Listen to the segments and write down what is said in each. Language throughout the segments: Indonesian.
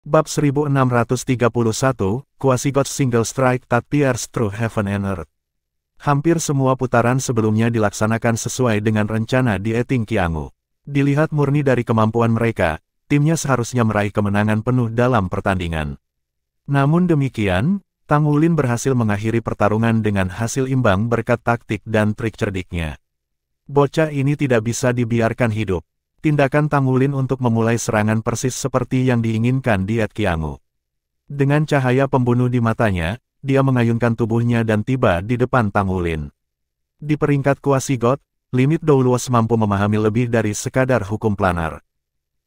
Bab 1631, Quasi-God Single Strike That Pierce Through Heaven and Earth. Hampir semua putaran sebelumnya dilaksanakan sesuai dengan rencana di Eting Qiangu. Dilihat murni dari kemampuan mereka, timnya seharusnya meraih kemenangan penuh dalam pertandingan. Namun demikian, Tang Wulin berhasil mengakhiri pertarungan dengan hasil imbang berkat taktik dan trik cerdiknya. Bocah ini tidak bisa dibiarkan hidup. Tindakan Tang Wulin untuk memulai serangan persis seperti yang diinginkan di Eting Qiangu. Dengan cahaya pembunuh di matanya, dia mengayunkan tubuhnya dan tiba di depan Tang Wulin. Di peringkat Quasi-God, Limit Doulos mampu memahami lebih dari sekadar hukum planar.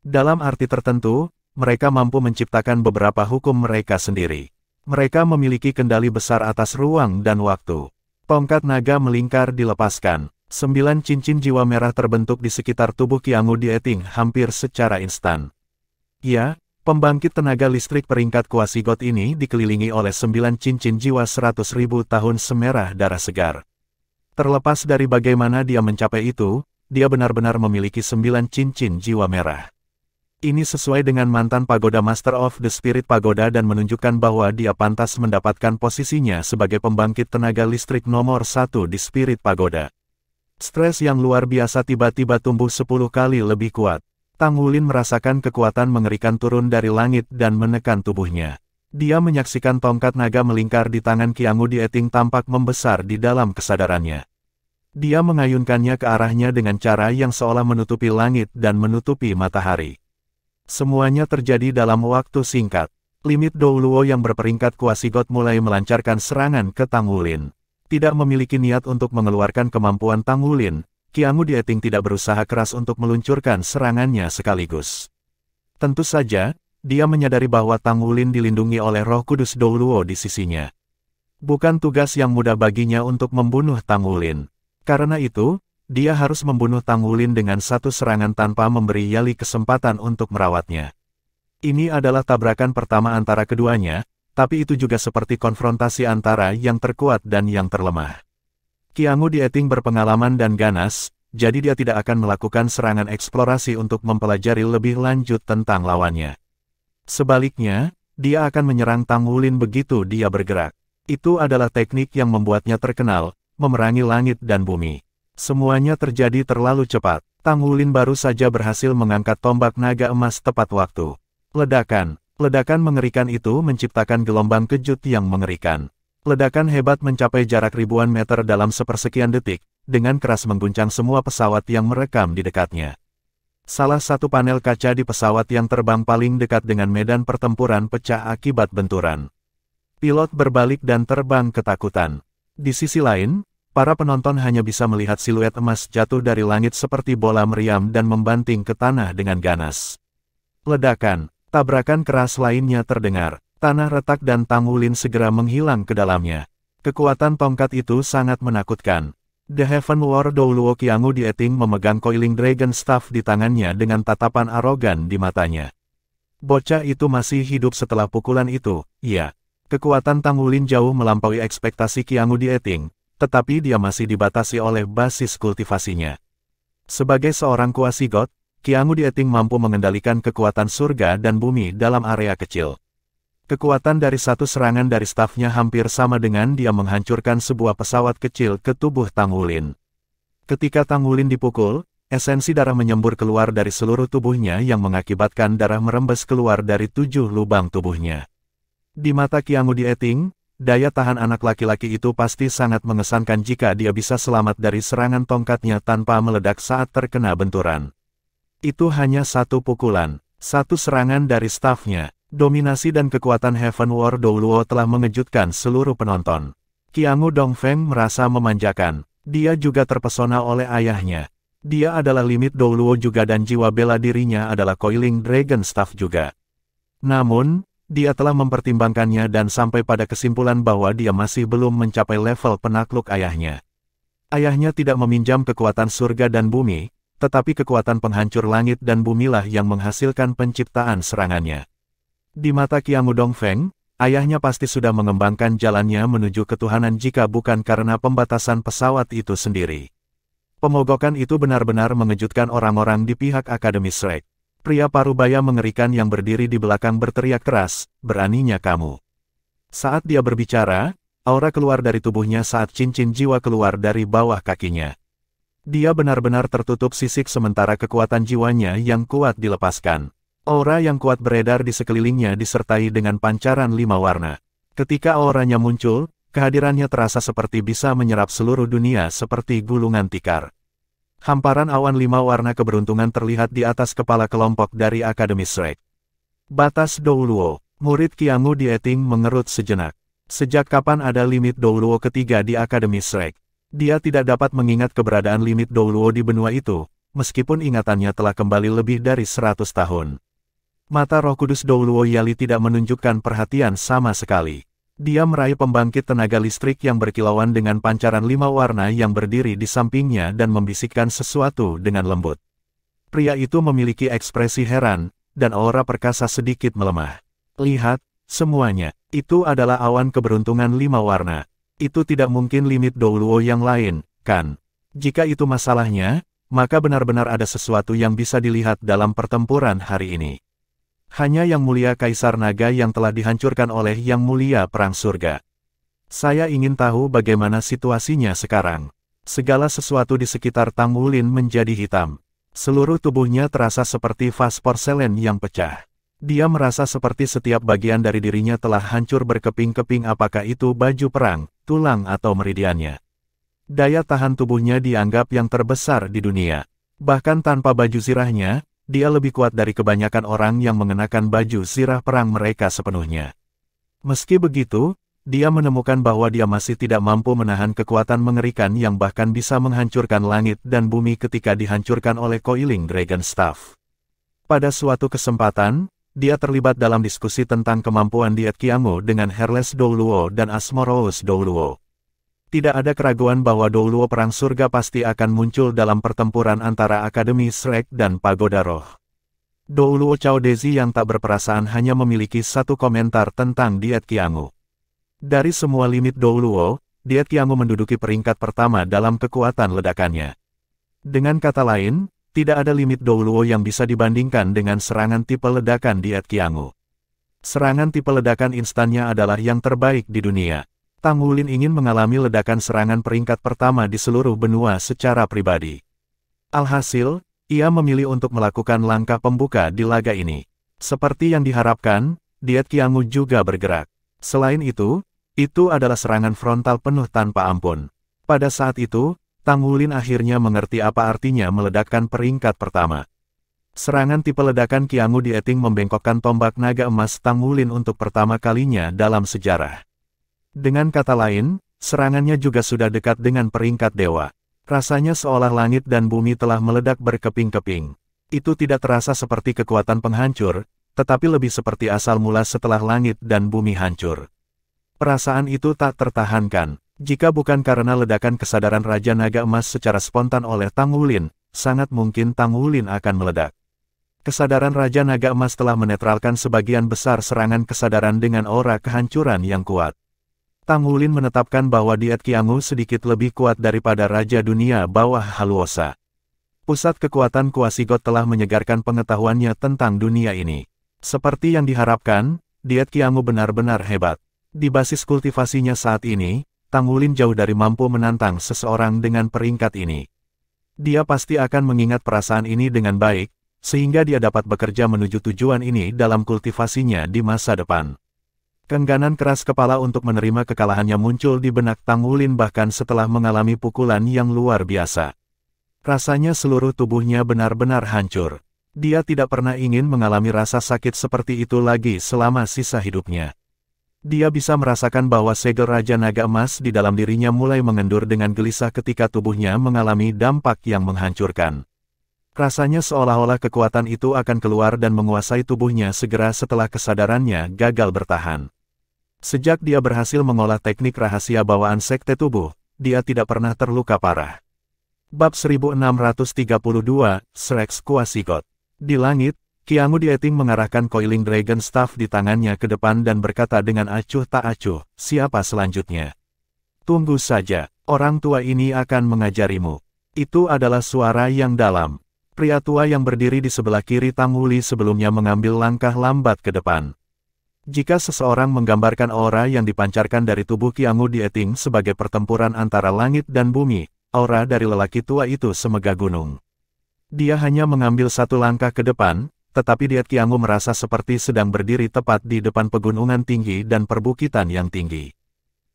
Dalam arti tertentu, mereka mampu menciptakan beberapa hukum mereka sendiri. Mereka memiliki kendali besar atas ruang dan waktu. Tongkat naga melingkar dilepaskan. 9 cincin jiwa merah terbentuk di sekitar tubuh Qiangu di Eting hampir secara instan. Ya, pembangkit tenaga listrik peringkat Quasi-God ini dikelilingi oleh 9 cincin jiwa 100.000 tahun semerah darah segar. Terlepas dari bagaimana dia mencapai itu, dia benar-benar memiliki 9 cincin jiwa merah. Ini sesuai dengan mantan Pagoda Master of the Spirit Pagoda dan menunjukkan bahwa dia pantas mendapatkan posisinya sebagai pembangkit tenaga listrik nomor 1 di Spirit Pagoda. Stres yang luar biasa tiba-tiba tumbuh 10 kali lebih kuat. Tang Wulin merasakan kekuatan mengerikan turun dari langit dan menekan tubuhnya. Dia menyaksikan tongkat naga melingkar di tangan Qiangu di Eting tampak membesar di dalam kesadarannya. Dia mengayunkannya ke arahnya dengan cara yang seolah menutupi langit dan menutupi matahari. Semuanya terjadi dalam waktu singkat. Limit Doulo yang berperingkat Quasi-God mulai melancarkan serangan ke Tang Wulin. Tidak memiliki niat untuk mengeluarkan kemampuan Tang Wulin, Qiangu di Eting tidak berusaha keras untuk meluncurkan serangannya sekaligus. Tentu saja, dia menyadari bahwa Tang Wulin dilindungi oleh Roh Kudus Doulo di sisinya. Bukan tugas yang mudah baginya untuk membunuh Tang Wulin. Karena itu, dia harus membunuh Tang Wulin dengan satu serangan tanpa memberi Yali kesempatan untuk merawatnya. Ini adalah tabrakan pertama antara keduanya, tapi itu juga seperti konfrontasi antara yang terkuat dan yang terlemah. Qiangu di Eting berpengalaman dan ganas, jadi dia tidak akan melakukan serangan eksplorasi untuk mempelajari lebih lanjut tentang lawannya. Sebaliknya, dia akan menyerang Tang Wulin begitu dia bergerak. Itu adalah teknik yang membuatnya terkenal, memerangi langit dan bumi. Semuanya terjadi terlalu cepat. Tang Wulin baru saja berhasil mengangkat tombak naga emas tepat waktu. Ledakan. Ledakan mengerikan itu menciptakan gelombang kejut yang mengerikan. Ledakan hebat mencapai jarak ribuan meter dalam sepersekian detik, dengan keras mengguncang semua pesawat yang merekam di dekatnya. Salah satu panel kaca di pesawat yang terbang paling dekat dengan medan pertempuran pecah akibat benturan. Pilot berbalik dan terbang ketakutan. Di sisi lain, para penonton hanya bisa melihat siluet emas jatuh dari langit seperti bola meriam dan membanting ke tanah dengan ganas. Ledakan. Tabrakan keras lainnya terdengar, tanah retak dan Tang Wulin segera menghilang ke dalamnya. Kekuatan tongkat itu sangat menakutkan. The Heaven War Doulo Qiangu di Eting memegang Coiling Dragon Staff di tangannya dengan tatapan arogan di matanya. Bocah itu masih hidup setelah pukulan itu, ya. Kekuatan Tang Wulin jauh melampaui ekspektasi Qiangu di Eting, tetapi dia masih dibatasi oleh basis kultivasinya. Sebagai seorang Quasi-God, Qiangu di Eting mampu mengendalikan kekuatan surga dan bumi dalam area kecil. Kekuatan dari satu serangan dari stafnya hampir sama dengan dia menghancurkan sebuah pesawat kecil ke tubuh Tang Wulin. Ketika Tang Wulin dipukul, esensi darah menyembur keluar dari seluruh tubuhnya yang mengakibatkan darah merembes keluar dari 7 lubang tubuhnya. Di mata Qiangu di Eting, daya tahan anak laki-laki itu pasti sangat mengesankan jika dia bisa selamat dari serangan tongkatnya tanpa meledak saat terkena benturan. Itu hanya satu pukulan, satu serangan dari stafnya. Dominasi dan kekuatan Heaven War Doulo telah mengejutkan seluruh penonton. Qiangu Dongfeng merasa memanjakan. Dia juga terpesona oleh ayahnya. Dia adalah Limit Doulo juga dan jiwa bela dirinya adalah Coiling Dragon Staff juga. Namun, dia telah mempertimbangkannya dan sampai pada kesimpulan bahwa dia masih belum mencapai level penakluk ayahnya. Ayahnya tidak meminjam kekuatan surga dan bumi, tetapi kekuatan penghancur langit dan bumilah yang menghasilkan penciptaan serangannya. Di mata Qiangu Dongfeng, ayahnya pasti sudah mengembangkan jalannya menuju ketuhanan jika bukan karena pembatasan pesawat itu sendiri. Pemogokan itu benar-benar mengejutkan orang-orang di pihak Akademi Shrek. Pria parubaya mengerikan yang berdiri di belakang berteriak keras, "Beraninya kamu." Saat dia berbicara, aura keluar dari tubuhnya saat cincin jiwa keluar dari bawah kakinya. Dia benar-benar tertutup sisik sementara kekuatan jiwanya yang kuat dilepaskan. Aura yang kuat beredar di sekelilingnya disertai dengan pancaran 5 warna. Ketika auranya muncul, kehadirannya terasa seperti bisa menyerap seluruh dunia seperti gulungan tikar. Hamparan awan 5 warna keberuntungan terlihat di atas kepala kelompok dari Akademi Shrek. Batas Douluo. Murid Qianghu Dieting mengerut sejenak. Sejak kapan ada limit Douluo ketiga di Akademi Shrek? Dia tidak dapat mengingat keberadaan limit Douluo di benua itu, meskipun ingatannya telah kembali lebih dari 100 tahun. Mata Roh Kudus Douluo Yali tidak menunjukkan perhatian sama sekali. Dia meraih pembangkit tenaga listrik yang berkilauan dengan pancaran 5 warna yang berdiri di sampingnya dan membisikkan sesuatu dengan lembut. Pria itu memiliki ekspresi heran, dan aura perkasa sedikit melemah. Lihat, semuanya, itu adalah awan keberuntungan 5 warna. Itu tidak mungkin limit Douluo yang lain, kan? Jika itu masalahnya, maka benar-benar ada sesuatu yang bisa dilihat dalam pertempuran hari ini. Hanya Yang Mulia Kaisar Naga yang telah dihancurkan oleh Yang Mulia Perang Surga. Saya ingin tahu bagaimana situasinya sekarang. Segala sesuatu di sekitar Tang Wulin menjadi hitam. Seluruh tubuhnya terasa seperti vas porselen yang pecah. Dia merasa seperti setiap bagian dari dirinya telah hancur berkeping-keping, apakah itu baju perang, tulang atau meridiannya. Daya tahan tubuhnya dianggap yang terbesar di dunia. Bahkan tanpa baju zirahnya, dia lebih kuat dari kebanyakan orang yang mengenakan baju zirah perang mereka sepenuhnya. Meski begitu, dia menemukan bahwa dia masih tidak mampu menahan kekuatan mengerikan yang bahkan bisa menghancurkan langit dan bumi ketika dihancurkan oleh Coiling Dragon Staff. Pada suatu kesempatan, dia terlibat dalam diskusi tentang kemampuan Diet Qianghu dengan Herles Douluo dan Asmodeus Douluo. Tidak ada keraguan bahwa Douluo Perang Surga pasti akan muncul dalam pertempuran antara Akademi Shrek dan Pagoda Roh. Douluo Cao Dezi yang tak berperasaan hanya memiliki satu komentar tentang Diet Qianghu. Dari semua limit Douluo, Diet Qianghu menduduki peringkat pertama dalam kekuatan ledakannya. Dengan kata lain, tidak ada limit Douluo yang bisa dibandingkan dengan serangan tipe ledakan Diet Qianghu. Serangan tipe ledakan instannya adalah yang terbaik di dunia. Tang Wulin ingin mengalami ledakan serangan peringkat pertama di seluruh benua secara pribadi. Alhasil, ia memilih untuk melakukan langkah pembuka di laga ini. Seperti yang diharapkan, Diet Qianghu juga bergerak. Selain itu adalah serangan frontal penuh tanpa ampun. Pada saat itu, Tang Wulin akhirnya mengerti apa artinya meledakkan peringkat pertama. Serangan tipe ledakan Qianghu Dieting membengkokkan tombak naga emas Tang Wulin untuk pertama kalinya dalam sejarah. Dengan kata lain, serangannya juga sudah dekat dengan peringkat dewa. Rasanya seolah langit dan bumi telah meledak berkeping-keping. Itu tidak terasa seperti kekuatan penghancur, tetapi lebih seperti asal mula setelah langit dan bumi hancur. Perasaan itu tak tertahankan. Jika bukan karena ledakan kesadaran Raja Naga Emas secara spontan oleh Tang Wulin, sangat mungkin Tang Wulin akan meledak. Kesadaran Raja Naga Emas telah menetralkan sebagian besar serangan kesadaran dengan aura kehancuran yang kuat. Tang Wulin menetapkan bahwa Diet Qianghu sedikit lebih kuat daripada Raja Dunia Bawah Haluosa. Pusat kekuatan Kuasigot telah menyegarkan pengetahuannya tentang dunia ini. Seperti yang diharapkan, Diet Qianghu benar-benar hebat. Di basis kultivasinya saat ini, Tang Wulin jauh dari mampu menantang seseorang dengan peringkat ini. Dia pasti akan mengingat perasaan ini dengan baik, sehingga dia dapat bekerja menuju tujuan ini dalam kultivasinya di masa depan. Keengganan keras kepala untuk menerima kekalahannya muncul di benak Tang Wulin bahkan setelah mengalami pukulan yang luar biasa. Rasanya seluruh tubuhnya benar-benar hancur. Dia tidak pernah ingin mengalami rasa sakit seperti itu lagi selama sisa hidupnya. Dia bisa merasakan bahwa segel Raja Naga Emas di dalam dirinya mulai mengendur dengan gelisah ketika tubuhnya mengalami dampak yang menghancurkan. Rasanya seolah-olah kekuatan itu akan keluar dan menguasai tubuhnya segera setelah kesadarannya gagal bertahan. Sejak dia berhasil mengolah teknik rahasia bawaan sekte tubuh, dia tidak pernah terluka parah. Bab 1632, Shrek's Kuasigot. Di langit, Qianghu Dieting mengarahkan Coiling Dragon Staff di tangannya ke depan dan berkata dengan acuh tak acuh, "Siapa selanjutnya?" "Tunggu saja, orang tua ini akan mengajarimu." Itu adalah suara yang dalam. Pria tua yang berdiri di sebelah kiri Tang Wuli sebelumnya mengambil langkah lambat ke depan. Jika seseorang menggambarkan aura yang dipancarkan dari tubuh Qiangu Dieting sebagai pertempuran antara langit dan bumi, aura dari lelaki tua itu semegah gunung. Dia hanya mengambil satu langkah ke depan, tetapi Diet Qiangu merasa seperti sedang berdiri tepat di depan pegunungan tinggi dan perbukitan yang tinggi.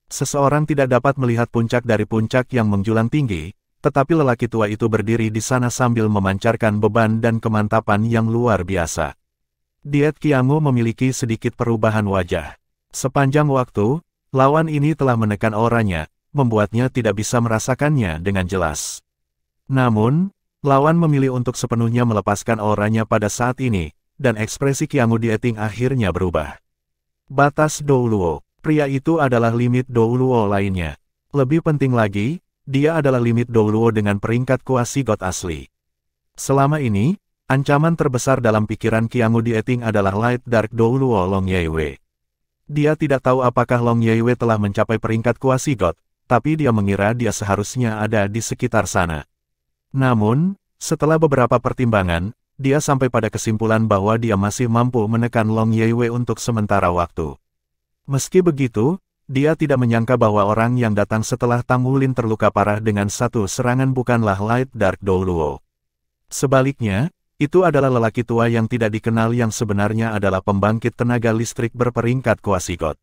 Seseorang tidak dapat melihat puncak dari puncak yang menjulang tinggi, tetapi lelaki tua itu berdiri di sana sambil memancarkan beban dan kemantapan yang luar biasa. Diet Qiangu memiliki sedikit perubahan wajah. Sepanjang waktu, lawan ini telah menekan auranya, membuatnya tidak bisa merasakannya dengan jelas. Namun, lawan memilih untuk sepenuhnya melepaskan auranya pada saat ini, dan ekspresi Qiangu Dieting akhirnya berubah. Batas Douluo. Pria itu adalah limit Douluo lainnya. Lebih penting lagi, dia adalah limit Douluo dengan peringkat kuasi God asli. Selama ini, ancaman terbesar dalam pikiran Qiangu Dieting adalah Light Dark Douluo Long Yeiwei. Dia tidak tahu apakah Long Yeiwei telah mencapai peringkat kuasi God, tapi dia mengira dia seharusnya ada di sekitar sana. Namun, setelah beberapa pertimbangan, dia sampai pada kesimpulan bahwa dia masih mampu menekan Long Yeiwei untuk sementara waktu. Meski begitu, dia tidak menyangka bahwa orang yang datang setelah Tang Wulin terluka parah dengan satu serangan bukanlah Light Dark Douluo. Sebaliknya, itu adalah lelaki tua yang tidak dikenal yang sebenarnya adalah pembangkit tenaga listrik berperingkat kuasi God.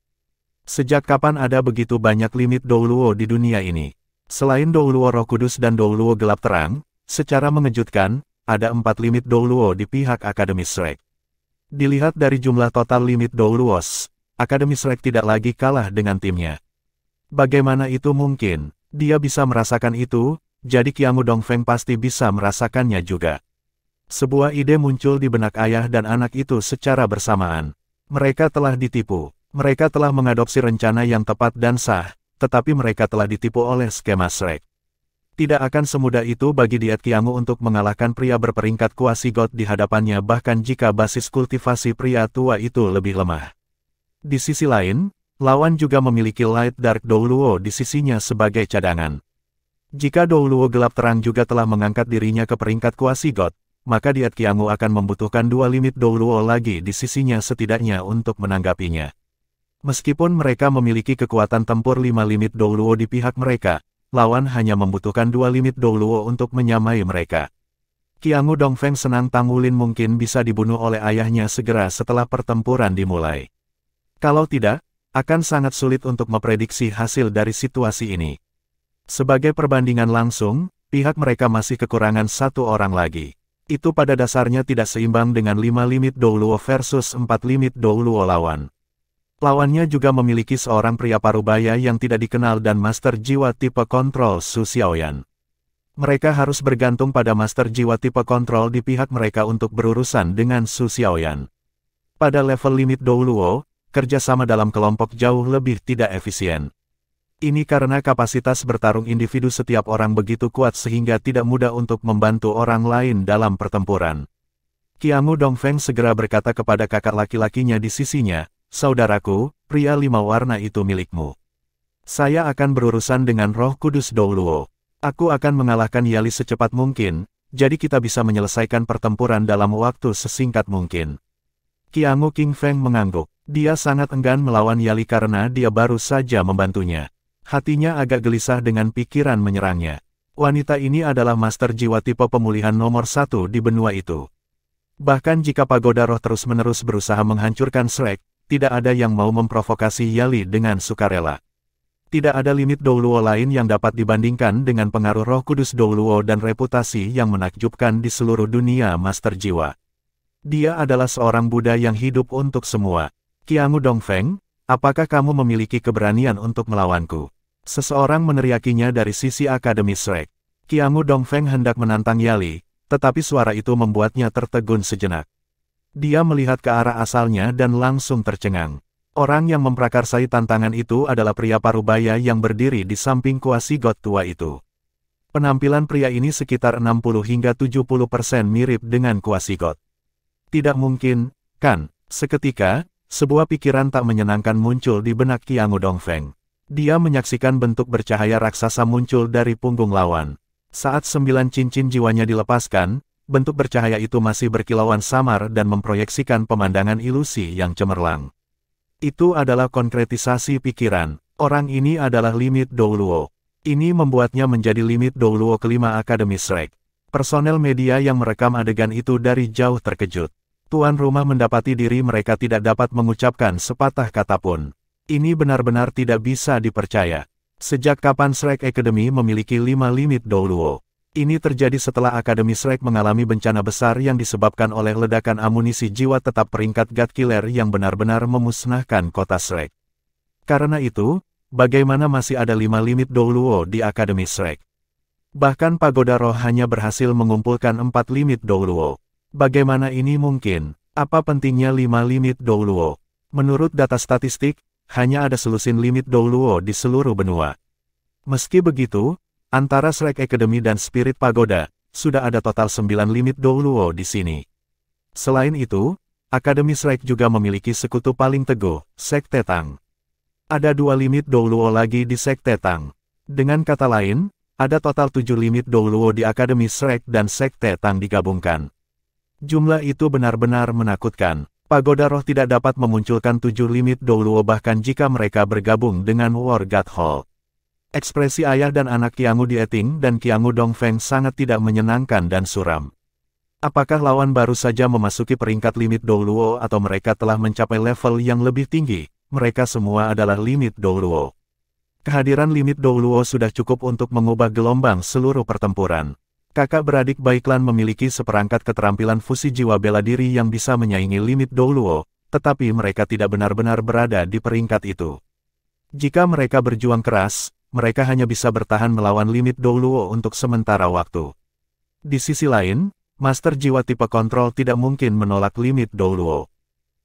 Sejak kapan ada begitu banyak limit Douluo di dunia ini? Selain Douluo Roh Kudus dan Douluo Gelap Terang, secara mengejutkan, ada 4 limit Douluo di pihak Akademi Shrek. Dilihat dari jumlah total limit Douluos, Akademi Shrek tidak lagi kalah dengan timnya. Bagaimana itu mungkin? Dia bisa merasakan itu, jadi Qiangu Dongfeng pasti bisa merasakannya juga. Sebuah ide muncul di benak ayah dan anak itu secara bersamaan. Mereka telah ditipu. Mereka telah mengadopsi rencana yang tepat dan sah, tetapi mereka telah ditipu oleh skema Shrek. Tidak akan semudah itu bagi Diet Qiangu untuk mengalahkan pria berperingkat kuasi God di hadapannya bahkan jika basis kultivasi pria tua itu lebih lemah. Di sisi lain, lawan juga memiliki Light Dark Douluo di sisinya sebagai cadangan. Jika Douluo Gelap Terang juga telah mengangkat dirinya ke peringkat kuasi God, maka Diet Qiangu akan membutuhkan 2 limit Douluo lagi di sisinya setidaknya untuk menanggapinya. Meskipun mereka memiliki kekuatan tempur 5 limit Douluo di pihak mereka, lawan hanya membutuhkan 2 limit Douluo untuk menyamai mereka. Qiangu Dongfeng senang Tang Wulin mungkin bisa dibunuh oleh ayahnya segera setelah pertempuran dimulai. Kalau tidak, akan sangat sulit untuk memprediksi hasil dari situasi ini. Sebagai perbandingan langsung, pihak mereka masih kekurangan 1 orang lagi. Itu pada dasarnya tidak seimbang dengan 5 limit Douluo versus 4 limit Douluo lawan. Lawannya juga memiliki seorang pria parubaya yang tidak dikenal dan master jiwa tipe kontrol Su Xiaoyan. Mereka harus bergantung pada master jiwa tipe kontrol di pihak mereka untuk berurusan dengan Su Xiaoyan. Pada level limit Douluo, kerjasama dalam kelompok jauh lebih tidak efisien. Ini karena kapasitas bertarung individu setiap orang begitu kuat sehingga tidak mudah untuk membantu orang lain dalam pertempuran. Qiangu Dongfeng segera berkata kepada kakak laki-lakinya di sisinya, "Saudaraku, pria 5 warna itu milikmu. Saya akan berurusan dengan Roh Kudus Douluo. Aku akan mengalahkan Yali secepat mungkin, jadi kita bisa menyelesaikan pertempuran dalam waktu sesingkat mungkin." Qiangu Qingfeng mengangguk. Dia sangat enggan melawan Yali karena dia baru saja membantunya. Hatinya agak gelisah dengan pikiran menyerangnya. Wanita ini adalah master jiwa tipe pemulihan nomor 1 di benua itu. Bahkan jika Pagoda Roh terus-menerus berusaha menghancurkan Shrek, tidak ada yang mau memprovokasi Yali dengan sukarela. Tidak ada limit Douluo lain yang dapat dibandingkan dengan pengaruh Roh Kudus Douluo dan reputasi yang menakjubkan di seluruh dunia master jiwa. Dia adalah seorang Buddha yang hidup untuk semua. Qiangu Dongfeng, apakah kamu memiliki keberanian untuk melawanku? Seseorang meneriakinya dari sisi Akademi Shrek. Qiangu Dongfeng hendak menantang Yali, tetapi suara itu membuatnya tertegun sejenak. Dia melihat ke arah asalnya dan langsung tercengang. Orang yang memprakarsai tantangan itu adalah pria parubaya yang berdiri di samping kuasi God tua itu. Penampilan pria ini sekitar 60 hingga 70% mirip dengan kuasi God. Tidak mungkin, kan? Seketika, sebuah pikiran tak menyenangkan muncul di benak Qiangu Dongfeng. Dia menyaksikan bentuk bercahaya raksasa muncul dari punggung lawan. Saat 9 cincin jiwanya dilepaskan, bentuk bercahaya itu masih berkilauan samar dan memproyeksikan pemandangan ilusi yang cemerlang. Itu adalah konkretisasi pikiran. Orang ini adalah Limit Douluo. Ini membuatnya menjadi Limit Douluo kelima Akademi Shrek. Personel media yang merekam adegan itu dari jauh terkejut. Tuan rumah mendapati diri mereka tidak dapat mengucapkan sepatah kata pun. Ini benar-benar tidak bisa dipercaya. Sejak kapan Shrek Academy memiliki 5 Limit Douluo? Ini terjadi setelah Akademi Shrek mengalami bencana besar yang disebabkan oleh ledakan amunisi jiwa tetap peringkat God Killer yang benar-benar memusnahkan kota Shrek. Karena itu, bagaimana masih ada 5 Limit Douluo di Akademi Shrek? Bahkan Pagoda Roh hanya berhasil mengumpulkan 4 Limit Douluo. Bagaimana ini mungkin? Apa pentingnya 5 Limit Douluo? Menurut data statistik, hanya ada selusin Limit Douluo di seluruh benua. Meski begitu, antara Shrek Academy dan Spirit Pagoda, sudah ada total 9 Limit Douluo di sini. Selain itu, Akademi Shrek juga memiliki sekutu paling teguh, Sekte Tang. Ada 2 Limit Douluo lagi di Sekte Tang. Dengan kata lain, ada total 7 Limit Douluo di Akademi Shrek dan Sekte Tang digabungkan. Jumlah itu benar-benar menakutkan. Pagoda Roh tidak dapat memunculkan 7 Limit Douluo bahkan jika mereka bergabung dengan War God Hall. Ekspresi ayah dan anak Qiangu Dieting dan Qiangu Dongfeng sangat tidak menyenangkan dan suram. Apakah lawan baru saja memasuki peringkat Limit Douluo atau mereka telah mencapai level yang lebih tinggi? Mereka semua adalah Limit Douluo. Kehadiran Limit Douluo sudah cukup untuk mengubah gelombang seluruh pertempuran. Kakak beradik Baiklan memiliki seperangkat keterampilan fusi jiwa bela diri yang bisa menyaingi Limit Douluo, tetapi mereka tidak benar-benar berada di peringkat itu. Jika mereka berjuang keras, mereka hanya bisa bertahan melawan Limit Douluo untuk sementara waktu. Di sisi lain, Master Jiwa tipe kontrol tidak mungkin menolak Limit Douluo.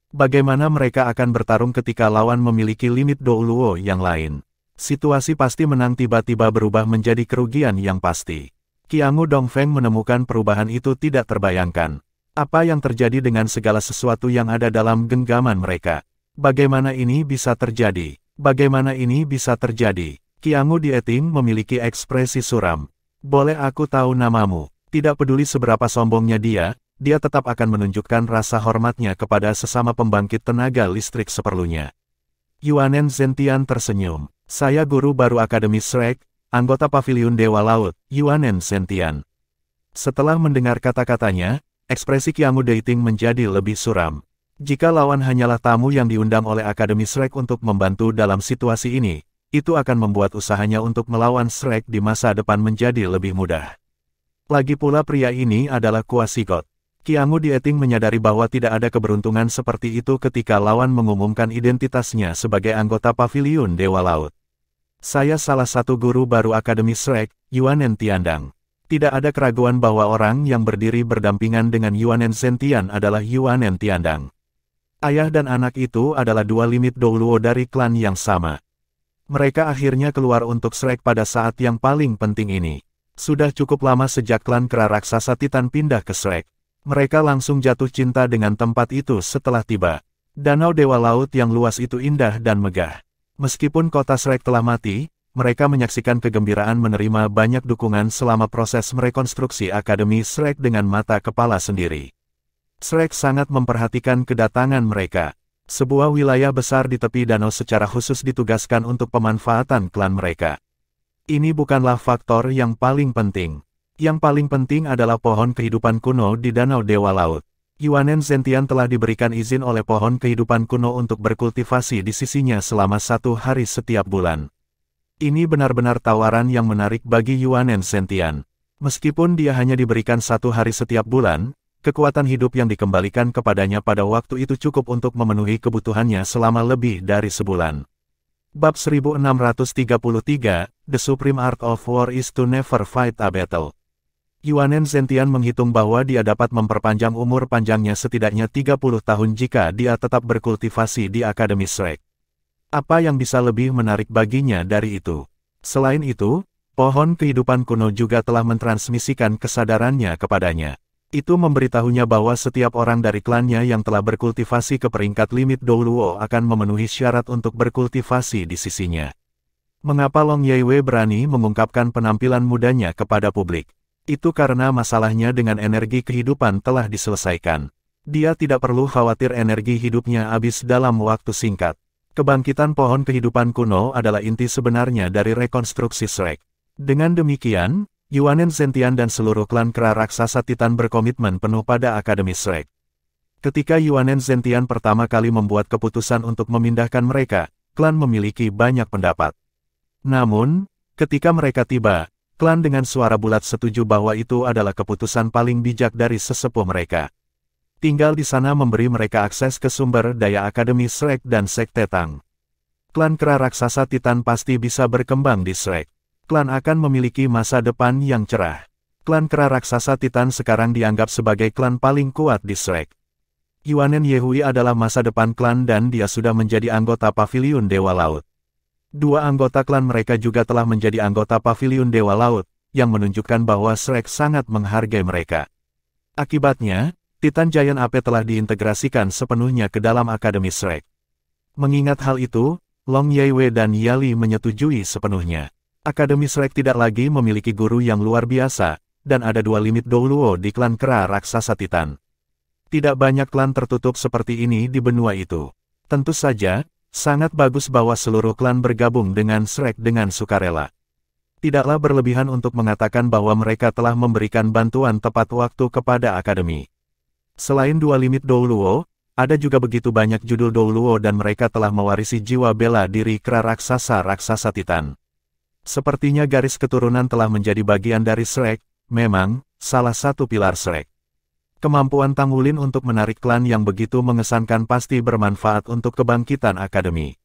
Bagaimana mereka akan bertarung ketika lawan memiliki Limit Douluo yang lain? Situasi pasti menang tiba-tiba berubah menjadi kerugian yang pasti. Qiangu Dongfeng menemukan perubahan itu tidak terbayangkan. Apa yang terjadi dengan segala sesuatu yang ada dalam genggaman mereka? Bagaimana ini bisa terjadi? Bagaimana ini bisa terjadi? Qiangu Dieting memiliki ekspresi suram. Boleh aku tahu namamu? Tidak peduli seberapa sombongnya dia tetap akan menunjukkan rasa hormatnya kepada sesama pembangkit tenaga listrik seperlunya. Yuanen Zentian tersenyum. Saya guru baru Akademi Shrek, anggota Paviliun Dewa Laut, Yuanen Zentian. Setelah mendengar kata-katanya, ekspresi Qiangu Dieting menjadi lebih suram. Jika lawan hanyalah tamu yang diundang oleh Akademi Shrek untuk membantu dalam situasi ini, itu akan membuat usahanya untuk melawan Shrek di masa depan menjadi lebih mudah. Lagi pula pria ini adalah Quasigot. Qiangu Dieting menyadari bahwa tidak ada keberuntungan seperti itu ketika lawan mengumumkan identitasnya sebagai anggota Paviliun Dewa Laut. Saya salah satu guru baru Akademi Shrek, Yuanen Tiandang. Tidak ada keraguan bahwa orang yang berdiri berdampingan dengan Yuanen Zentian adalah Yuanen Tiandang. Ayah dan anak itu adalah 2 Limit Douluo dari klan yang sama. Mereka akhirnya keluar untuk Shrek pada saat yang paling penting ini. Sudah cukup lama sejak klan kera raksasa Titan pindah ke Shrek. Mereka langsung jatuh cinta dengan tempat itu setelah tiba. Danau Dewa Laut yang luas itu indah dan megah. Meskipun kota Shrek telah mati, mereka menyaksikan kegembiraan menerima banyak dukungan selama proses merekonstruksi Akademi Shrek dengan mata kepala sendiri. Shrek sangat memperhatikan kedatangan mereka. Sebuah wilayah besar di tepi danau secara khusus ditugaskan untuk pemanfaatan klan mereka. Ini bukanlah faktor yang paling penting. Yang paling penting adalah pohon kehidupan kuno di Danau Dewa Laut. Yuanen Zentian telah diberikan izin oleh pohon kehidupan kuno untuk berkultivasi di sisinya selama 1 hari setiap bulan. Ini benar-benar tawaran yang menarik bagi Yuanen Zentian. Meskipun dia hanya diberikan 1 hari setiap bulan, kekuatan hidup yang dikembalikan kepadanya pada waktu itu cukup untuk memenuhi kebutuhannya selama lebih dari sebulan. Bab 1633, The Supreme Art of War is to never fight a battle. Yuanen Zentian menghitung bahwa dia dapat memperpanjang umur panjangnya setidaknya 30 tahun jika dia tetap berkultivasi di Akademi Shrek. Apa yang bisa lebih menarik baginya dari itu? Selain itu, pohon kehidupan kuno juga telah mentransmisikan kesadarannya kepadanya. Itu memberitahunya bahwa setiap orang dari klannya yang telah berkultivasi ke peringkat Limit Douluo akan memenuhi syarat untuk berkultivasi di sisinya. Mengapa Long Yeiwei berani mengungkapkan penampilan mudanya kepada publik? Itu karena masalahnya dengan energi kehidupan telah diselesaikan. Dia tidak perlu khawatir energi hidupnya habis dalam waktu singkat. Kebangkitan pohon kehidupan kuno adalah inti sebenarnya dari rekonstruksi Shrek. Dengan demikian, Yuanen Zentian dan seluruh klan kera raksasa Titan berkomitmen penuh pada Akademi Shrek. Ketika Yuanen Zentian pertama kali membuat keputusan untuk memindahkan mereka, klan memiliki banyak pendapat. Namun, ketika mereka tiba, klan dengan suara bulat setuju bahwa itu adalah keputusan paling bijak dari sesepuh mereka. Tinggal di sana memberi mereka akses ke sumber daya Akademi Shrek dan Sekte Tang. Klan kera raksasa Titan pasti bisa berkembang di Shrek. Klan akan memiliki masa depan yang cerah. Klan kera raksasa Titan sekarang dianggap sebagai klan paling kuat di Shrek. Yuanen Yehui adalah masa depan klan dan dia sudah menjadi anggota Paviliun Dewa Laut. Dua anggota klan mereka juga telah menjadi anggota Paviliun Dewa Laut, yang menunjukkan bahwa Shrek sangat menghargai mereka. Akibatnya, Titan Giant Ape telah diintegrasikan sepenuhnya ke dalam Akademi Shrek. Mengingat hal itu, Long Yaiwei dan Yali menyetujui sepenuhnya. Akademi Shrek tidak lagi memiliki guru yang luar biasa, dan ada dua limit Douluo di klan kera raksasa Titan. Tidak banyak klan tertutup seperti ini di benua itu. Tentu saja, sangat bagus bahwa seluruh klan bergabung dengan Shrek dengan sukarela. Tidaklah berlebihan untuk mengatakan bahwa mereka telah memberikan bantuan tepat waktu kepada Akademi. Selain dua limit Douluo, ada juga begitu banyak judul Douluo dan mereka telah mewarisi jiwa bela diri kera raksasa Titan. Sepertinya garis keturunan telah menjadi bagian dari Shrek, memang, salah satu pilar Shrek. Kemampuan Tang Wulin untuk menarik klan yang begitu mengesankan pasti bermanfaat untuk kebangkitan Akademi.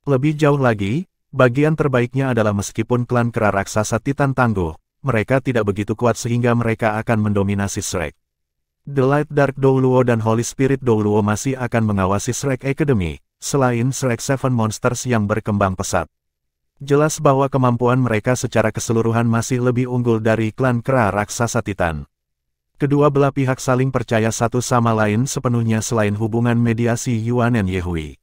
Lebih jauh lagi, bagian terbaiknya adalah meskipun klan kera raksasa Titan tangguh, mereka tidak begitu kuat sehingga mereka akan mendominasi Shrek. The Light Dark Douluo dan Holy Spirit Douluo masih akan mengawasi Shrek Academy, selain Shrek Seven Monsters yang berkembang pesat. Jelas bahwa kemampuan mereka secara keseluruhan masih lebih unggul dari klan kera raksasa Titan. Kedua belah pihak saling percaya satu sama lain sepenuhnya selain hubungan mediasi Yuanen Yehui.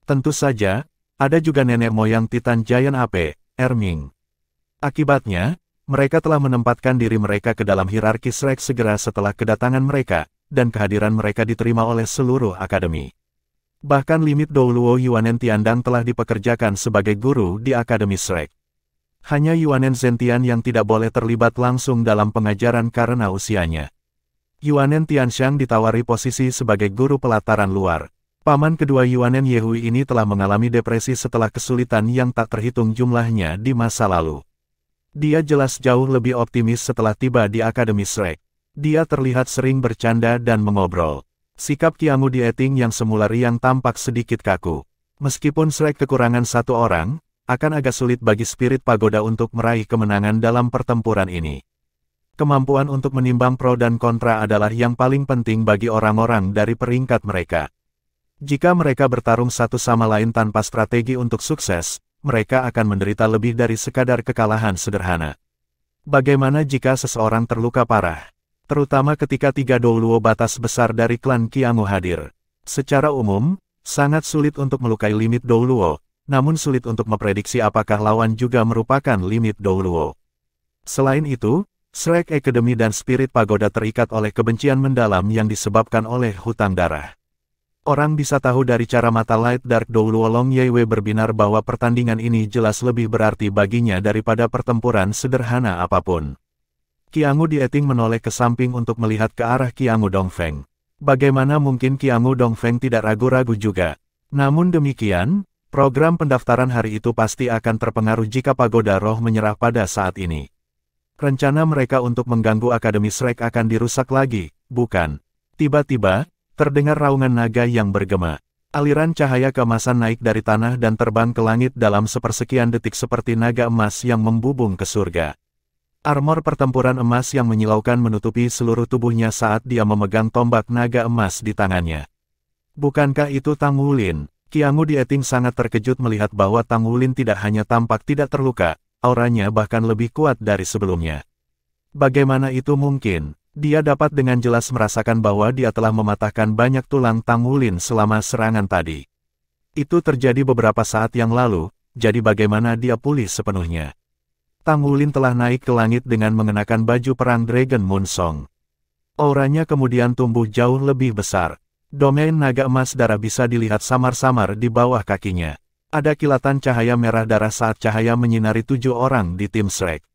Tentu saja, ada juga nenek moyang Titan Giant Ape, Erming. Akibatnya, mereka telah menempatkan diri mereka ke dalam hierarki Shrek segera setelah kedatangan mereka, dan kehadiran mereka diterima oleh seluruh Akademi. Bahkan limit Douluo Yuanen Tiandang telah dipekerjakan sebagai guru di Akademi Shrek. Hanya Yuanen Zentian yang tidak boleh terlibat langsung dalam pengajaran karena usianya. Yuanen Tianxiang ditawari posisi sebagai guru pelataran luar. Paman kedua Yuanen Yehui ini telah mengalami depresi setelah kesulitan yang tak terhitung jumlahnya di masa lalu. Dia jelas jauh lebih optimis setelah tiba di Akademi Shrek. Dia terlihat sering bercanda dan mengobrol. Sikap Qiangu Dieting yang semula riang tampak sedikit kaku. Meskipun Shrek kekurangan satu orang, akan agak sulit bagi spirit pagoda untuk meraih kemenangan dalam pertempuran ini. Kemampuan untuk menimbang pro dan kontra adalah yang paling penting bagi orang-orang dari peringkat mereka. Jika mereka bertarung satu sama lain tanpa strategi untuk sukses, mereka akan menderita lebih dari sekadar kekalahan sederhana. Bagaimana jika seseorang terluka parah? Terutama ketika tiga Douluo batas besar dari klan Qiangu hadir. Secara umum, sangat sulit untuk melukai limit Douluo, namun sulit untuk memprediksi apakah lawan juga merupakan limit Douluo. Selain itu, Shrek Academy dan Spirit Pagoda terikat oleh kebencian mendalam yang disebabkan oleh hutang darah. Orang bisa tahu dari cara mata Light Dark Douluo Long Yaiwei berbinar bahwa pertandingan ini jelas lebih berarti baginya daripada pertempuran sederhana apapun. Qiangu Dieting menoleh ke samping untuk melihat ke arah Qiangu Dongfeng. Bagaimana mungkin Qiangu Dongfeng tidak ragu-ragu juga? Namun demikian, program pendaftaran hari itu pasti akan terpengaruh jika Pagoda Roh menyerah pada saat ini. Rencana mereka untuk mengganggu Akademi Shrek akan dirusak lagi, bukan? Tiba-tiba, terdengar raungan naga yang bergema. Aliran cahaya keemasan naik dari tanah dan terbang ke langit dalam sepersekian detik seperti naga emas yang membubung ke surga. Armor pertempuran emas yang menyilaukan menutupi seluruh tubuhnya saat dia memegang tombak naga emas di tangannya. Bukankah itu Tang Wulin? Qiangu Dieting sangat terkejut melihat bahwa Tang Wulin tidak hanya tampak tidak terluka, auranya bahkan lebih kuat dari sebelumnya. Bagaimana itu mungkin? Dia dapat dengan jelas merasakan bahwa dia telah mematahkan banyak tulang Tang Wulin selama serangan tadi. Itu terjadi beberapa saat yang lalu, jadi bagaimana dia pulih sepenuhnya? Tang Wulin telah naik ke langit dengan mengenakan baju perang Dragon Moon Song. Auranya kemudian tumbuh jauh lebih besar. Domain naga emas darah bisa dilihat samar-samar di bawah kakinya. Ada kilatan cahaya merah darah saat cahaya menyinari 7 orang di tim Shrek.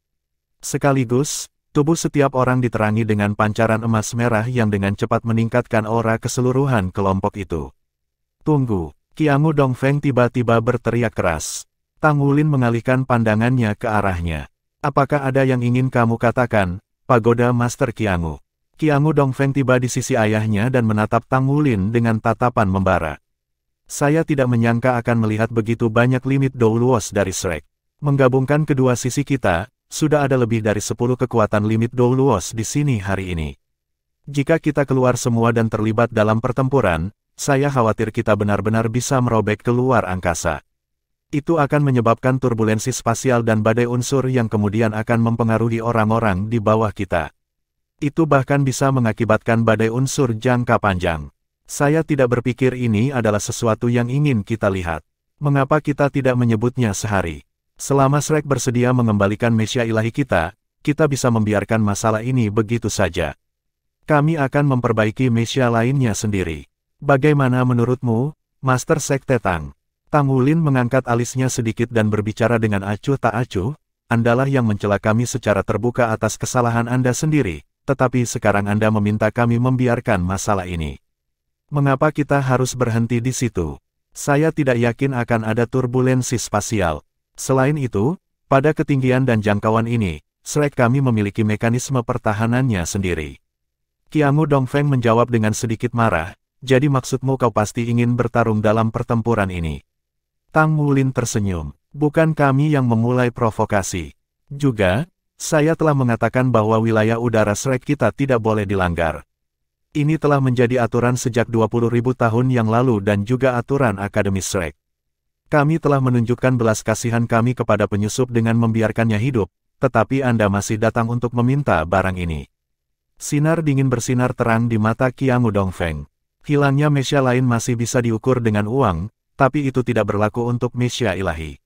Sekaligus, tubuh setiap orang diterangi dengan pancaran emas merah yang dengan cepat meningkatkan aura keseluruhan kelompok itu. Tunggu, Qiangu Dongfeng tiba-tiba berteriak keras. Tang Wulin mengalihkan pandangannya ke arahnya. Apakah ada yang ingin kamu katakan, Pagoda Master Qiangu? Qiangu Dongfeng tiba di sisi ayahnya dan menatap Tang Wulin dengan tatapan membara. Saya tidak menyangka akan melihat begitu banyak limit Doulos dari Shrek. Menggabungkan kedua sisi kita, sudah ada lebih dari 10 kekuatan limit Doulos di sini hari ini. Jika kita keluar semua dan terlibat dalam pertempuran, saya khawatir kita benar-benar bisa merobek keluar angkasa. Itu akan menyebabkan turbulensi spasial dan badai unsur yang kemudian akan mempengaruhi orang-orang di bawah kita. Itu bahkan bisa mengakibatkan badai unsur jangka panjang. Saya tidak berpikir ini adalah sesuatu yang ingin kita lihat. Mengapa kita tidak menyebutnya sehari? Selama Shrek bersedia mengembalikan Mesya ilahi kita, kita bisa membiarkan masalah ini begitu saja. Kami akan memperbaiki Mesya lainnya sendiri. Bagaimana menurutmu, Master Sekte Tang? Tang Wulin mengangkat alisnya sedikit dan berbicara dengan acuh tak acuh, Andalah yang mencela kami secara terbuka atas kesalahan Anda sendiri, tetapi sekarang Anda meminta kami membiarkan masalah ini. Mengapa kita harus berhenti di situ? Saya tidak yakin akan ada turbulensi spasial. Selain itu, pada ketinggian dan jangkauan ini, Shrek kami memiliki mekanisme pertahanannya sendiri. Qiangu Dongfeng menjawab dengan sedikit marah, jadi maksudmu kau pasti ingin bertarung dalam pertempuran ini. Tang Wulin tersenyum. Bukan kami yang memulai provokasi. Juga, saya telah mengatakan bahwa wilayah udara Shrek kita tidak boleh dilanggar. Ini telah menjadi aturan sejak 20.000 tahun yang lalu dan juga aturan Akademi Shrek. Kami telah menunjukkan belas kasihan kami kepada penyusup dengan membiarkannya hidup, tetapi Anda masih datang untuk meminta barang ini. Sinar dingin bersinar terang di mata Qiangu Dongfeng. Hilangnya Mesya lain masih bisa diukur dengan uang, tapi itu tidak berlaku untuk Mesya ilahi.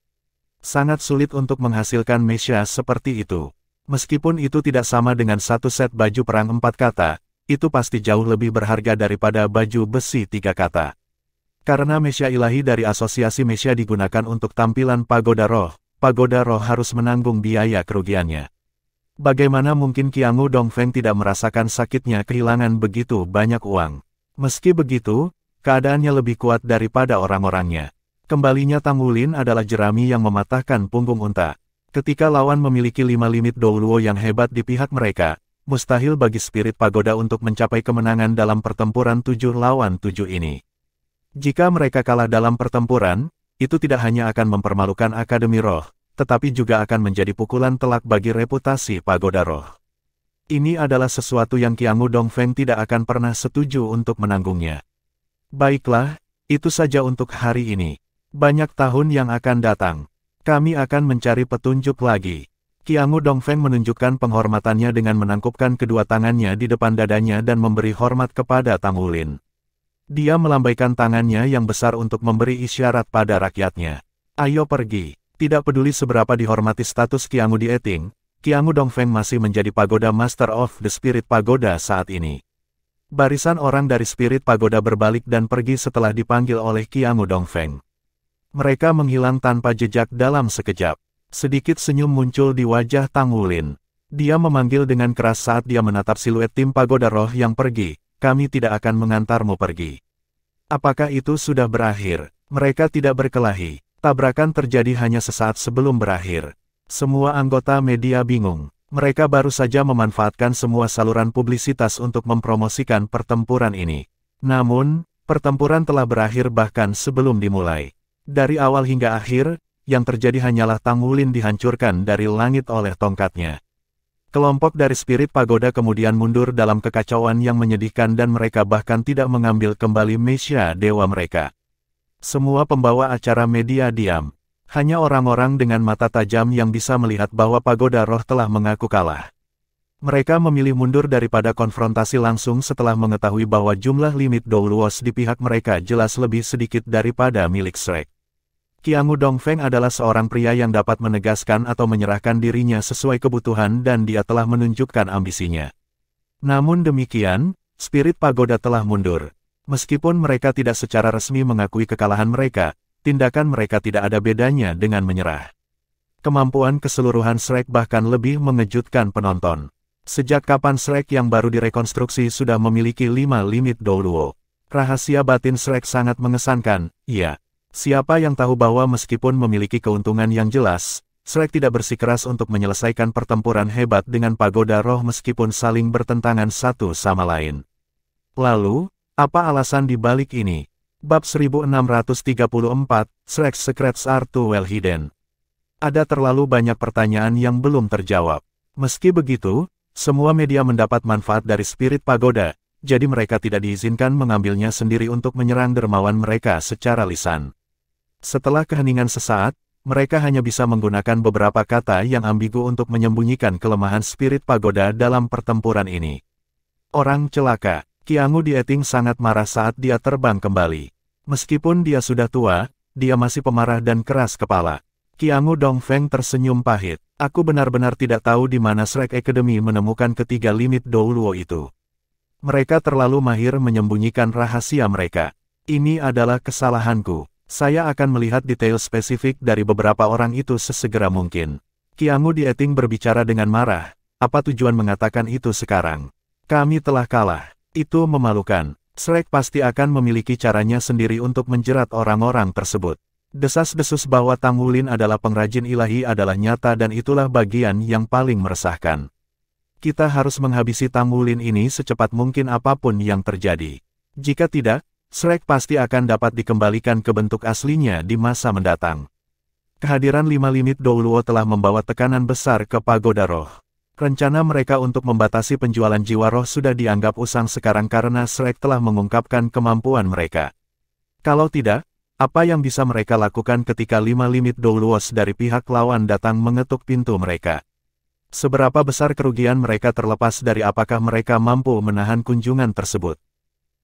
Sangat sulit untuk menghasilkan Mesya seperti itu. Meskipun itu tidak sama dengan satu set baju perang 4 kata, itu pasti jauh lebih berharga daripada baju besi 3 kata. Karena Mesya ilahi dari asosiasi Mesya digunakan untuk tampilan Pagoda Roh harus menanggung biaya kerugiannya. Bagaimana mungkin Qiangu Dongfeng tidak merasakan sakitnya kehilangan begitu banyak uang? Meski begitu, keadaannya lebih kuat daripada orang-orangnya. Kembalinya Tang Wulin adalah jerami yang mematahkan punggung unta. Ketika lawan memiliki 5 limit Douluo yang hebat di pihak mereka, mustahil bagi spirit pagoda untuk mencapai kemenangan dalam pertempuran 7 lawan 7 ini. Jika mereka kalah dalam pertempuran, itu tidak hanya akan mempermalukan Akademi Roh, tetapi juga akan menjadi pukulan telak bagi reputasi Pagoda Roh. Ini adalah sesuatu yang Qiangu Dongfeng tidak akan pernah setuju untuk menanggungnya. Baiklah, itu saja untuk hari ini. Banyak tahun yang akan datang. Kami akan mencari petunjuk lagi. Qiangu Dongfeng menunjukkan penghormatannya dengan menangkupkan kedua tangannya di depan dadanya dan memberi hormat kepada Tang Wulin. Dia melambaikan tangannya yang besar untuk memberi isyarat pada rakyatnya. Ayo pergi. Tidak peduli seberapa dihormati status Qiangu di Eting, Qiangu Dongfeng masih menjadi Pagoda Master of the Spirit Pagoda saat ini. Barisan orang dari Spirit Pagoda berbalik dan pergi setelah dipanggil oleh Qiangu Dongfeng. Mereka menghilang tanpa jejak dalam sekejap. Sedikit senyum muncul di wajah Tang Wulin. Dia memanggil dengan keras saat dia menatap siluet tim Pagoda Roh yang pergi. Kami tidak akan mengantarmu pergi. Apakah itu sudah berakhir? Mereka tidak berkelahi. Tabrakan terjadi hanya sesaat sebelum berakhir. Semua anggota media bingung. Mereka baru saja memanfaatkan semua saluran publisitas untuk mempromosikan pertempuran ini. Namun, pertempuran telah berakhir bahkan sebelum dimulai. Dari awal hingga akhir, yang terjadi hanyalah Tang Wulin dihancurkan dari langit oleh tongkatnya. Kelompok dari Spirit Pagoda kemudian mundur dalam kekacauan yang menyedihkan dan mereka bahkan tidak mengambil kembali Mesya dewa mereka. Semua pembawa acara media diam. Hanya orang-orang dengan mata tajam yang bisa melihat bahwa Pagoda Roh telah mengaku kalah. Mereka memilih mundur daripada konfrontasi langsung setelah mengetahui bahwa jumlah limit Doulos di pihak mereka jelas lebih sedikit daripada milik Shrek. Qiangu Dongfeng adalah seorang pria yang dapat menegaskan atau menyerahkan dirinya sesuai kebutuhan dan dia telah menunjukkan ambisinya. Namun demikian, spirit pagoda telah mundur. Meskipun mereka tidak secara resmi mengakui kekalahan mereka, tindakan mereka tidak ada bedanya dengan menyerah. Kemampuan keseluruhan Shrek bahkan lebih mengejutkan penonton. Sejak kapan Shrek yang baru direkonstruksi sudah memiliki 5 limit Douluo? Rahasia batin Shrek sangat mengesankan, iya. Siapa yang tahu bahwa meskipun memiliki keuntungan yang jelas, Shrek tidak bersikeras untuk menyelesaikan pertempuran hebat dengan pagoda roh meskipun saling bertentangan satu sama lain. Lalu, apa alasan di balik ini? Bab 1634, Shrek's Secrets Are Too Well Hidden. Ada terlalu banyak pertanyaan yang belum terjawab. Meski begitu, semua media mendapat manfaat dari spirit pagoda, jadi mereka tidak diizinkan mengambilnya sendiri untuk menyerang dermawan mereka secara lisan. Setelah keheningan sesaat, mereka hanya bisa menggunakan beberapa kata yang ambigu untuk menyembunyikan kelemahan spirit pagoda dalam pertempuran ini. Orang celaka. Qiangu Dieting sangat marah saat dia terbang kembali. Meskipun dia sudah tua, dia masih pemarah dan keras kepala. Qiangu Dongfeng tersenyum pahit. Aku benar-benar tidak tahu di mana Shrek Academy menemukan ketiga limit Douluo itu. Mereka terlalu mahir menyembunyikan rahasia mereka. Ini adalah kesalahanku. Saya akan melihat detail spesifik dari beberapa orang itu sesegera mungkin. Qiangu Dieting berbicara dengan marah. Apa tujuan mengatakan itu sekarang? Kami telah kalah. Itu memalukan. Shrek pasti akan memiliki caranya sendiri untuk menjerat orang-orang tersebut. Desas-desus bahwa Tang Wulin adalah pengrajin ilahi adalah nyata dan itulah bagian yang paling meresahkan. Kita harus menghabisi Tang Wulin ini secepat mungkin apapun yang terjadi. Jika tidak, Shrek pasti akan dapat dikembalikan ke bentuk aslinya di masa mendatang. Kehadiran 5 limit Douluo telah membawa tekanan besar ke pagoda roh. Rencana mereka untuk membatasi penjualan jiwa roh sudah dianggap usang sekarang karena Shrek telah mengungkapkan kemampuan mereka. Kalau tidak, apa yang bisa mereka lakukan ketika 5 limit Douluos dari pihak lawan datang mengetuk pintu mereka? Seberapa besar kerugian mereka terlepas dari apakah mereka mampu menahan kunjungan tersebut?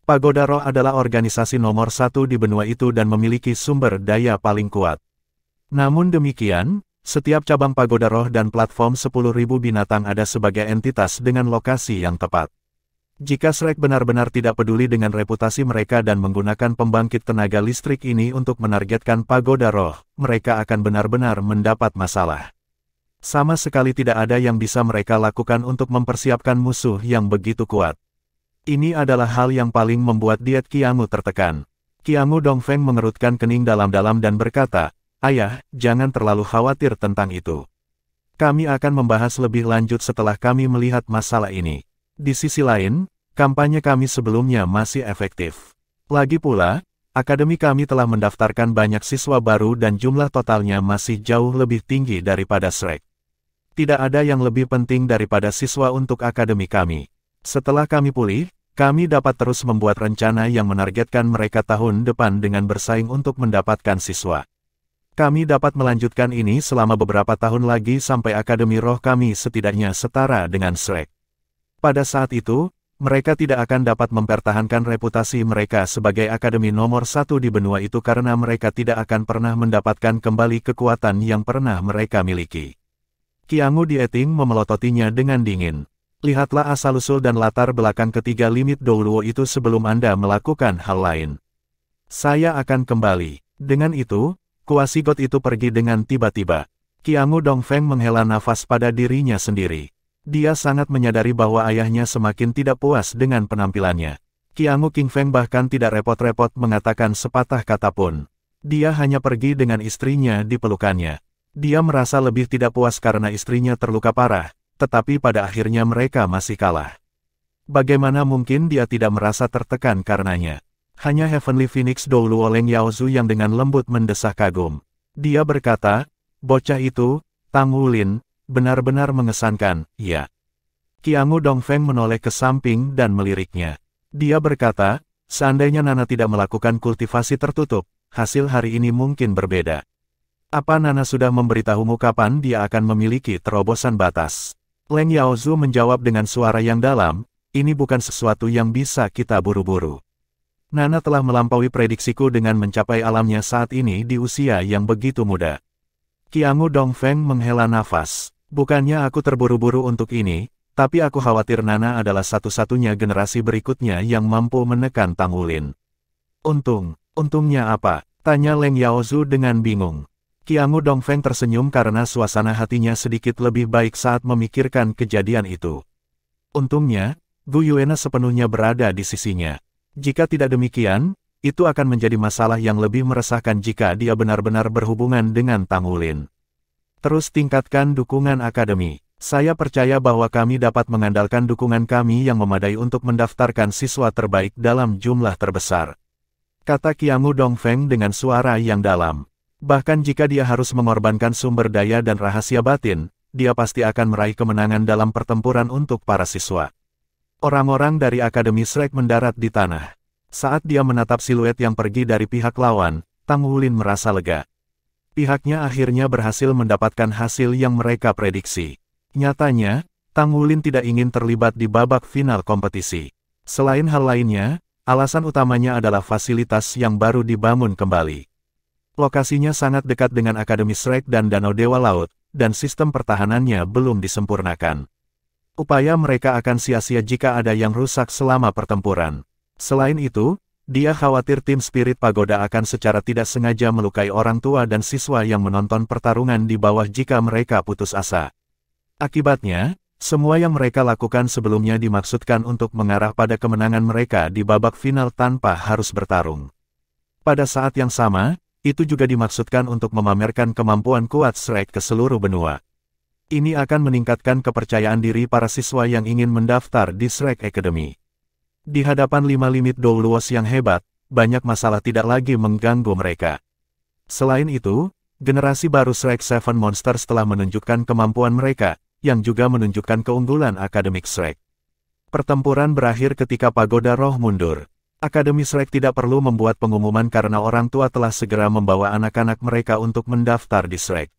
Pagoda Roh adalah organisasi nomor 1 di benua itu dan memiliki sumber daya paling kuat. Namun demikian, setiap cabang Pagoda Roh dan platform 10.000 binatang ada sebagai entitas dengan lokasi yang tepat. Jika Shrek benar-benar tidak peduli dengan reputasi mereka dan menggunakan pembangkit tenaga listrik ini untuk menargetkan Pagoda Roh, mereka akan benar-benar mendapat masalah. Sama sekali tidak ada yang bisa mereka lakukan untuk mempersiapkan musuh yang begitu kuat. Ini adalah hal yang paling membuat diet Qiangu tertekan. Qiangu Dongfeng mengerutkan kening dalam-dalam dan berkata, "Ayah, jangan terlalu khawatir tentang itu. Kami akan membahas lebih lanjut setelah kami melihat masalah ini. Di sisi lain, kampanye kami sebelumnya masih efektif. Lagi pula, akademi kami telah mendaftarkan banyak siswa baru dan jumlah totalnya masih jauh lebih tinggi daripada Shrek. Tidak ada yang lebih penting daripada siswa untuk akademi kami. Setelah kami pulih, kami dapat terus membuat rencana yang menargetkan mereka tahun depan dengan bersaing untuk mendapatkan siswa. Kami dapat melanjutkan ini selama beberapa tahun lagi sampai Akademi Roh kami setidaknya setara dengan Shrek. Pada saat itu, mereka tidak akan dapat mempertahankan reputasi mereka sebagai akademi nomor 1 di benua itu karena mereka tidak akan pernah mendapatkan kembali kekuatan yang pernah mereka miliki." Qiangu Dieting memelototinya dengan dingin. "Lihatlah asal-usul dan latar belakang ketiga limit Douluo itu sebelum Anda melakukan hal lain. Saya akan kembali." Dengan itu, kuasi God itu pergi dengan tiba-tiba. Qiangu Dongfeng menghela nafas pada dirinya sendiri. Dia sangat menyadari bahwa ayahnya semakin tidak puas dengan penampilannya. Qiangu Qingfeng bahkan tidak repot-repot mengatakan sepatah kata pun. Dia hanya pergi dengan istrinya di pelukannya. Dia merasa lebih tidak puas karena istrinya terluka parah, tetapi pada akhirnya mereka masih kalah. Bagaimana mungkin dia tidak merasa tertekan karenanya? Hanya Heavenly Phoenix Douluo Leng Yaozu yang dengan lembut mendesah kagum. Dia berkata, "Bocah itu, Tang Wulin, benar-benar mengesankan, ya." Qiangu Dongfeng menoleh ke samping dan meliriknya. Dia berkata, "Seandainya Nana tidak melakukan kultivasi tertutup, hasil hari ini mungkin berbeda. Apa Nana sudah memberitahumu kapan dia akan memiliki terobosan batas?" Leng Yaozu menjawab dengan suara yang dalam, "Ini bukan sesuatu yang bisa kita buru-buru. Nana telah melampaui prediksiku dengan mencapai alamnya saat ini di usia yang begitu muda. Qiangu Dongfeng menghela nafas. Bukannya aku terburu-buru untuk ini, tapi aku khawatir Nana adalah satu-satunya generasi berikutnya yang mampu menekan Tang Wulin. Untungnya apa? Tanya Leng Yaozu dengan bingung. Qiangu Dongfeng tersenyum karena suasana hatinya sedikit lebih baik saat memikirkan kejadian itu. Untungnya, Gu Yuena sepenuhnya berada di sisinya. Jika tidak demikian, itu akan menjadi masalah yang lebih meresahkan jika dia benar-benar berhubungan dengan Tang Wulin. Terus tingkatkan dukungan akademi. Saya percaya bahwa kami dapat mengandalkan dukungan kami yang memadai untuk mendaftarkan siswa terbaik dalam jumlah terbesar. Kata Qiangu Dongfeng dengan suara yang dalam. Bahkan jika dia harus mengorbankan sumber daya dan rahasia batin, dia pasti akan meraih kemenangan dalam pertempuran untuk para siswa. Orang-orang dari Akademi Shrek mendarat di tanah. Saat dia menatap siluet yang pergi dari pihak lawan, Tang Wulin merasa lega. Pihaknya akhirnya berhasil mendapatkan hasil yang mereka prediksi. Nyatanya, Tang Wulin tidak ingin terlibat di babak final kompetisi. Selain hal lainnya, alasan utamanya adalah fasilitas yang baru dibangun kembali. Lokasinya sangat dekat dengan Akademi Shrek dan Danau Dewa Laut, dan sistem pertahanannya belum disempurnakan. Upaya mereka akan sia-sia jika ada yang rusak selama pertempuran. Selain itu, dia khawatir tim Spirit Pagoda akan secara tidak sengaja melukai orang tua dan siswa yang menonton pertarungan di bawah jika mereka putus asa. Akibatnya, semua yang mereka lakukan sebelumnya dimaksudkan untuk mengarah pada kemenangan mereka di babak final tanpa harus bertarung. Pada saat yang sama, itu juga dimaksudkan untuk memamerkan kemampuan kuat Shrek ke seluruh benua. Ini akan meningkatkan kepercayaan diri para siswa yang ingin mendaftar di Shrek Academy. Di hadapan 5 limit Doulos yang hebat, banyak masalah tidak lagi mengganggu mereka. Selain itu, generasi baru Shrek 7 Monsters telah menunjukkan kemampuan mereka, yang juga menunjukkan keunggulan Akademik Shrek. Pertempuran berakhir ketika Pagoda Roh mundur. Akademi Shrek tidak perlu membuat pengumuman karena orang tua telah segera membawa anak-anak mereka untuk mendaftar di Shrek.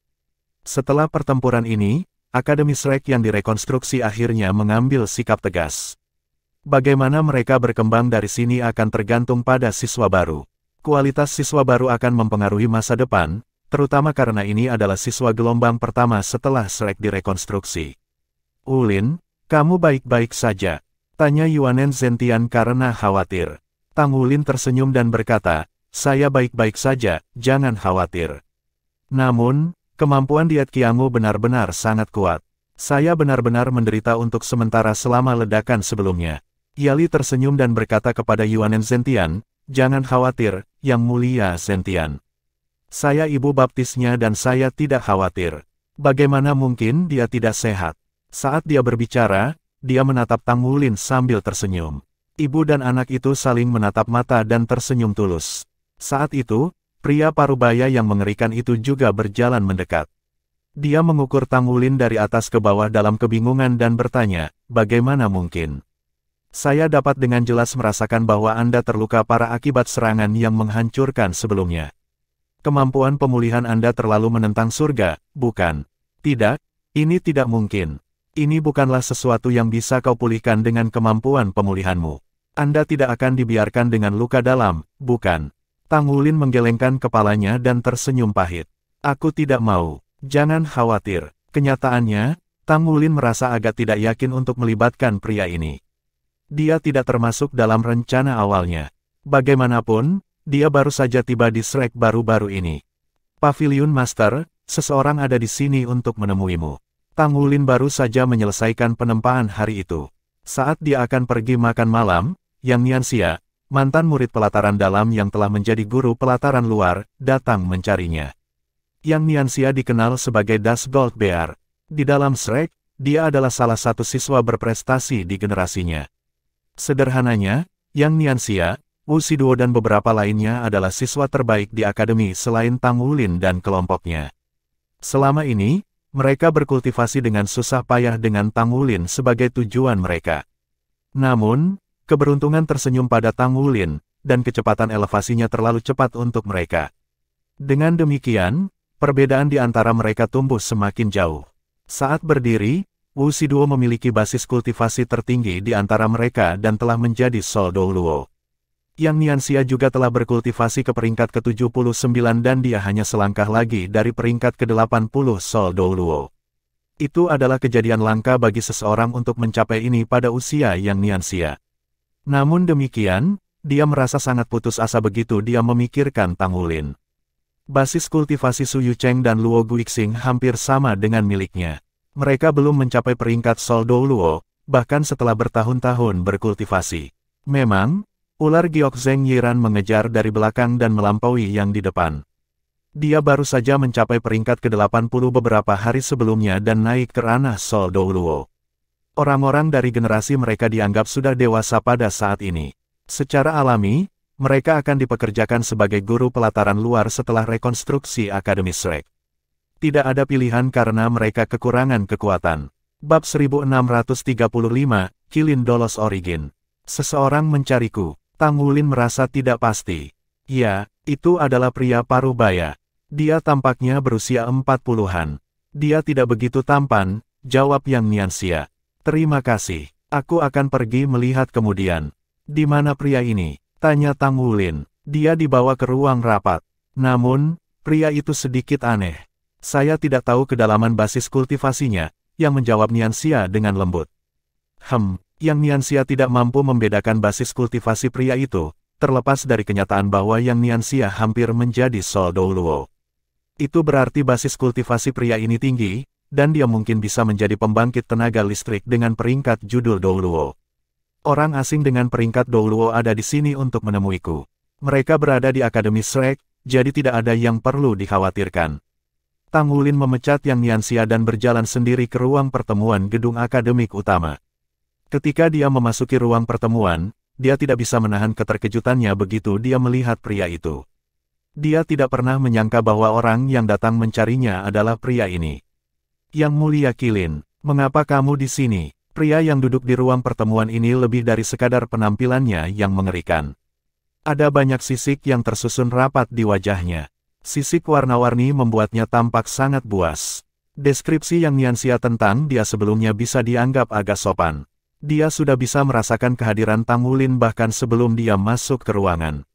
Setelah pertempuran ini, Akademi Shrek yang direkonstruksi akhirnya mengambil sikap tegas. Bagaimana mereka berkembang dari sini akan tergantung pada siswa baru. Kualitas siswa baru akan mempengaruhi masa depan, terutama karena ini adalah siswa gelombang pertama setelah Shrek direkonstruksi. Wulin, kamu baik-baik saja? Tanya Yuanen Zentian karena khawatir. Tang Wulin tersenyum dan berkata, saya baik-baik saja, jangan khawatir. Namun, kemampuan diet Qiangu benar-benar sangat kuat. Saya benar-benar menderita untuk sementara selama ledakan sebelumnya. Yali tersenyum dan berkata kepada Yuanen Zentian, jangan khawatir, Yang Mulia Zentian. Saya ibu baptisnya dan saya tidak khawatir. Bagaimana mungkin dia tidak sehat? Saat dia berbicara, dia menatap Tang Wulin sambil tersenyum. Ibu dan anak itu saling menatap mata dan tersenyum tulus. Saat itu, pria parubaya yang mengerikan itu juga berjalan mendekat. Dia mengukur Tang Wulin dari atas ke bawah dalam kebingungan dan bertanya, bagaimana mungkin? Saya dapat dengan jelas merasakan bahwa Anda terluka parah akibat serangan yang menghancurkan sebelumnya. Kemampuan pemulihan Anda terlalu menentang surga, bukan? Tidak, ini tidak mungkin. Ini bukanlah sesuatu yang bisa kau pulihkan dengan kemampuan pemulihanmu. Anda tidak akan dibiarkan dengan luka dalam, bukan? Tang Wulin menggelengkan kepalanya dan tersenyum pahit. Aku tidak mau. Jangan khawatir. Kenyataannya, Tang Wulin merasa agak tidak yakin untuk melibatkan pria ini. Dia tidak termasuk dalam rencana awalnya. Bagaimanapun, dia baru saja tiba di Shrek baru-baru ini. Pavilion Master, seseorang ada di sini untuk menemuimu. Tang Wulin baru saja menyelesaikan penempaan hari itu. Saat dia akan pergi makan malam, Yang Nianxia, mantan murid pelataran dalam yang telah menjadi guru pelataran luar, datang mencarinya. Yang Nianxia dikenal sebagai Das Gold Bear. Di dalam Shrek, dia adalah salah satu siswa berprestasi di generasinya. Sederhananya, Yang Nianxia, Wu Shiduo dan beberapa lainnya adalah siswa terbaik di akademi selain Tang Wulin dan kelompoknya. Selama ini, mereka berkultivasi dengan susah payah dengan Tang Wulin sebagai tujuan mereka. Namun, keberuntungan tersenyum pada Tang Wulin, dan kecepatan elevasinya terlalu cepat untuk mereka. Dengan demikian, perbedaan di antara mereka tumbuh semakin jauh. Saat berdiri, Wu Shiduo memiliki basis kultivasi tertinggi di antara mereka dan telah menjadi Soldou Luo. Yang Nianxia juga telah berkultivasi ke peringkat ke-79 dan dia hanya selangkah lagi dari peringkat ke-80 Sol Douluo. Itu adalah kejadian langka bagi seseorang untuk mencapai ini pada usia Yang Nianxia. Namun demikian, dia merasa sangat putus asa begitu dia memikirkan Tang Wulin. Basis kultivasi Su Yucheng dan Luo Guixing hampir sama dengan miliknya. Mereka belum mencapai peringkat Sol Douluo, bahkan setelah bertahun-tahun berkultivasi. Memang, ular giok Zheng Yiran mengejar dari belakang dan melampaui yang di depan. Dia baru saja mencapai peringkat ke-80 beberapa hari sebelumnya dan naik ke ranah Sol Douluo. Orang-orang dari generasi mereka dianggap sudah dewasa pada saat ini. Secara alami, mereka akan dipekerjakan sebagai guru pelataran luar setelah rekonstruksi Akademi Shrek. Tidak ada pilihan karena mereka kekurangan kekuatan. Bab 1635, Qilin Dolos Origin. Seseorang mencariku. Tang Wulin merasa tidak pasti. Ya, itu adalah pria parubaya. Dia tampaknya berusia 40-an. Dia tidak begitu tampan, jawab Yang Nianxia. Terima kasih. Aku akan pergi melihat kemudian. Di mana pria ini? Tanya Tang Wulin. Dia dibawa ke ruang rapat. Namun, pria itu sedikit aneh. Saya tidak tahu kedalaman basis kultivasinya, yang menjawab Nianxia dengan lembut. Yang Nianxia tidak mampu membedakan basis kultivasi pria itu, terlepas dari kenyataan bahwa Yang Nianxia hampir menjadi Sol Douluo. Itu berarti basis kultivasi pria ini tinggi, dan dia mungkin bisa menjadi pembangkit tenaga listrik dengan peringkat judul Douluo. Orang asing dengan peringkat Douluo ada di sini untuk menemuiku. Mereka berada di Akademi Shrek, jadi tidak ada yang perlu dikhawatirkan. Tang Wulin memecat Yang Nianxia dan berjalan sendiri ke ruang pertemuan gedung akademik utama. Ketika dia memasuki ruang pertemuan, dia tidak bisa menahan keterkejutannya begitu dia melihat pria itu. Dia tidak pernah menyangka bahwa orang yang datang mencarinya adalah pria ini. Yang Mulia Qilin, mengapa kamu di sini? Pria yang duduk di ruang pertemuan ini lebih dari sekadar penampilannya yang mengerikan. Ada banyak sisik yang tersusun rapat di wajahnya. Sisik warna-warni membuatnya tampak sangat buas. Deskripsi Yang Nianxia tentang dia sebelumnya bisa dianggap agak sopan. Dia sudah bisa merasakan kehadiran Tang Wulin bahkan sebelum dia masuk ke ruangan.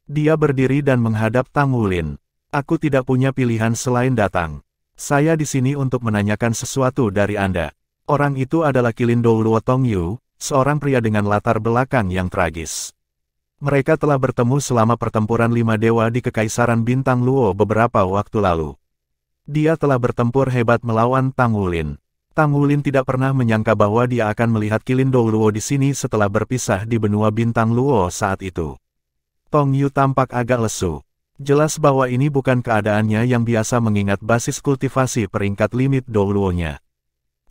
Dia berdiri dan menghadap Tang Wulin. Aku tidak punya pilihan selain datang. Saya di sini untuk menanyakan sesuatu dari Anda. Orang itu adalah Qilin Douluo Tongyu, seorang pria dengan latar belakang yang tragis. Mereka telah bertemu selama pertempuran 5 dewa di Kekaisaran Bintang Luo beberapa waktu lalu. Dia telah bertempur hebat melawan Tang Wulin. Tang Wulin tidak pernah menyangka bahwa dia akan melihat Qilin Douluo di sini setelah berpisah di benua Bintang Luo saat itu. Tong Yu tampak agak lesu. Jelas bahwa ini bukan keadaannya yang biasa mengingat basis kultivasi peringkat limit Douluo-nya.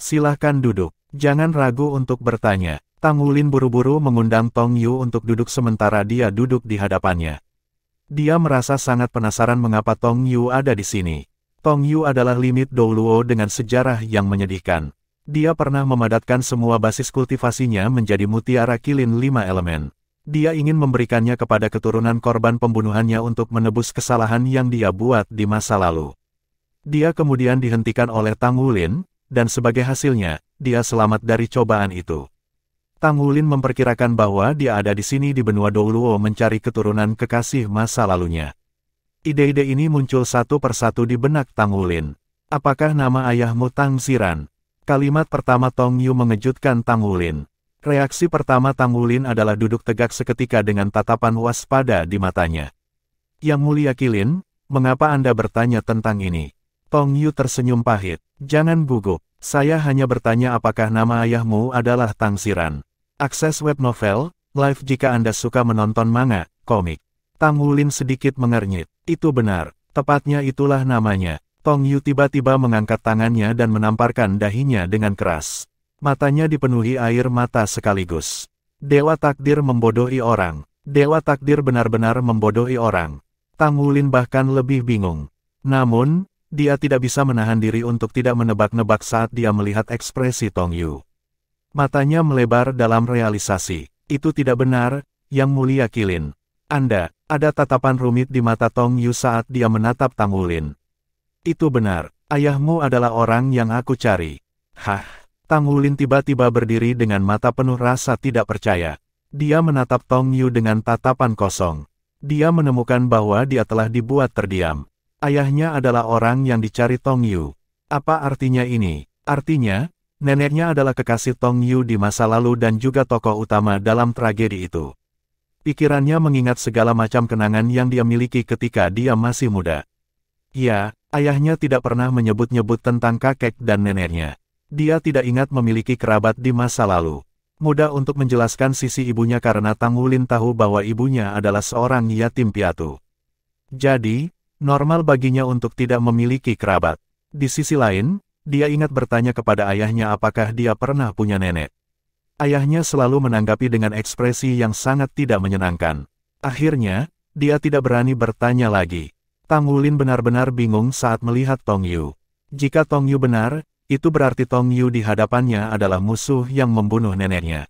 Silahkan duduk, jangan ragu untuk bertanya. Tang Wulin buru-buru mengundang Tong Yu untuk duduk sementara dia duduk di hadapannya. Dia merasa sangat penasaran mengapa Tong Yu ada di sini. Tong Yu adalah limit Douluo dengan sejarah yang menyedihkan. Dia pernah memadatkan semua basis kultivasinya menjadi mutiara Qilin 5 elemen. Dia ingin memberikannya kepada keturunan korban pembunuhannya untuk menebus kesalahan yang dia buat di masa lalu. Dia kemudian dihentikan oleh Tang Wulin, dan sebagai hasilnya, dia selamat dari cobaan itu. Tang Wulin memperkirakan bahwa dia ada di sini di benua Douluo mencari keturunan kekasih masa lalunya. Ide-ide ini muncul satu persatu di benak Tang Wulin. Apakah nama ayahmu Tang Xiran? Kalimat pertama Tong Yu mengejutkan Tang Wulin. Reaksi pertama Tang Wulin adalah duduk tegak seketika dengan tatapan waspada di matanya. Yang Mulia Qilin, mengapa Anda bertanya tentang ini? Tong Yu tersenyum pahit. Jangan gugup. Saya hanya bertanya apakah nama ayahmu adalah Tang Xiran. Akses web novel, live jika Anda suka menonton manga, komik. Tang Wulin sedikit mengernyit. Itu benar, tepatnya itulah namanya. Tong Yu tiba-tiba mengangkat tangannya dan menamparkan dahinya dengan keras. Matanya dipenuhi air mata sekaligus. Dewa takdir membodohi orang. Dewa takdir benar-benar membodohi orang. Tang Wulin bahkan lebih bingung. Namun, dia tidak bisa menahan diri untuk tidak menebak-nebak saat dia melihat ekspresi Tong Yu. Matanya melebar dalam realisasi. Itu tidak benar, Yang Mulia Qilin. Anda, ada tatapan rumit di mata Tong Yu saat dia menatap Tang Wulin. Itu benar, ayahmu adalah orang yang aku cari. Hah? Tang Wulin tiba-tiba berdiri dengan mata penuh rasa tidak percaya. Dia menatap Tong Yu dengan tatapan kosong. Dia menemukan bahwa dia telah dibuat terdiam. Ayahnya adalah orang yang dicari Tong Yu. Apa artinya ini? Artinya, neneknya adalah kekasih Tong Yu di masa lalu dan juga tokoh utama dalam tragedi itu. Pikirannya mengingat segala macam kenangan yang dia miliki ketika dia masih muda. Ya, ayahnya tidak pernah menyebut-nyebut tentang kakek dan neneknya. Dia tidak ingat memiliki kerabat di masa lalu. Mudah untuk menjelaskan sisi ibunya karena Tang Wulin tahu bahwa ibunya adalah seorang yatim piatu. Jadi, normal baginya untuk tidak memiliki kerabat. Di sisi lain, dia ingat bertanya kepada ayahnya apakah dia pernah punya nenek. Ayahnya selalu menanggapi dengan ekspresi yang sangat tidak menyenangkan. Akhirnya, dia tidak berani bertanya lagi. Tang Wulin benar-benar bingung saat melihat Tong Yu. Jika Tong Yu benar, itu berarti Tong Yu di hadapannya adalah musuh yang membunuh neneknya.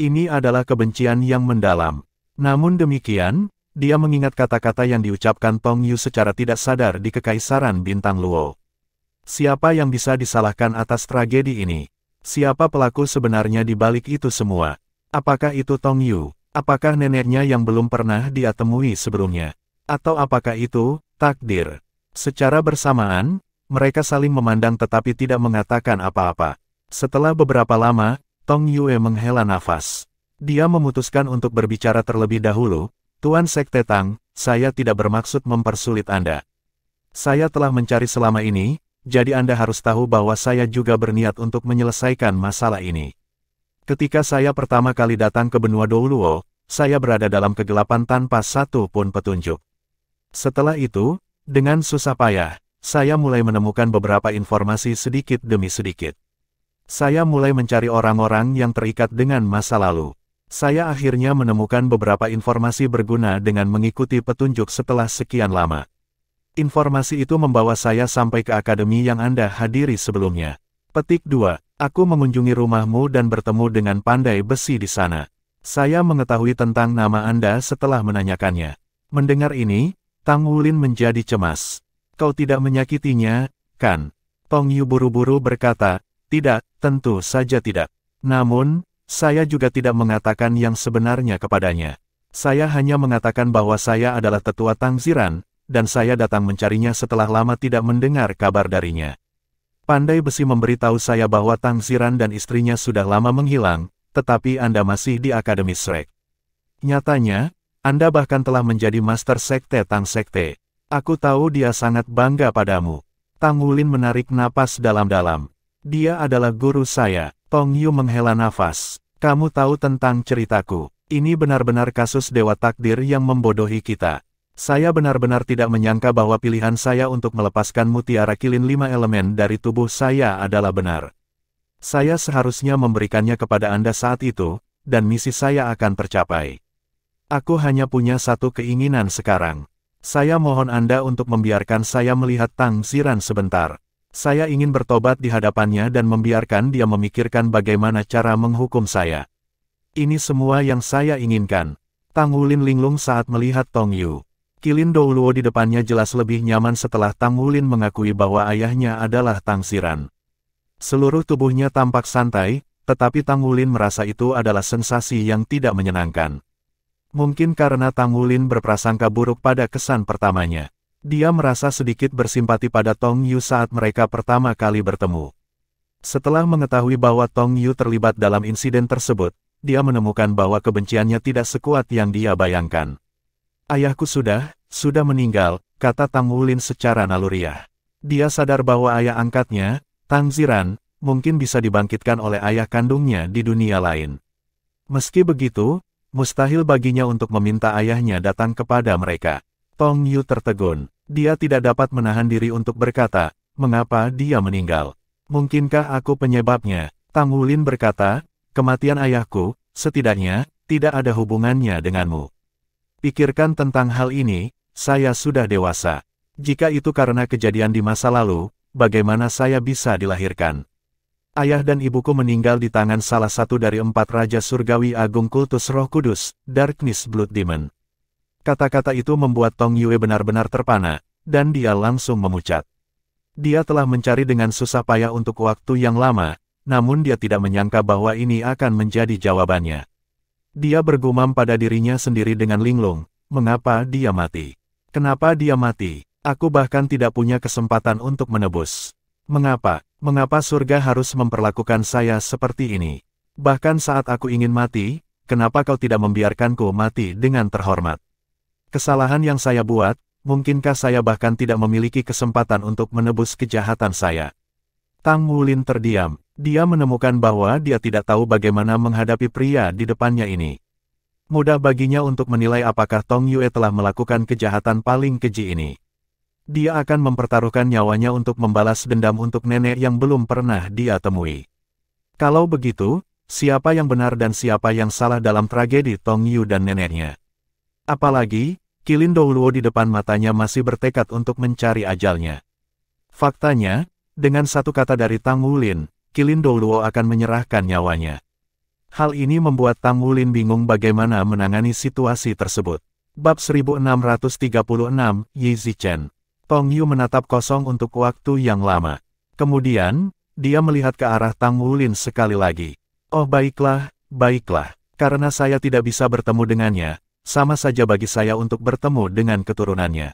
Ini adalah kebencian yang mendalam. Namun demikian, dia mengingat kata-kata yang diucapkan Tong Yu secara tidak sadar di Kekaisaran Bintang Luo. Siapa yang bisa disalahkan atas tragedi ini? Siapa pelaku sebenarnya di balik itu semua? Apakah itu Tong Yu? Apakah neneknya yang belum pernah dia temui sebelumnya? Atau apakah itu takdir? Secara bersamaan, mereka saling memandang tetapi tidak mengatakan apa-apa. Setelah beberapa lama, Tong Yue menghela nafas. Dia memutuskan untuk berbicara terlebih dahulu. Tuan Sekte Tang, saya tidak bermaksud mempersulit Anda. Saya telah mencari selama ini, jadi Anda harus tahu bahwa saya juga berniat untuk menyelesaikan masalah ini. Ketika saya pertama kali datang ke benua Douluo, saya berada dalam kegelapan tanpa satu pun petunjuk. Setelah itu, dengan susah payah, saya mulai menemukan beberapa informasi sedikit demi sedikit. Saya mulai mencari orang-orang yang terikat dengan masa lalu. Saya akhirnya menemukan beberapa informasi berguna dengan mengikuti petunjuk setelah sekian lama. Informasi itu membawa saya sampai ke akademi yang Anda hadiri sebelumnya. Petik 2. Aku mengunjungi rumahmu dan bertemu dengan pandai besi di sana. Saya mengetahui tentang nama Anda setelah menanyakannya. Mendengar ini, Tang Wulin menjadi cemas. Kau tidak menyakitinya, kan? Tong Yu buru-buru berkata, tidak, tentu saja tidak. Namun, saya juga tidak mengatakan yang sebenarnya kepadanya. Saya hanya mengatakan bahwa saya adalah tetua Tang Ziran, dan saya datang mencarinya setelah lama tidak mendengar kabar darinya. Pandai besi memberitahu saya bahwa Tang Ziran dan istrinya sudah lama menghilang, tetapi Anda masih di Akademi Shrek. Nyatanya, Anda bahkan telah menjadi Master Sekte Tang Sekte. Aku tahu dia sangat bangga padamu. Tang Wulin menarik napas dalam-dalam. Dia adalah guru saya. Tong Yu menghela nafas. Kamu tahu tentang ceritaku. Ini benar-benar kasus dewa takdir yang membodohi kita. Saya benar-benar tidak menyangka bahwa pilihan saya untuk melepaskan mutiara kilin 5 elemen dari tubuh saya adalah benar. Saya seharusnya memberikannya kepada Anda saat itu, dan misi saya akan tercapai. Aku hanya punya satu keinginan sekarang. Saya mohon Anda untuk membiarkan saya melihat Tang Ziran sebentar. Saya ingin bertobat di hadapannya dan membiarkan dia memikirkan bagaimana cara menghukum saya. Ini semua yang saya inginkan. Tang Wulin linglung saat melihat Tong Yu. Kilin Douluo di depannya jelas lebih nyaman setelah Tang Wulin mengakui bahwa ayahnya adalah Tang Ziran. Seluruh tubuhnya tampak santai, tetapi Tang Wulin merasa itu adalah sensasi yang tidak menyenangkan. Mungkin karena Tang Wulin berprasangka buruk pada kesan pertamanya. Dia merasa sedikit bersimpati pada Tong Yu saat mereka pertama kali bertemu. Setelah mengetahui bahwa Tong Yu terlibat dalam insiden tersebut, dia menemukan bahwa kebenciannya tidak sekuat yang dia bayangkan. Ayahku sudah meninggal, kata Tang Wulin secara naluriah. Dia sadar bahwa ayah angkatnya, Tang Ziran, mungkin bisa dibangkitkan oleh ayah kandungnya di dunia lain. Meski begitu, mustahil baginya untuk meminta ayahnya datang kepada mereka. Tong Yu tertegun. Dia tidak dapat menahan diri untuk berkata, mengapa dia meninggal? Mungkinkah aku penyebabnya? Tang Wulin berkata, kematian ayahku, setidaknya, tidak ada hubungannya denganmu. Pikirkan tentang hal ini, saya sudah dewasa. Jika itu karena kejadian di masa lalu, bagaimana saya bisa dilahirkan? Ayah dan ibuku meninggal di tangan salah satu dari 4 Raja Surgawi Agung Kultus Roh Kudus, Darkness Blood Demon. Kata-kata itu membuat Tong Yue benar-benar terpana, dan dia langsung memucat. Dia telah mencari dengan susah payah untuk waktu yang lama, namun dia tidak menyangka bahwa ini akan menjadi jawabannya. Dia bergumam pada dirinya sendiri dengan linglung, mengapa dia mati? Kenapa dia mati? Aku bahkan tidak punya kesempatan untuk menebus. Mengapa? Mengapa surga harus memperlakukan saya seperti ini? Bahkan saat aku ingin mati, kenapa kau tidak membiarkanku mati dengan terhormat? Kesalahan yang saya buat, mungkinkah saya bahkan tidak memiliki kesempatan untuk menebus kejahatan saya? Tang Wulin terdiam. Dia menemukan bahwa dia tidak tahu bagaimana menghadapi pria di depannya ini. Mudah baginya untuk menilai apakah Tong Yue telah melakukan kejahatan paling keji ini. Dia akan mempertaruhkan nyawanya untuk membalas dendam untuk nenek yang belum pernah dia temui. Kalau begitu, siapa yang benar dan siapa yang salah dalam tragedi Tong Yu dan neneknya? Apalagi, Qilin Douluo di depan matanya masih bertekad untuk mencari ajalnya. Faktanya, dengan satu kata dari Tang Wulin, Qilin Douluo akan menyerahkan nyawanya. Hal ini membuat Tang Wulin bingung bagaimana menangani situasi tersebut. Bab 1636, Yi Zichen. Tong Yu menatap kosong untuk waktu yang lama. Kemudian, dia melihat ke arah Tang Wulin sekali lagi. Oh baiklah, baiklah. Karena saya tidak bisa bertemu dengannya, sama saja bagi saya untuk bertemu dengan keturunannya.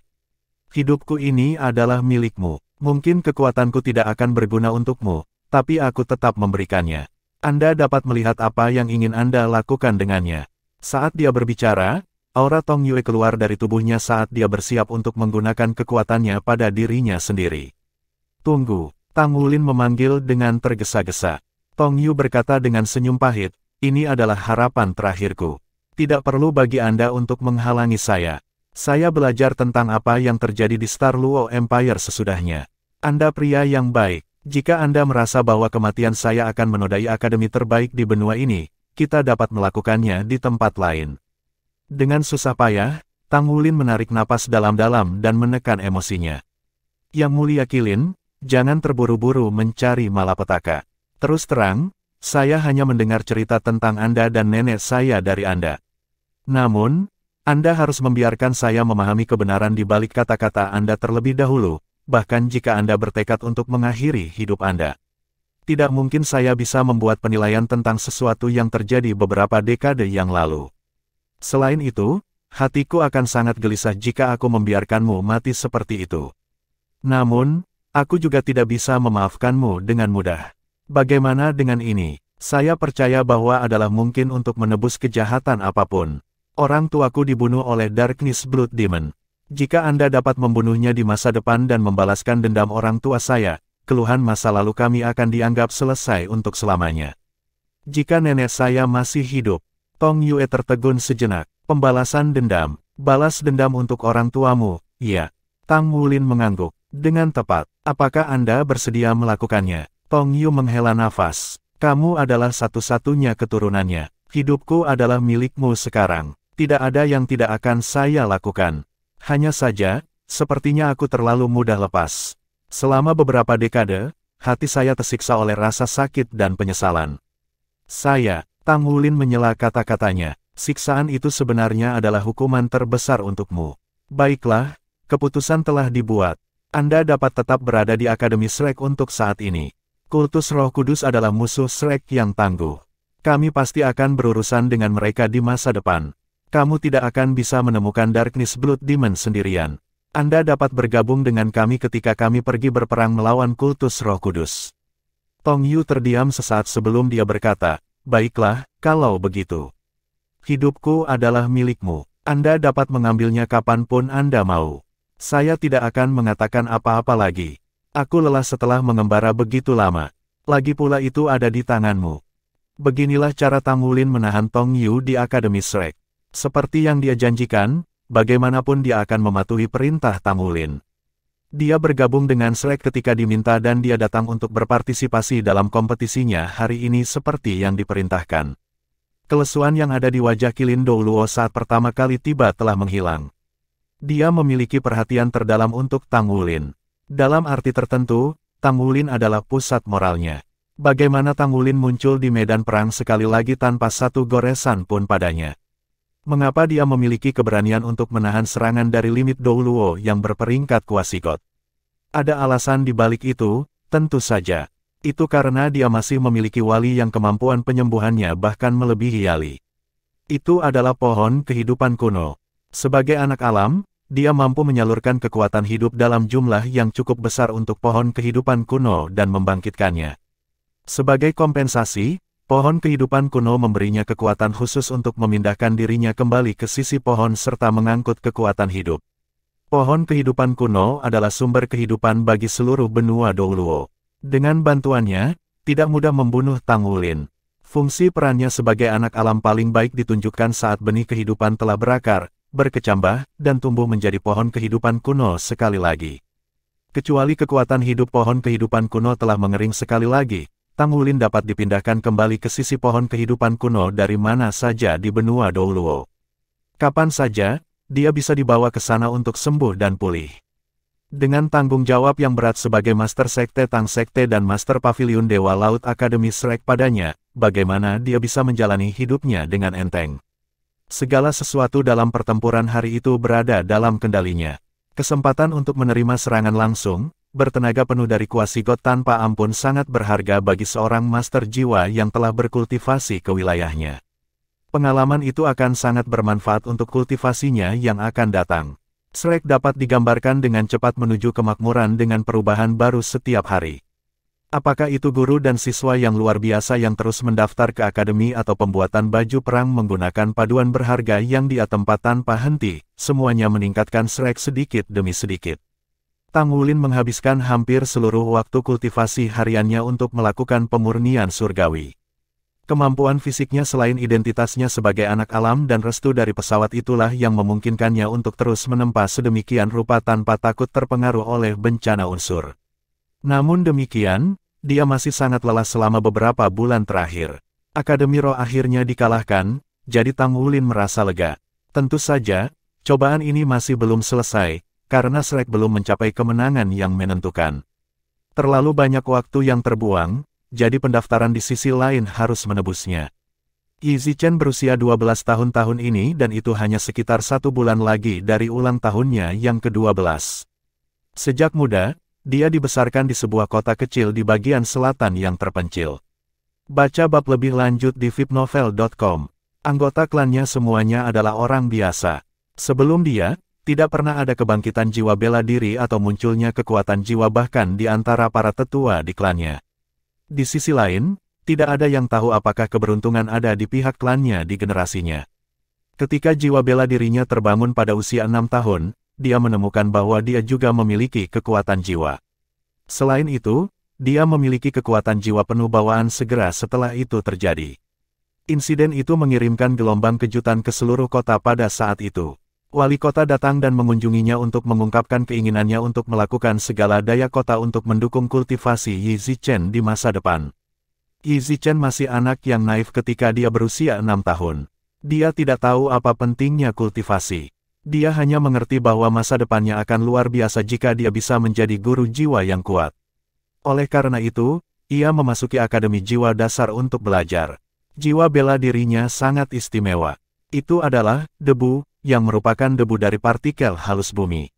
Hidupku ini adalah milikmu. Mungkin kekuatanku tidak akan berguna untukmu, tapi aku tetap memberikannya. Anda dapat melihat apa yang ingin Anda lakukan dengannya. Saat dia berbicara, aura Tong Yue keluar dari tubuhnya saat dia bersiap untuk menggunakan kekuatannya pada dirinya sendiri. Tunggu, Tang Wulin memanggil dengan tergesa-gesa. Tong Yu berkata dengan senyum pahit, ini adalah harapan terakhirku. Tidak perlu bagi Anda untuk menghalangi saya. Saya belajar tentang apa yang terjadi di Star Luo Empire sesudahnya. Anda pria yang baik. Jika Anda merasa bahwa kematian saya akan menodai akademi terbaik di benua ini, kita dapat melakukannya di tempat lain. Dengan susah payah, Tang Wulin menarik napas dalam-dalam dan menekan emosinya. Yang mulia Qilin, jangan terburu-buru mencari malapetaka. Terus terang, saya hanya mendengar cerita tentang Anda dan nenek saya dari Anda. Namun, Anda harus membiarkan saya memahami kebenaran di balik kata-kata Anda terlebih dahulu, bahkan jika Anda bertekad untuk mengakhiri hidup Anda. Tidak mungkin saya bisa membuat penilaian tentang sesuatu yang terjadi beberapa dekade yang lalu. Selain itu, hatiku akan sangat gelisah jika aku membiarkanmu mati seperti itu. Namun, aku juga tidak bisa memaafkanmu dengan mudah. Bagaimana dengan ini? Saya percaya bahwa adalah mungkin untuk menebus kejahatan apapun. Orang tuaku dibunuh oleh Darkness Blood Demon. Jika Anda dapat membunuhnya di masa depan dan membalaskan dendam orang tua saya, keluhan masa lalu kami akan dianggap selesai untuk selamanya. Jika nenek saya masih hidup, Tong Yue tertegun sejenak. Pembalasan dendam. Balas dendam untuk orang tuamu, iya. Tang Wulin mengangguk. Dengan tepat, apakah Anda bersedia melakukannya? Tong Yu menghela nafas. Kamu adalah satu-satunya keturunannya. Hidupku adalah milikmu sekarang. Tidak ada yang tidak akan saya lakukan. Hanya saja, sepertinya aku terlalu mudah lepas. Selama beberapa dekade, hati saya tersiksa oleh rasa sakit dan penyesalan. Tang Wulin menyela kata-katanya, siksaan itu sebenarnya adalah hukuman terbesar untukmu. Baiklah, keputusan telah dibuat. Anda dapat tetap berada di Akademi Shrek untuk saat ini. Kultus Roh Kudus adalah musuh Shrek yang tangguh. Kami pasti akan berurusan dengan mereka di masa depan. Kamu tidak akan bisa menemukan Darkness Blood Demon sendirian. Anda dapat bergabung dengan kami ketika kami pergi berperang melawan kultus Roh Kudus. Tong Yu terdiam sesaat sebelum dia berkata, baiklah, kalau begitu. Hidupku adalah milikmu. Anda dapat mengambilnya kapanpun Anda mau. Saya tidak akan mengatakan apa-apa lagi. Aku lelah setelah mengembara begitu lama. Lagi pula itu ada di tanganmu. Beginilah cara Tang Wulin menahan Tong Yu di Akademi Shrek. Seperti yang dia janjikan, bagaimanapun dia akan mematuhi perintah Tang Wulin. Dia bergabung dengan Shrek ketika diminta dan dia datang untuk berpartisipasi dalam kompetisinya hari ini seperti yang diperintahkan. Kelesuan yang ada di wajah Qilin Douluo saat pertama kali tiba telah menghilang. Dia memiliki perhatian terdalam untuk Tang Wulin. Dalam arti tertentu, Tang Wulin adalah pusat moralnya. Bagaimana Tang Wulin muncul di medan perang sekali lagi tanpa satu goresan pun padanya? Mengapa dia memiliki keberanian untuk menahan serangan dari limit Douluo yang berperingkat Kuasigot? Ada alasan di balik itu, tentu saja. Itu karena dia masih memiliki wali yang kemampuan penyembuhannya bahkan melebihi Yali. Itu adalah pohon kehidupan kuno. Sebagai anak alam, dia mampu menyalurkan kekuatan hidup dalam jumlah yang cukup besar untuk pohon kehidupan kuno dan membangkitkannya. Sebagai kompensasi, pohon kehidupan kuno memberinya kekuatan khusus untuk memindahkan dirinya kembali ke sisi pohon serta mengangkut kekuatan hidup. Pohon kehidupan kuno adalah sumber kehidupan bagi seluruh benua Douluo. Dengan bantuannya, tidak mudah membunuh Tang Wulin. Fungsi perannya sebagai anak alam paling baik ditunjukkan saat benih kehidupan telah berakar, berkecambah, dan tumbuh menjadi pohon kehidupan kuno sekali lagi. Kecuali kekuatan hidup pohon kehidupan kuno telah mengering sekali lagi, Tang Wulin dapat dipindahkan kembali ke sisi pohon kehidupan kuno dari mana saja di benua Douluo. Kapan saja, dia bisa dibawa ke sana untuk sembuh dan pulih. Dengan tanggung jawab yang berat sebagai Master Sekte Tang Sekte dan Master Pavilion Dewa Laut Akademi Shrek padanya, bagaimana dia bisa menjalani hidupnya dengan enteng. Segala sesuatu dalam pertempuran hari itu berada dalam kendalinya. Kesempatan untuk menerima serangan langsung, bertenaga penuh dari kuasi God tanpa ampun sangat berharga bagi seorang master jiwa yang telah berkultivasi ke wilayahnya. Pengalaman itu akan sangat bermanfaat untuk kultivasinya yang akan datang. Shrek dapat digambarkan dengan cepat menuju kemakmuran dengan perubahan baru setiap hari. Apakah itu guru dan siswa yang luar biasa yang terus mendaftar ke akademi atau pembuatan baju perang menggunakan paduan berharga yang dia tempat tanpa henti, semuanya meningkatkan Shrek sedikit demi sedikit. Tang Wulin menghabiskan hampir seluruh waktu kultivasi hariannya untuk melakukan pemurnian surgawi. Kemampuan fisiknya selain identitasnya sebagai anak alam dan restu dari pesawat itulah yang memungkinkannya untuk terus menempa sedemikian rupa tanpa takut terpengaruh oleh bencana unsur. Namun demikian, dia masih sangat lelah selama beberapa bulan terakhir. Akademi Roh akhirnya dikalahkan, jadi Tang Wulin merasa lega. Tentu saja, cobaan ini masih belum selesai, karena Shrek belum mencapai kemenangan yang menentukan. Terlalu banyak waktu yang terbuang, jadi pendaftaran di sisi lain harus menebusnya. Yi Zichen berusia 12 tahun ini dan itu hanya sekitar 1 bulan lagi dari ulang tahunnya yang ke-12. Sejak muda, dia dibesarkan di sebuah kota kecil di bagian selatan yang terpencil. Baca bab lebih lanjut di vipnovel.com. Anggota klannya semuanya adalah orang biasa. Sebelum dia, tidak pernah ada kebangkitan jiwa bela diri atau munculnya kekuatan jiwa bahkan di antara para tetua di klannya. Di sisi lain, tidak ada yang tahu apakah keberuntungan ada di pihak klannya di generasinya. Ketika jiwa bela dirinya terbangun pada usia 6 tahun, dia menemukan bahwa dia juga memiliki kekuatan jiwa. Selain itu, dia memiliki kekuatan jiwa penuh bawaan segera setelah itu terjadi. Insiden itu mengirimkan gelombang kejutan ke seluruh kota pada saat itu. Wali kota datang dan mengunjunginya untuk mengungkapkan keinginannya untuk melakukan segala daya kota untuk mendukung kultivasi Yi Zichen di masa depan. Yi Zichen masih anak yang naif ketika dia berusia 6 tahun. Dia tidak tahu apa pentingnya kultivasi. Dia hanya mengerti bahwa masa depannya akan luar biasa jika dia bisa menjadi guru jiwa yang kuat. Oleh karena itu, ia memasuki Akademi Jiwa Dasar untuk belajar. Jiwa bela dirinya sangat istimewa. Itu adalah debu, yang merupakan debu dari partikel halus bumi.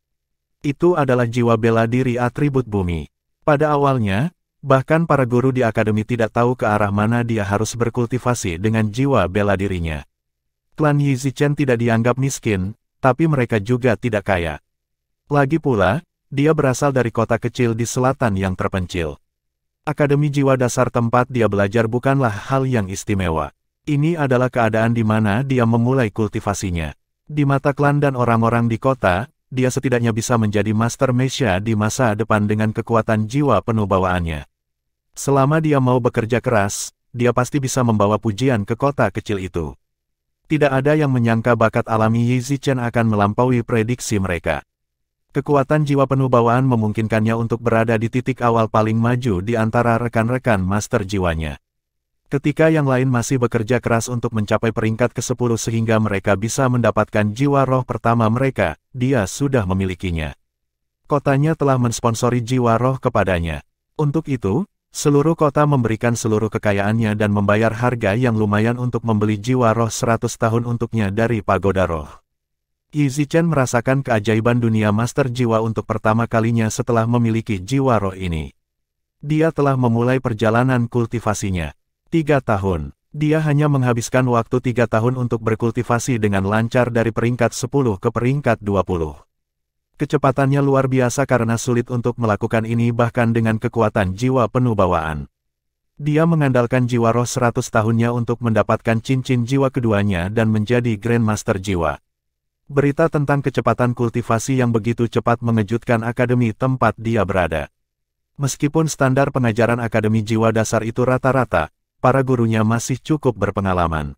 Itu adalah jiwa bela diri atribut bumi. Pada awalnya, bahkan para guru di akademi tidak tahu ke arah mana dia harus berkultivasi dengan jiwa bela dirinya. Klan Yi Zichen tidak dianggap miskin, tapi mereka juga tidak kaya. Lagi pula, dia berasal dari kota kecil di selatan yang terpencil. Akademi Jiwa Dasar tempat dia belajar bukanlah hal yang istimewa. Ini adalah keadaan di mana dia memulai kultivasinya. Di mata klan dan orang-orang di kota, dia setidaknya bisa menjadi Master Mesha di masa depan dengan kekuatan jiwa penuh bawaannya. Selama dia mau bekerja keras, dia pasti bisa membawa pujian ke kota kecil itu. Tidak ada yang menyangka bakat alami Yi Zichen akan melampaui prediksi mereka. Kekuatan jiwa penuh bawaan memungkinkannya untuk berada di titik awal paling maju di antara rekan-rekan master jiwanya. Ketika yang lain masih bekerja keras untuk mencapai peringkat ke-10 sehingga mereka bisa mendapatkan jiwa roh pertama mereka, dia sudah memilikinya. Kotanya telah mensponsori jiwa roh kepadanya. Untuk itu, seluruh kota memberikan seluruh kekayaannya dan membayar harga yang lumayan untuk membeli jiwa roh 100 tahun untuknya dari pagoda roh. Yi Zichen merasakan keajaiban dunia master jiwa untuk pertama kalinya setelah memiliki jiwa roh ini. Dia telah memulai perjalanan kultivasinya. 3 tahun. Dia hanya menghabiskan waktu 3 tahun untuk berkultivasi dengan lancar dari peringkat 10 ke peringkat 20. Kecepatannya luar biasa karena sulit untuk melakukan ini bahkan dengan kekuatan jiwa penuh bawaan. Dia mengandalkan jiwa roh 100 tahunnya untuk mendapatkan cincin jiwa keduanya dan menjadi Grandmaster jiwa. Berita tentang kecepatan kultivasi yang begitu cepat mengejutkan akademi tempat dia berada. Meskipun standar pengajaran akademi jiwa dasar itu rata-rata, para gurunya masih cukup berpengalaman.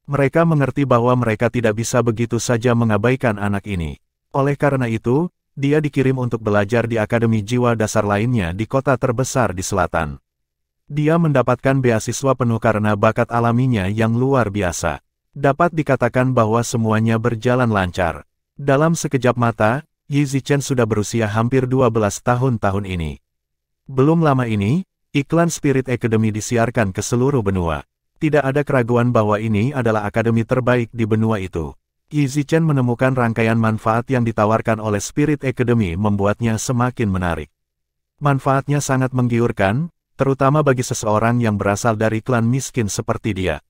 Mereka mengerti bahwa mereka tidak bisa begitu saja mengabaikan anak ini. Oleh karena itu, dia dikirim untuk belajar di akademi jiwa dasar lainnya di kota terbesar di selatan. Dia mendapatkan beasiswa penuh karena bakat alaminya yang luar biasa. Dapat dikatakan bahwa semuanya berjalan lancar. Dalam sekejap mata, Yi Zichen sudah berusia hampir 12 tahun ini. Belum lama ini, iklan Spirit Academy disiarkan ke seluruh benua. Tidak ada keraguan bahwa ini adalah akademi terbaik di benua itu. Yi Zichen menemukan rangkaian manfaat yang ditawarkan oleh Spirit Academy membuatnya semakin menarik. Manfaatnya sangat menggiurkan, terutama bagi seseorang yang berasal dari klan miskin seperti dia.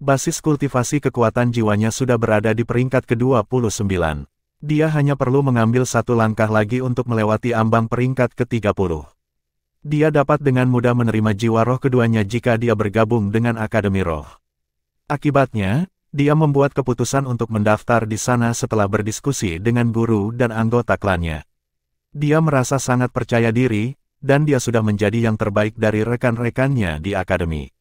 Basis kultivasi kekuatan jiwanya sudah berada di peringkat ke-29. Dia hanya perlu mengambil satu langkah lagi untuk melewati ambang peringkat ke-30. Dia dapat dengan mudah menerima jiwa roh keduanya jika dia bergabung dengan Akademi Roh. Akibatnya, dia membuat keputusan untuk mendaftar di sana setelah berdiskusi dengan guru dan anggota klannya. Dia merasa sangat percaya diri, dan dia sudah menjadi yang terbaik dari rekan-rekannya di akademi.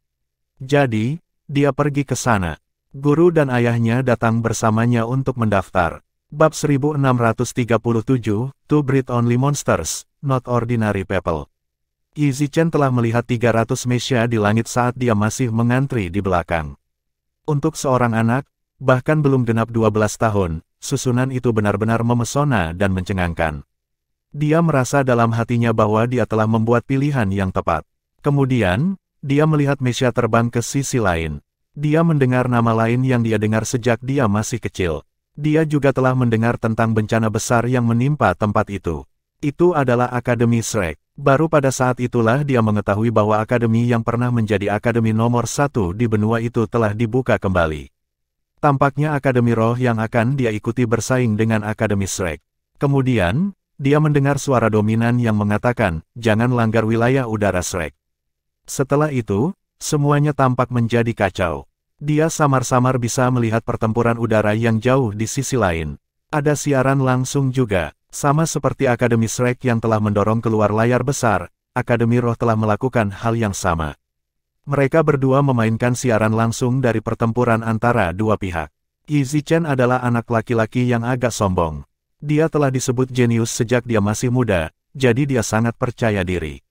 Jadi, dia pergi ke sana. Guru dan ayahnya datang bersamanya untuk mendaftar. Bab 1637, To Breed Only Monsters, Not Ordinary People. Yi Zichen telah melihat 300 Mesya di langit saat dia masih mengantri di belakang. Untuk seorang anak, bahkan belum genap 12 tahun, susunan itu benar-benar memesona dan mencengangkan. Dia merasa dalam hatinya bahwa dia telah membuat pilihan yang tepat. Kemudian, dia melihat Mesya terbang ke sisi lain. Dia mendengar nama lain yang dia dengar sejak dia masih kecil. Dia juga telah mendengar tentang bencana besar yang menimpa tempat itu. Itu adalah Akademi Shrek. Baru pada saat itulah dia mengetahui bahwa akademi yang pernah menjadi akademi nomor 1 di benua itu telah dibuka kembali. Tampaknya Akademi Roh yang akan dia ikuti bersaing dengan Akademi Shrek. Kemudian, dia mendengar suara dominan yang mengatakan, jangan langgar wilayah udara Shrek. Setelah itu, semuanya tampak menjadi kacau. Dia samar-samar bisa melihat pertempuran udara yang jauh di sisi lain. Ada siaran langsung juga. Sama seperti Akademi Shrek yang telah mendorong keluar layar besar, Akademi Roh telah melakukan hal yang sama. Mereka berdua memainkan siaran langsung dari pertempuran antara dua pihak. Yi Zichen adalah anak laki-laki yang agak sombong. Dia telah disebut jenius sejak dia masih muda, jadi dia sangat percaya diri.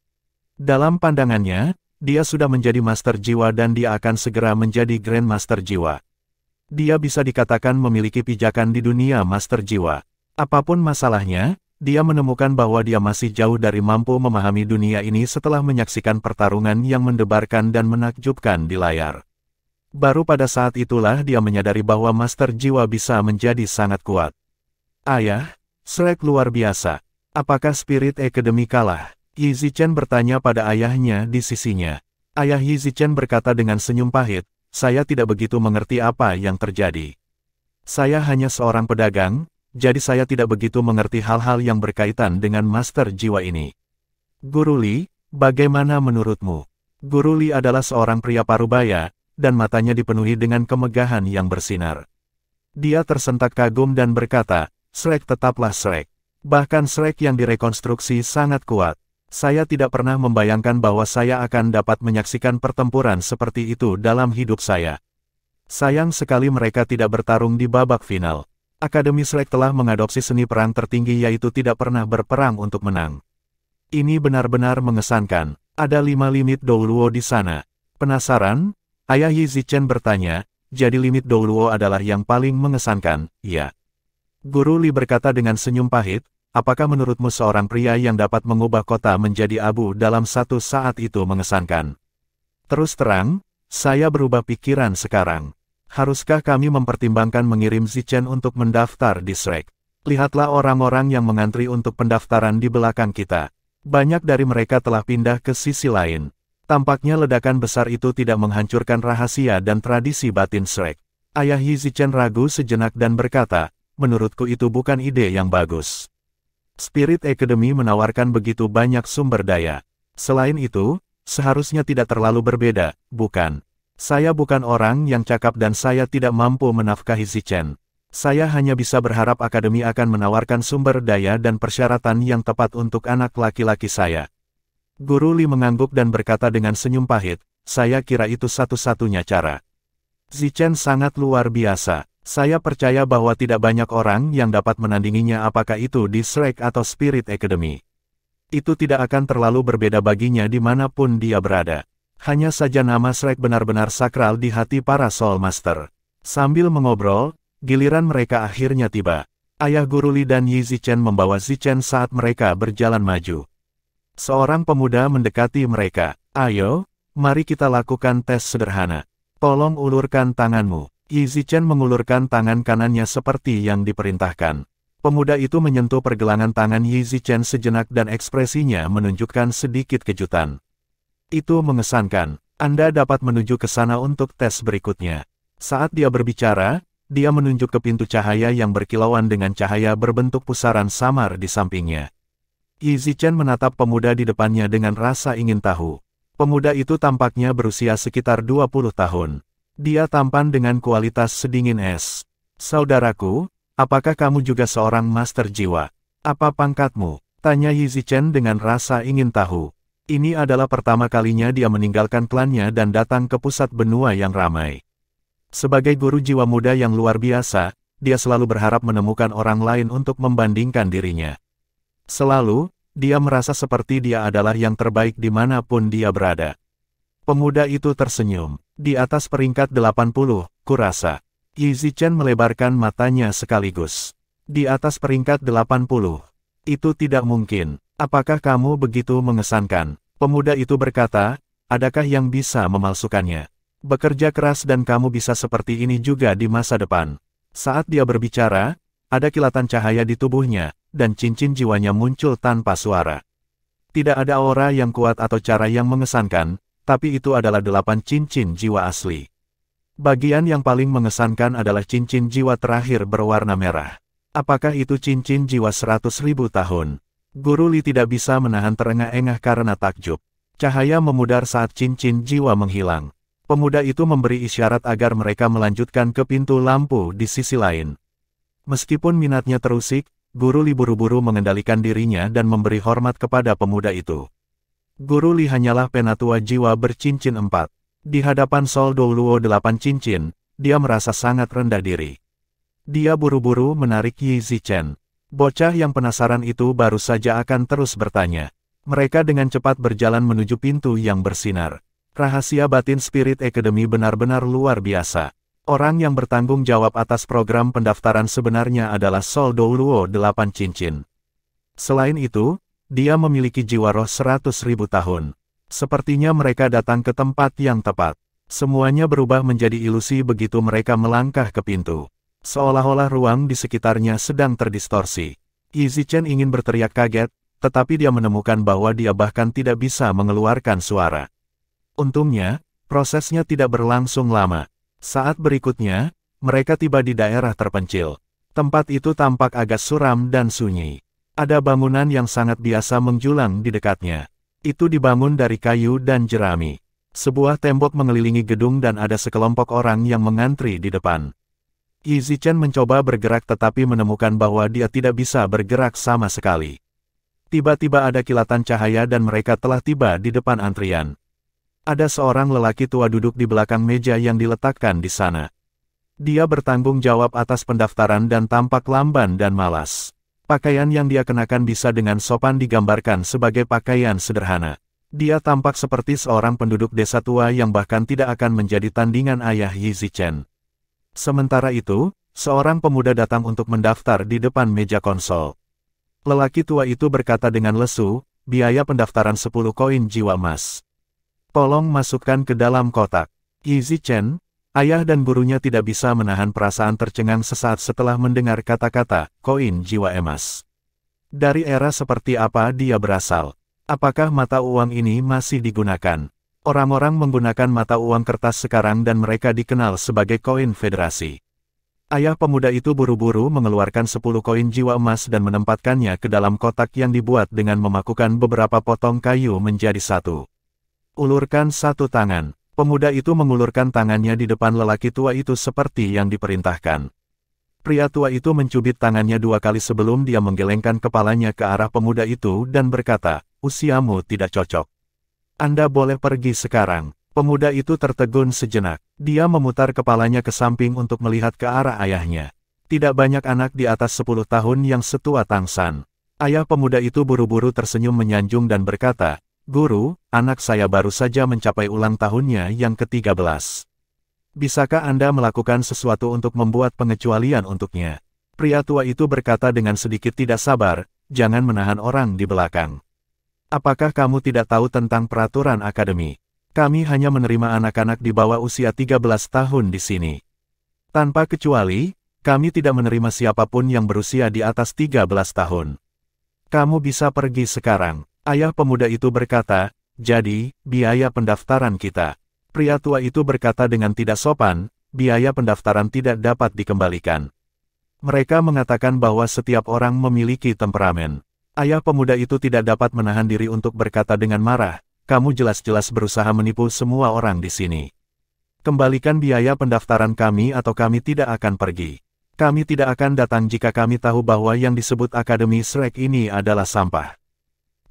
Dalam pandangannya, dia sudah menjadi Master Jiwa dan dia akan segera menjadi Grandmaster Jiwa. Dia bisa dikatakan memiliki pijakan di dunia Master Jiwa. Apapun masalahnya, dia menemukan bahwa dia masih jauh dari mampu memahami dunia ini setelah menyaksikan pertarungan yang mendebarkan dan menakjubkan di layar. Baru pada saat itulah dia menyadari bahwa Master Jiwa bisa menjadi sangat kuat. Ayah, Shrek luar biasa. Apakah Spirit Academy kalah? Yi Zichen bertanya pada ayahnya di sisinya. Ayah Yi Zichen berkata dengan senyum pahit, saya tidak begitu mengerti apa yang terjadi. Saya hanya seorang pedagang, jadi saya tidak begitu mengerti hal-hal yang berkaitan dengan Master Jiwa ini. Guru Li, bagaimana menurutmu? Guru Li adalah seorang pria parubaya, dan matanya dipenuhi dengan kemegahan yang bersinar. Dia tersentak kagum dan berkata, Shrek tetaplah Shrek. Bahkan Shrek yang direkonstruksi sangat kuat. Saya tidak pernah membayangkan bahwa saya akan dapat menyaksikan pertempuran seperti itu dalam hidup saya. Sayang sekali mereka tidak bertarung di babak final. Akademi Shrek telah mengadopsi seni perang tertinggi yaitu tidak pernah berperang untuk menang. Ini benar-benar mengesankan. Ada 5 limit Douluo di sana. Penasaran? Ayah Yi Zichen bertanya, jadi limit Douluo adalah yang paling mengesankan, ya. Guru Li berkata dengan senyum pahit, apakah menurutmu seorang pria yang dapat mengubah kota menjadi abu dalam satu saat itu mengesankan? Terus terang, saya berubah pikiran sekarang. Haruskah kami mempertimbangkan mengirim Zichen untuk mendaftar di Shrek? Lihatlah orang-orang yang mengantri untuk pendaftaran di belakang kita. Banyak dari mereka telah pindah ke sisi lain. Tampaknya ledakan besar itu tidak menghancurkan rahasia dan tradisi batin Shrek. Ayah Yi Zichen ragu sejenak dan berkata, menurutku itu bukan ide yang bagus. Spirit Academy menawarkan begitu banyak sumber daya. Selain itu, seharusnya tidak terlalu berbeda, bukan? Saya bukan orang yang cakap dan saya tidak mampu menafkahi Zichen. Saya hanya bisa berharap akademi akan menawarkan sumber daya dan persyaratan yang tepat untuk anak laki-laki saya. Guru Li mengangguk dan berkata dengan senyum pahit, saya kira itu satu-satunya cara. Zichen sangat luar biasa. Saya percaya bahwa tidak banyak orang yang dapat menandinginya apakah itu di Shrek atau Spirit Academy. Itu tidak akan terlalu berbeda baginya dimanapun dia berada. Hanya saja nama Shrek benar-benar sakral di hati para Soul Master. Sambil mengobrol, giliran mereka akhirnya tiba. Ayah Guru Li dan Yi Zichen membawa Zichen saat mereka berjalan maju. Seorang pemuda mendekati mereka. Ayo, mari kita lakukan tes sederhana. Tolong ulurkan tanganmu. Yi Zichen mengulurkan tangan kanannya seperti yang diperintahkan. Pemuda itu menyentuh pergelangan tangan Yi Zichen sejenak dan ekspresinya menunjukkan sedikit kejutan. Itu mengesankan. Anda dapat menuju ke sana untuk tes berikutnya. Saat dia berbicara, dia menunjuk ke pintu cahaya yang berkilauan dengan cahaya berbentuk pusaran samar di sampingnya. Yi Zichen menatap pemuda di depannya dengan rasa ingin tahu. Pemuda itu tampaknya berusia sekitar 20 tahun. Dia tampan dengan kualitas sedingin es. Saudaraku, apakah kamu juga seorang master jiwa? Apa pangkatmu? Tanya Yi Zichen dengan rasa ingin tahu. Ini adalah pertama kalinya dia meninggalkan klannya dan datang ke pusat benua yang ramai. Sebagai guru jiwa muda yang luar biasa, dia selalu berharap menemukan orang lain untuk membandingkan dirinya. Selalu, dia merasa seperti dia adalah yang terbaik dimanapun dia berada. Pemuda itu tersenyum. Di atas peringkat 80, kurasa. Yi Zichen melebarkan matanya sekaligus. Di atas peringkat 80. Itu tidak mungkin. Apakah kamu begitu mengesankan? Pemuda itu berkata, adakah yang bisa memalsukannya? Bekerja keras dan kamu bisa seperti ini juga di masa depan. Saat dia berbicara, ada kilatan cahaya di tubuhnya, dan cincin jiwanya muncul tanpa suara. Tidak ada aura yang kuat atau cara yang mengesankan, tapi itu adalah 8 cincin jiwa asli. Bagian yang paling mengesankan adalah cincin jiwa terakhir berwarna merah. Apakah itu cincin jiwa 100.000 tahun? Guru Li tidak bisa menahan terengah-engah karena takjub. Cahaya memudar saat cincin jiwa menghilang. Pemuda itu memberi isyarat agar mereka melanjutkan ke pintu lampu di sisi lain. Meskipun minatnya terusik, Guru Li buru-buru mengendalikan dirinya dan memberi hormat kepada pemuda itu. Guru Li hanyalah penatua jiwa bercincin 4. Di hadapan Sol Douluo 8 cincin, dia merasa sangat rendah diri. Dia buru-buru menarik Yi Zichen. Bocah yang penasaran itu baru saja akan terus bertanya. Mereka dengan cepat berjalan menuju pintu yang bersinar. Rahasia batin Spirit Academy benar-benar luar biasa. Orang yang bertanggung jawab atas program pendaftaran sebenarnya adalah Sol Douluo 8 cincin. Selain itu, dia memiliki jiwa roh 100.000 tahun. Sepertinya mereka datang ke tempat yang tepat. Semuanya berubah menjadi ilusi begitu mereka melangkah ke pintu. Seolah-olah ruang di sekitarnya sedang terdistorsi. Yi Zichen ingin berteriak kaget, tetapi dia menemukan bahwa dia bahkan tidak bisa mengeluarkan suara. Untungnya, prosesnya tidak berlangsung lama. Saat berikutnya, mereka tiba di daerah terpencil. Tempat itu tampak agak suram dan sunyi. Ada bangunan yang sangat biasa menjulang di dekatnya. Itu dibangun dari kayu dan jerami. Sebuah tembok mengelilingi gedung dan ada sekelompok orang yang mengantri di depan. Yi Zichen mencoba bergerak tetapi menemukan bahwa dia tidak bisa bergerak sama sekali. Tiba-tiba ada kilatan cahaya dan mereka telah tiba di depan antrian. Ada seorang lelaki tua duduk di belakang meja yang diletakkan di sana. Dia bertanggung jawab atas pendaftaran dan tampak lamban dan malas. Pakaian yang dia kenakan bisa dengan sopan digambarkan sebagai pakaian sederhana. Dia tampak seperti seorang penduduk desa tua yang bahkan tidak akan menjadi tandingan ayah Yi Zichen. Sementara itu, seorang pemuda datang untuk mendaftar di depan meja konsol. Lelaki tua itu berkata dengan lesu, biaya pendaftaran 10 koin jiwa emas. Tolong masukkan ke dalam kotak. Yi Zichen, ayah dan gurunya tidak bisa menahan perasaan tercengang sesaat setelah mendengar kata-kata, koin jiwa emas. Dari era seperti apa dia berasal? Apakah mata uang ini masih digunakan? Orang-orang menggunakan mata uang kertas sekarang dan mereka dikenal sebagai koin federasi. Ayah pemuda itu buru-buru mengeluarkan 10 koin jiwa emas dan menempatkannya ke dalam kotak yang dibuat dengan memakukan beberapa potong kayu menjadi satu. Ulurkan satu tangan. Pemuda itu mengulurkan tangannya di depan lelaki tua itu seperti yang diperintahkan. Pria tua itu mencubit tangannya 2 kali sebelum dia menggelengkan kepalanya ke arah pemuda itu dan berkata, "Usiamu tidak cocok. Anda boleh pergi sekarang." Pemuda itu tertegun sejenak. Dia memutar kepalanya ke samping untuk melihat ke arah ayahnya. Tidak banyak anak di atas 10 tahun yang setua Tangsan. Ayah pemuda itu buru-buru tersenyum menyanjung dan berkata, "Guru, anak saya baru saja mencapai ulang tahunnya yang ke-13. Bisakah Anda melakukan sesuatu untuk membuat pengecualian untuknya?" Pria tua itu berkata dengan sedikit tidak sabar, "Jangan menahan orang di belakang. Apakah kamu tidak tahu tentang peraturan akademi? Kami hanya menerima anak-anak di bawah usia 13 tahun di sini. Tanpa kecuali, kami tidak menerima siapapun yang berusia di atas 13 tahun. Kamu bisa pergi sekarang." Ayah pemuda itu berkata, "Jadi, biaya pendaftaran kita." Pria tua itu berkata dengan tidak sopan, "Biaya pendaftaran tidak dapat dikembalikan." Mereka mengatakan bahwa setiap orang memiliki temperamen. Ayah pemuda itu tidak dapat menahan diri untuk berkata dengan marah, "Kamu jelas-jelas berusaha menipu semua orang di sini. Kembalikan biaya pendaftaran kami atau kami tidak akan pergi. Kami tidak akan datang jika kami tahu bahwa yang disebut Akademi Shrek ini adalah sampah."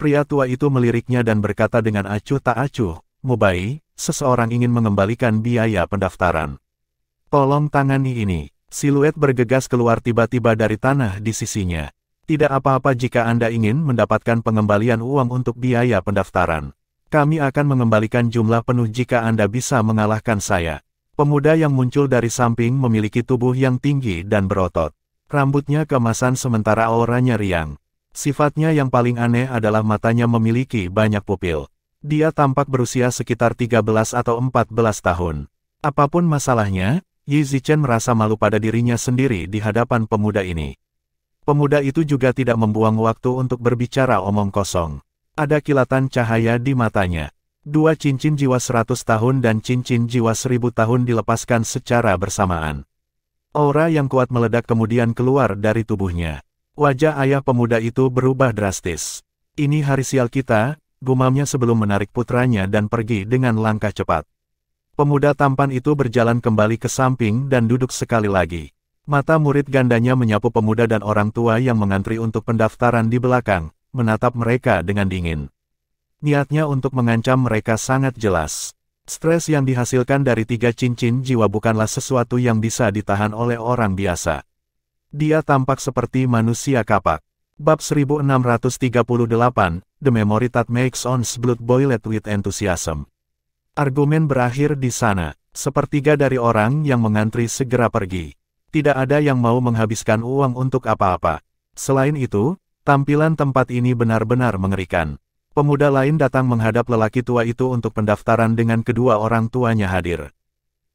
Pria tua itu meliriknya dan berkata dengan acuh tak acuh, "Mubai, seseorang ingin mengembalikan biaya pendaftaran. Tolong tangani ini." Siluet bergegas keluar tiba-tiba dari tanah di sisinya. "Tidak apa-apa jika Anda ingin mendapatkan pengembalian uang untuk biaya pendaftaran. Kami akan mengembalikan jumlah penuh jika Anda bisa mengalahkan saya." Pemuda yang muncul dari samping memiliki tubuh yang tinggi dan berotot. Rambutnya keemasan sementara auranya riang. Sifatnya yang paling aneh adalah matanya memiliki banyak pupil. Dia tampak berusia sekitar 13 atau 14 tahun. Apapun masalahnya, Yi Zichen merasa malu pada dirinya sendiri di hadapan pemuda ini. Pemuda itu juga tidak membuang waktu untuk berbicara omong kosong. Ada kilatan cahaya di matanya. 2 cincin jiwa 100 tahun dan cincin jiwa 1000 tahun dilepaskan secara bersamaan. Aura yang kuat meledak kemudian keluar dari tubuhnya. Wajah ayah pemuda itu berubah drastis. "Ini hari sial kita," gumamnya sebelum menarik putranya dan pergi dengan langkah cepat. Pemuda tampan itu berjalan kembali ke samping dan duduk sekali lagi. Mata murid gandanya menyapu pemuda dan orang tua yang mengantri untuk pendaftaran di belakang, menatap mereka dengan dingin. Niatnya untuk mengancam mereka sangat jelas. Stres yang dihasilkan dari 3 cincin jiwa bukanlah sesuatu yang bisa ditahan oleh orang biasa. Dia tampak seperti manusia kapak. Bab 1638, The Memory That Makes One's Blood Boil with Enthusiasm. Argumen berakhir di sana. Sepertiga dari orang yang mengantri segera pergi. Tidak ada yang mau menghabiskan uang untuk apa-apa. Selain itu, tampilan tempat ini benar-benar mengerikan. Pemuda lain datang menghadap lelaki tua itu untuk pendaftaran dengan kedua orang tuanya hadir.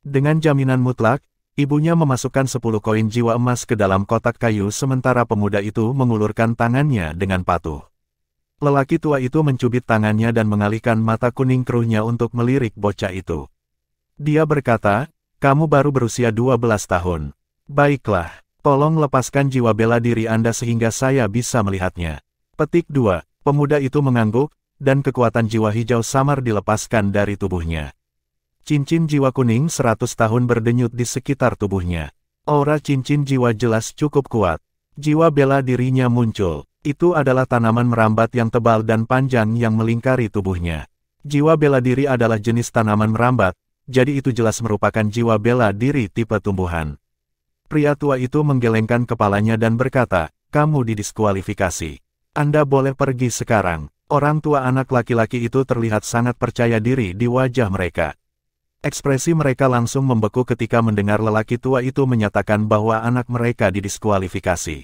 Dengan jaminan mutlak, ibunya memasukkan 10 koin jiwa emas ke dalam kotak kayu sementara pemuda itu mengulurkan tangannya dengan patuh. Lelaki tua itu mencubit tangannya dan mengalihkan mata kuning keruhnya untuk melirik bocah itu. Dia berkata, "Kamu baru berusia 12 tahun. Baiklah, tolong lepaskan jiwa bela diri Anda sehingga saya bisa melihatnya." Petik 2. Pemuda itu mengangguk, dan kekuatan jiwa hijau samar dilepaskan dari tubuhnya. Cincin jiwa kuning 100 tahun berdenyut di sekitar tubuhnya. Aura cincin jiwa jelas cukup kuat. Jiwa bela dirinya muncul. Itu adalah tanaman merambat yang tebal dan panjang yang melingkari tubuhnya. Jiwa bela diri adalah jenis tanaman merambat, jadi itu jelas merupakan jiwa bela diri tipe tumbuhan. Pria tua itu menggelengkan kepalanya dan berkata, "Kamu didiskualifikasi. Anda boleh pergi sekarang." Orang tua anak laki-laki itu terlihat sangat percaya diri di wajah mereka. Ekspresi mereka langsung membeku ketika mendengar lelaki tua itu menyatakan bahwa anak mereka didiskualifikasi.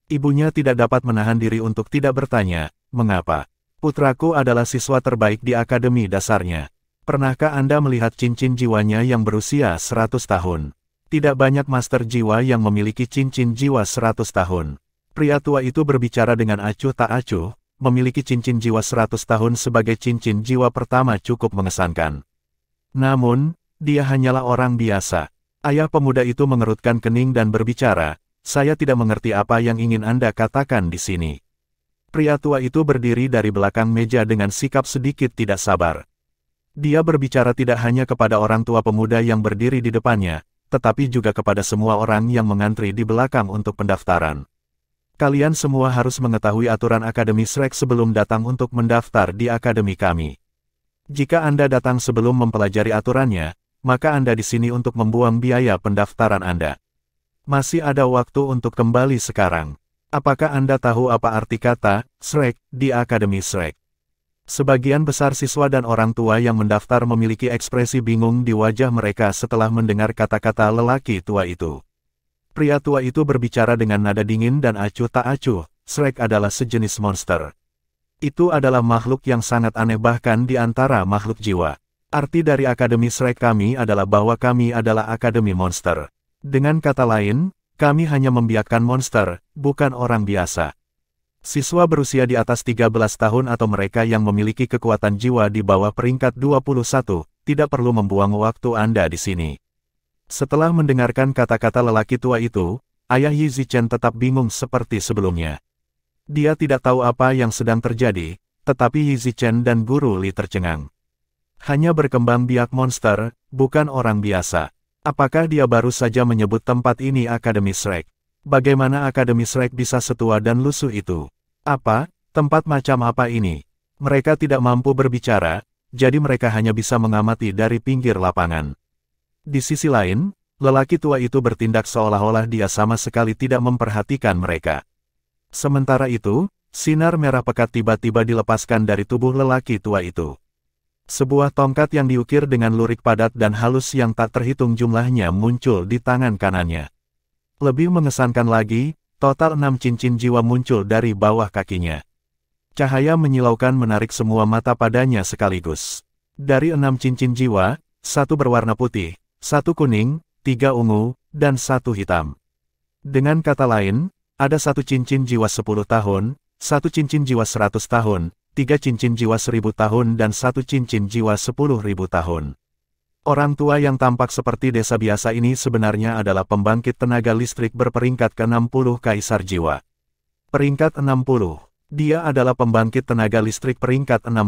Ibunya tidak dapat menahan diri untuk tidak bertanya, "Mengapa? Putraku adalah siswa terbaik di akademi dasarnya. Pernahkah Anda melihat cincin jiwanya yang berusia 100 tahun? Tidak banyak master jiwa yang memiliki cincin jiwa 100 tahun. Pria tua itu berbicara dengan acuh tak acuh, memiliki cincin jiwa 100 tahun sebagai cincin jiwa pertama cukup mengesankan. Namun, dia hanyalah orang biasa. Ayah pemuda itu mengerutkan kening dan berbicara, "Saya tidak mengerti apa yang ingin Anda katakan di sini." Pria tua itu berdiri dari belakang meja dengan sikap sedikit tidak sabar. Dia berbicara tidak hanya kepada orang tua pemuda yang berdiri di depannya, tetapi juga kepada semua orang yang mengantri di belakang untuk pendaftaran. Kalian semua harus mengetahui aturan Akademi Shrek sebelum datang untuk mendaftar di akademi kami. Jika Anda datang sebelum mempelajari aturannya, maka Anda di sini untuk membuang biaya pendaftaran Anda. Masih ada waktu untuk kembali sekarang. Apakah Anda tahu apa arti kata Shrek di Akademi Shrek? Sebagian besar siswa dan orang tua yang mendaftar memiliki ekspresi bingung di wajah mereka setelah mendengar kata-kata lelaki tua itu. Pria tua itu berbicara dengan nada dingin dan acuh tak acuh, Shrek adalah sejenis monster. Itu adalah makhluk yang sangat aneh bahkan di antara makhluk jiwa. Arti dari Akademi Shrek kami adalah bahwa kami adalah Akademi Monster. Dengan kata lain, kami hanya membiakkan monster, bukan orang biasa. Siswa berusia di atas 13 tahun atau mereka yang memiliki kekuatan jiwa di bawah peringkat 21, tidak perlu membuang waktu Anda di sini. Setelah mendengarkan kata-kata lelaki tua itu, ayah Yi Zichen tetap bingung seperti sebelumnya. Dia tidak tahu apa yang sedang terjadi, tetapi Yi Zichen dan Guru Li tercengang. Hanya berkembang biak monster, bukan orang biasa. Apakah dia baru saja menyebut tempat ini Akademi Shrek? Bagaimana Akademi Shrek bisa setua dan lusuh itu? Apa, tempat macam apa ini? Mereka tidak mampu berbicara, jadi mereka hanya bisa mengamati dari pinggir lapangan. Di sisi lain, lelaki tua itu bertindak seolah-olah dia sama sekali tidak memperhatikan mereka. Sementara itu, sinar merah pekat tiba-tiba dilepaskan dari tubuh lelaki tua itu. Sebuah tongkat yang diukir dengan lurik padat dan halus yang tak terhitung jumlahnya muncul di tangan kanannya. Lebih mengesankan lagi, total 6 cincin jiwa muncul dari bawah kakinya. Cahaya menyilaukan menarik semua mata padanya sekaligus. Dari 6 cincin jiwa, 1 berwarna putih, 1 kuning, 3 ungu, dan 1 hitam. Dengan kata lain, ada 1 cincin jiwa 10 tahun, 1 cincin jiwa 100 tahun, 3 cincin jiwa 1000 tahun dan 1 cincin jiwa 10.000 tahun. Orang tua yang tampak seperti desa biasa ini sebenarnya adalah pembangkit tenaga listrik berperingkat ke-60 Kaisar Jiwa. Peringkat 60. Dia adalah pembangkit tenaga listrik peringkat 60.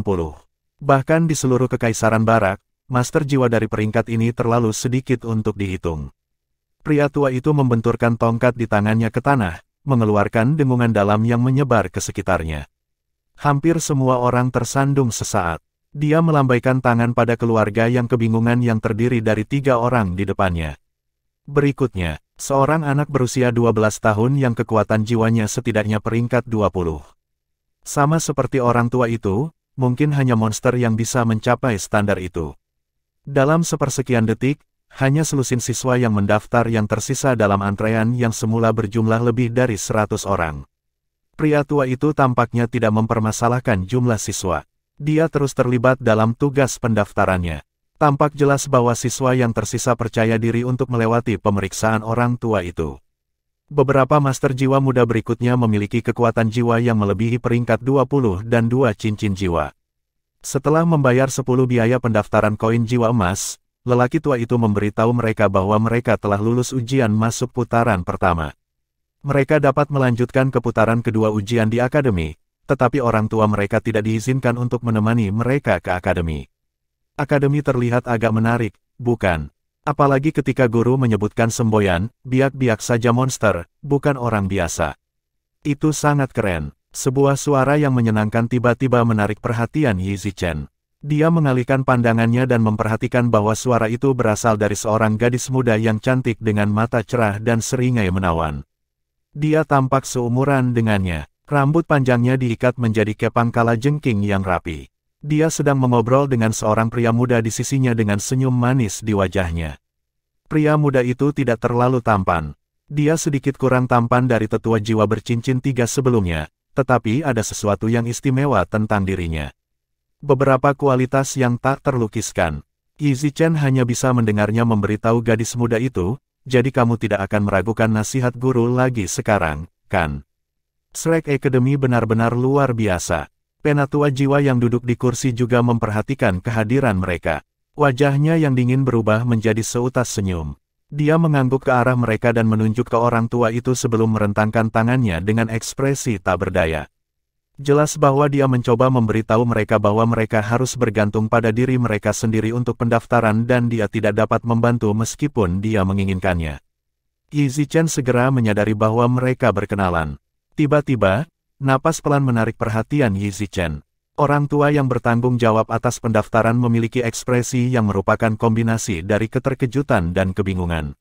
Bahkan di seluruh Kekaisaran Barak, Master Jiwa dari peringkat ini terlalu sedikit untuk dihitung. Pria tua itu membenturkan tongkat di tangannya ke tanah, mengeluarkan dengungan dalam yang menyebar ke sekitarnya. Hampir semua orang tersandung sesaat. Dia melambaikan tangan pada keluarga yang kebingungan yang terdiri dari 3 orang di depannya. Berikutnya, seorang anak berusia 12 tahun yang kekuatan jiwanya setidaknya peringkat 20. Sama seperti orang tua itu, mungkin hanya monster yang bisa mencapai standar itu. Dalam sepersekian detik, hanya selusin siswa yang mendaftar yang tersisa dalam antrean yang semula berjumlah lebih dari 100 orang. Pria tua itu tampaknya tidak mempermasalahkan jumlah siswa. Dia terus terlibat dalam tugas pendaftarannya. Tampak jelas bahwa siswa yang tersisa percaya diri untuk melewati pemeriksaan orang tua itu. Beberapa master jiwa muda berikutnya memiliki kekuatan jiwa yang melebihi peringkat 20 dan 2 cincin jiwa. Setelah membayar 10 biaya pendaftaran koin jiwa emas, lelaki tua itu memberitahu mereka bahwa mereka telah lulus ujian masuk putaran pertama. Mereka dapat melanjutkan ke putaran kedua ujian di akademi, tetapi orang tua mereka tidak diizinkan untuk menemani mereka ke akademi. Akademi terlihat agak menarik, bukan? Apalagi ketika guru menyebutkan semboyan, biak-biak saja monster, bukan orang biasa. Itu sangat keren. Sebuah suara yang menyenangkan tiba-tiba menarik perhatian Yi Zichen. Dia mengalihkan pandangannya dan memperhatikan bahwa suara itu berasal dari seorang gadis muda yang cantik dengan mata cerah dan seringai menawan. Dia tampak seumuran dengannya. Rambut panjangnya diikat menjadi kepang kalajengking yang rapi. Dia sedang mengobrol dengan seorang pria muda di sisinya dengan senyum manis di wajahnya. Pria muda itu tidak terlalu tampan. Dia sedikit kurang tampan dari tetua jiwa bercincin 3 sebelumnya, tetapi ada sesuatu yang istimewa tentang dirinya. Beberapa kualitas yang tak terlukiskan. Yi Zichen hanya bisa mendengarnya memberitahu gadis muda itu, jadi kamu tidak akan meragukan nasihat guru lagi sekarang, kan? Shrek Academy benar-benar luar biasa. Penatua jiwa yang duduk di kursi juga memperhatikan kehadiran mereka. Wajahnya yang dingin berubah menjadi seutas senyum. Dia mengangguk ke arah mereka dan menunjuk ke orang tua itu sebelum merentangkan tangannya dengan ekspresi tak berdaya. Jelas bahwa dia mencoba memberitahu mereka bahwa mereka harus bergantung pada diri mereka sendiri untuk pendaftaran dan dia tidak dapat membantu meskipun dia menginginkannya. Yi Zichen segera menyadari bahwa mereka berkenalan. Tiba-tiba, napas pelan menarik perhatian Yi Zichen. Orang tua yang bertanggung jawab atas pendaftaran memiliki ekspresi yang merupakan kombinasi dari keterkejutan dan kebingungan.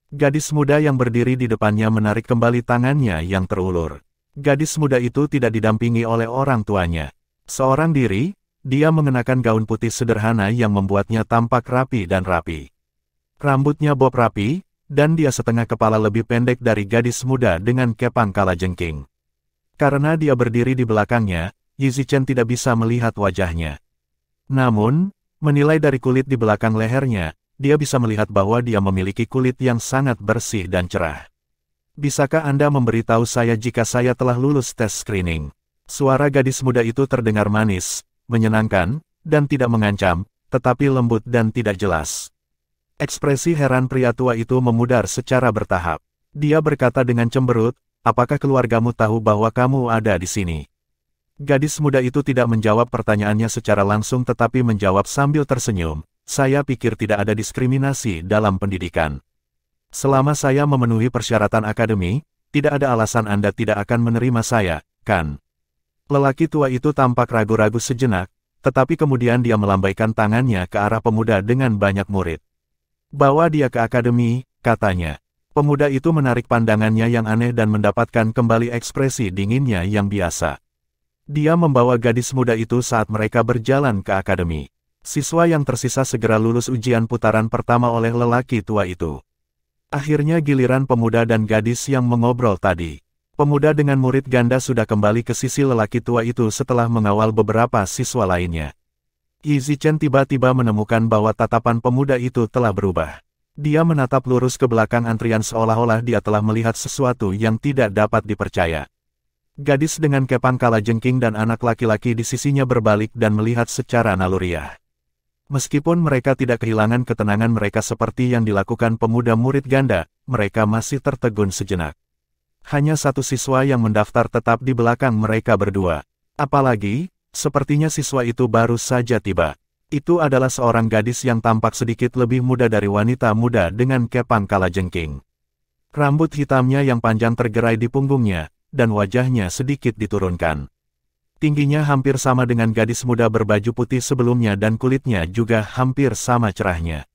Gadis muda yang berdiri di depannya menarik kembali tangannya yang terulur. Gadis muda itu tidak didampingi oleh orang tuanya. Seorang diri, dia mengenakan gaun putih sederhana yang membuatnya tampak rapi dan rapi. Rambutnya bob rapi, dan dia setengah kepala lebih pendek dari gadis muda dengan kepang kalajengking. Karena dia berdiri di belakangnya, Yi Zichen tidak bisa melihat wajahnya. Namun, menilai dari kulit di belakang lehernya, dia bisa melihat bahwa dia memiliki kulit yang sangat bersih dan cerah. Bisakah Anda memberitahu saya jika saya telah lulus tes screening? Suara gadis muda itu terdengar manis, menyenangkan, dan tidak mengancam, tetapi lembut dan tidak jelas. Ekspresi heran pria tua itu memudar secara bertahap. Dia berkata dengan cemberut, "Apakah keluargamu tahu bahwa kamu ada di sini?" Gadis muda itu tidak menjawab pertanyaannya secara langsung tetapi menjawab sambil tersenyum, "Saya pikir tidak ada diskriminasi dalam pendidikan. Selama saya memenuhi persyaratan akademi, tidak ada alasan Anda tidak akan menerima saya, kan?" Lelaki tua itu tampak ragu-ragu sejenak, tetapi kemudian dia melambaikan tangannya ke arah pemuda dengan banyak murid. "Bawa dia ke akademi," katanya. Pemuda itu menarik pandangannya yang aneh dan mendapatkan kembali ekspresi dinginnya yang biasa. Dia membawa gadis muda itu saat mereka berjalan ke akademi. Siswa yang tersisa segera lulus ujian putaran pertama oleh lelaki tua itu. Akhirnya giliran pemuda dan gadis yang mengobrol tadi. Pemuda dengan murid ganda sudah kembali ke sisi lelaki tua itu setelah mengawal beberapa siswa lainnya. Yi Zichen tiba-tiba menemukan bahwa tatapan pemuda itu telah berubah. Dia menatap lurus ke belakang antrian seolah-olah dia telah melihat sesuatu yang tidak dapat dipercaya. Gadis dengan kepang kalajengking dan anak laki-laki di sisinya berbalik dan melihat secara naluriah. Meskipun mereka tidak kehilangan ketenangan mereka seperti yang dilakukan pemuda murid ganda, mereka masih tertegun sejenak. Hanya satu siswa yang mendaftar tetap di belakang mereka berdua. Apalagi, sepertinya siswa itu baru saja tiba. Itu adalah seorang gadis yang tampak sedikit lebih muda dari wanita muda dengan kepang kalajengking. Rambut hitamnya yang panjang tergerai di punggungnya, dan wajahnya sedikit diturunkan. Tingginya hampir sama dengan gadis muda berbaju putih sebelumnya dan kulitnya juga hampir sama cerahnya.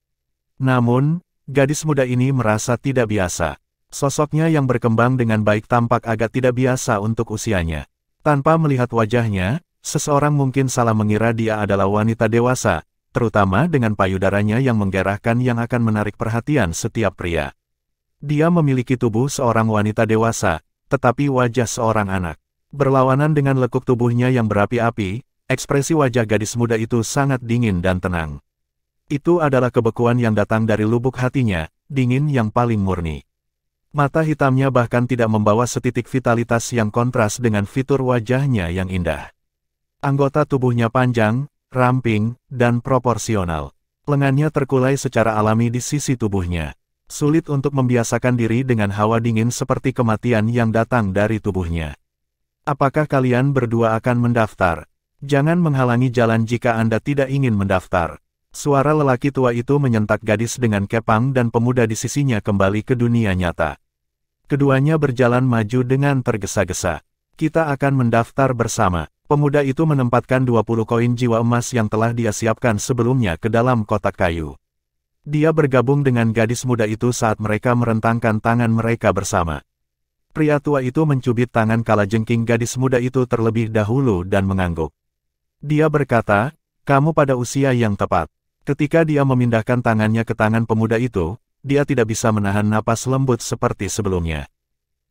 Namun, gadis muda ini merasa tidak biasa. Sosoknya yang berkembang dengan baik tampak agak tidak biasa untuk usianya. Tanpa melihat wajahnya, seseorang mungkin salah mengira dia adalah wanita dewasa, terutama dengan payudaranya yang menggerahkan yang akan menarik perhatian setiap pria. Dia memiliki tubuh seorang wanita dewasa, tetapi wajah seorang anak. Berlawanan dengan lekuk tubuhnya yang berapi-api, ekspresi wajah gadis muda itu sangat dingin dan tenang. Itu adalah kebekuan yang datang dari lubuk hatinya, dingin yang paling murni. Mata hitamnya bahkan tidak membawa setitik vitalitas yang kontras dengan fitur wajahnya yang indah. Anggota tubuhnya panjang, ramping, dan proporsional. Lengannya terkulai secara alami di sisi tubuhnya. Sulit untuk membiasakan diri dengan hawa dingin seperti kematian yang datang dari tubuhnya. Apakah kalian berdua akan mendaftar? Jangan menghalangi jalan jika Anda tidak ingin mendaftar. Suara lelaki tua itu menyentak gadis dengan kepang dan pemuda di sisinya kembali ke dunia nyata. Keduanya berjalan maju dengan tergesa-gesa. "Kita akan mendaftar bersama." Pemuda itu menempatkan 20 koin jiwa emas yang telah dia siapkan sebelumnya ke dalam kotak kayu. Dia bergabung dengan gadis muda itu saat mereka merentangkan tangan mereka bersama. Pria tua itu mencubit tangan kalajengking gadis muda itu terlebih dahulu dan mengangguk. Dia berkata, "Kamu pada usia yang tepat." Ketika dia memindahkan tangannya ke tangan pemuda itu, dia tidak bisa menahan napas lembut seperti sebelumnya.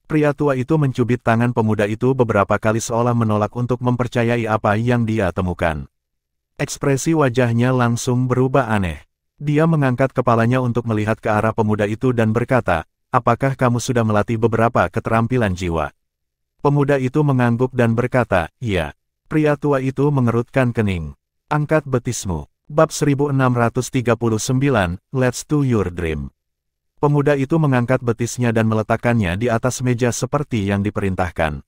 Pria tua itu mencubit tangan pemuda itu beberapa kali seolah menolak untuk mempercayai apa yang dia temukan. Ekspresi wajahnya langsung berubah aneh. Dia mengangkat kepalanya untuk melihat ke arah pemuda itu dan berkata, "Apakah kamu sudah melatih beberapa keterampilan jiwa?" Pemuda itu mengangguk dan berkata, "Iya." Pria tua itu mengerutkan kening. "Angkat betismu." Bab 1639, Let's do your dream. Pemuda itu mengangkat betisnya dan meletakkannya di atas meja seperti yang diperintahkan.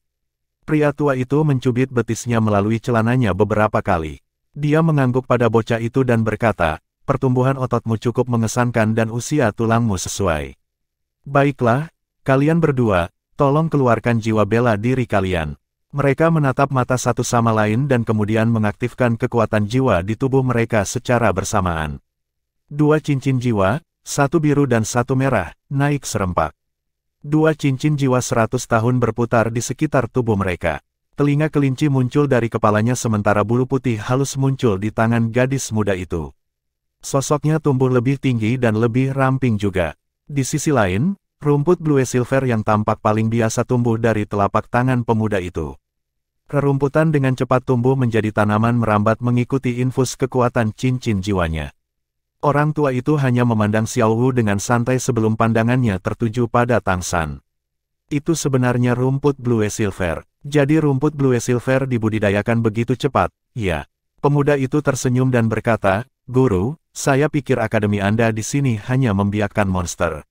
Pria tua itu mencubit betisnya melalui celananya beberapa kali. Dia mengangguk pada bocah itu dan berkata, "Pertumbuhan ototmu cukup mengesankan dan usia tulangmu sesuai. Baiklah, kalian berdua, tolong keluarkan jiwa bela diri kalian." Mereka menatap mata satu sama lain dan kemudian mengaktifkan kekuatan jiwa di tubuh mereka secara bersamaan. 2 cincin jiwa, 1 biru dan 1 merah, naik serempak. 2 cincin jiwa 100 tahun berputar di sekitar tubuh mereka. Telinga kelinci muncul dari kepalanya sementara bulu putih halus muncul di tangan gadis muda itu. Sosoknya tumbuh lebih tinggi dan lebih ramping juga. Di sisi lain, rumput blue silver yang tampak paling biasa tumbuh dari telapak tangan pemuda itu. Rerumputan dengan cepat tumbuh menjadi tanaman merambat mengikuti infus kekuatan cincin jiwanya. Orang tua itu hanya memandang Xiao Wu dengan santai sebelum pandangannya tertuju pada Tang San. Itu sebenarnya rumput blue silver. Jadi rumput blue silver dibudidayakan begitu cepat, ya. Pemuda itu tersenyum dan berkata, "Guru, saya pikir akademi Anda di sini hanya membiakkan monster."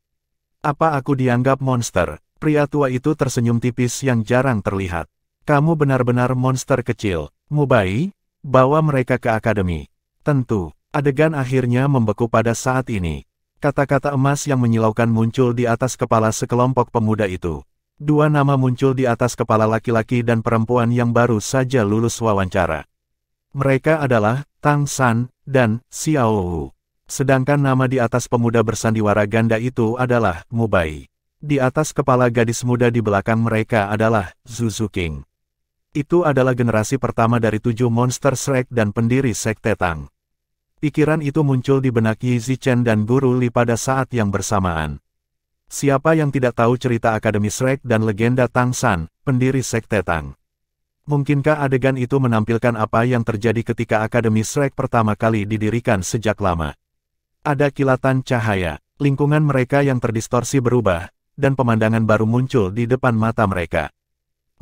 "Apa aku dianggap monster?" Pria tua itu tersenyum tipis yang jarang terlihat. "Kamu benar-benar monster kecil. Mubai, bawa mereka ke akademi." Tentu. Adegan akhirnya membeku pada saat ini. Kata-kata emas yang menyilaukan muncul di atas kepala sekelompok pemuda itu. 2 nama muncul di atas kepala laki-laki dan perempuan yang baru saja lulus wawancara. Mereka adalah Tang San dan Xiao Wu. Sedangkan nama di atas pemuda bersandiwara ganda itu adalah Mubai. Di atas kepala gadis muda di belakang mereka adalah Zuzu King. Itu adalah generasi pertama dari 7 monster Shrek dan pendiri sekte Tang. Pikiran itu muncul di benak Yi Zichen dan Guru Li pada saat yang bersamaan. Siapa yang tidak tahu cerita Akademi Shrek dan legenda Tang San, pendiri sekte Tang? Mungkinkah adegan itu menampilkan apa yang terjadi ketika Akademi Shrek pertama kali didirikan sejak lama? Ada kilatan cahaya, lingkungan mereka yang terdistorsi berubah, dan pemandangan baru muncul di depan mata mereka.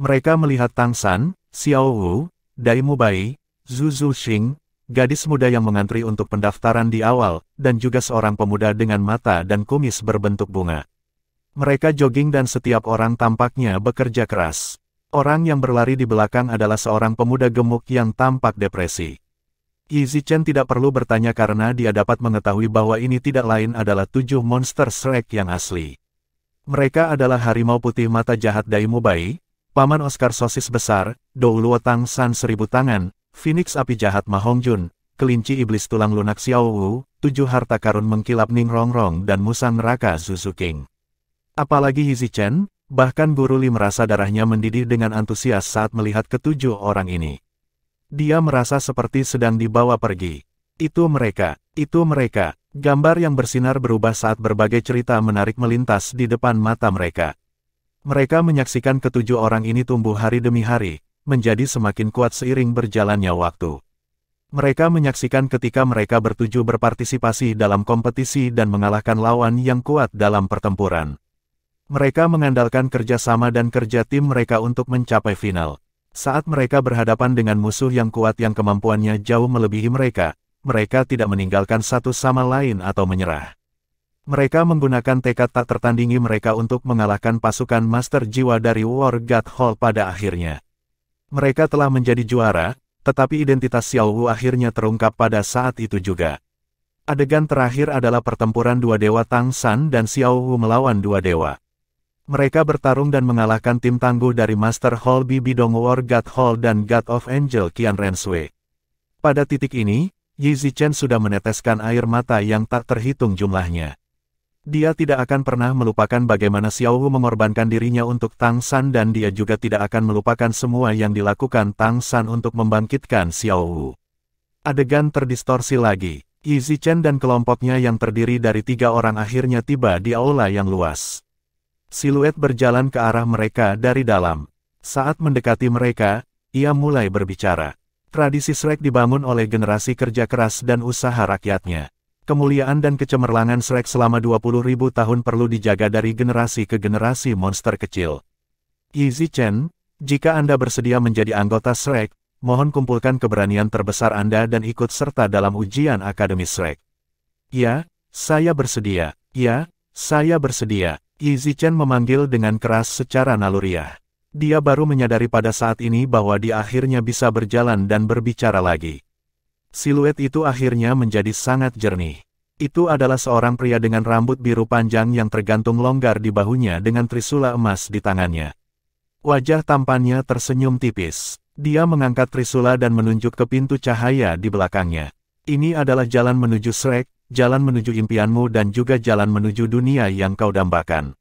Mereka melihat Tang San, Xiao Wu, Dai Mubai, Zuzu Xing, gadis muda yang mengantri untuk pendaftaran di awal, dan juga seorang pemuda dengan mata dan kumis berbentuk bunga. Mereka jogging dan setiap orang tampaknya bekerja keras. Orang yang berlari di belakang adalah seorang pemuda gemuk yang tampak depresi. Yi Zichen tidak perlu bertanya karena dia dapat mengetahui bahwa ini tidak lain adalah 7 monster Shrek yang asli. Mereka adalah harimau putih mata jahat Dai Mubai, Paman Oscar sosis besar, Dou Luo Tang San 1000 tangan, Phoenix api jahat Ma Hongjun, kelinci iblis tulang lunak Xiao Wu, 7 harta karun mengkilap Ning Rongrong dan musang neraka Zuzu King. Apalagi Yi Zichen, bahkan Guru Li merasa darahnya mendidih dengan antusias saat melihat ke-7 orang ini. Dia merasa seperti sedang dibawa pergi. Itu mereka. Gambar yang bersinar berubah saat berbagai cerita menarik melintas di depan mata mereka. Mereka menyaksikan ke-7 orang ini tumbuh hari demi hari, menjadi semakin kuat seiring berjalannya waktu. Mereka menyaksikan ketika mereka bertuju berpartisipasi dalam kompetisi dan mengalahkan lawan yang kuat dalam pertempuran. Mereka mengandalkan kerjasama dan kerja tim mereka untuk mencapai final. Saat mereka berhadapan dengan musuh yang kuat yang kemampuannya jauh melebihi mereka, mereka tidak meninggalkan satu sama lain atau menyerah. Mereka menggunakan tekad tak tertandingi mereka untuk mengalahkan pasukan Master Jiwa dari War God Hall pada akhirnya. Mereka telah menjadi juara, tetapi identitas Xiao Wu akhirnya terungkap pada saat itu juga. Adegan terakhir adalah pertempuran 2 dewa Tang San dan Xiao Wu melawan 2 dewa. Mereka bertarung dan mengalahkan tim tangguh dari Master Hall Bibidong War God Hall dan God of Angel Qian Renshui. Pada titik ini, Yi Zichen sudah meneteskan air mata yang tak terhitung jumlahnya. Dia tidak akan pernah melupakan bagaimana Xiao Wu mengorbankan dirinya untuk Tang San dan dia juga tidak akan melupakan semua yang dilakukan Tang San untuk membangkitkan Xiao Wu. Adegan terdistorsi lagi. Yi Zichen dan kelompoknya yang terdiri dari 3 orang akhirnya tiba di aula yang luas. Siluet berjalan ke arah mereka dari dalam. Saat mendekati mereka, ia mulai berbicara. Tradisi Shrek dibangun oleh generasi kerja keras dan usaha rakyatnya. Kemuliaan dan kecemerlangan Shrek selama 20.000 tahun perlu dijaga dari generasi ke generasi monster kecil. Yi Zichen, Jika Anda bersedia menjadi anggota Shrek, mohon kumpulkan keberanian terbesar Anda dan ikut serta dalam ujian Akademi Shrek. Ya, saya bersedia. Ya, saya bersedia. Yi Zichen memanggil dengan keras secara naluriah. Dia baru menyadari pada saat ini bahwa dia akhirnya bisa berjalan dan berbicara lagi. Siluet itu akhirnya menjadi sangat jernih. Itu adalah seorang pria dengan rambut biru panjang yang tergantung longgar di bahunya dengan trisula emas di tangannya. Wajah tampannya tersenyum tipis. Dia mengangkat trisula dan menunjuk ke pintu cahaya di belakangnya. Ini adalah jalan menuju Shrek, jalan menuju impianmu dan juga jalan menuju dunia yang kau dambakan.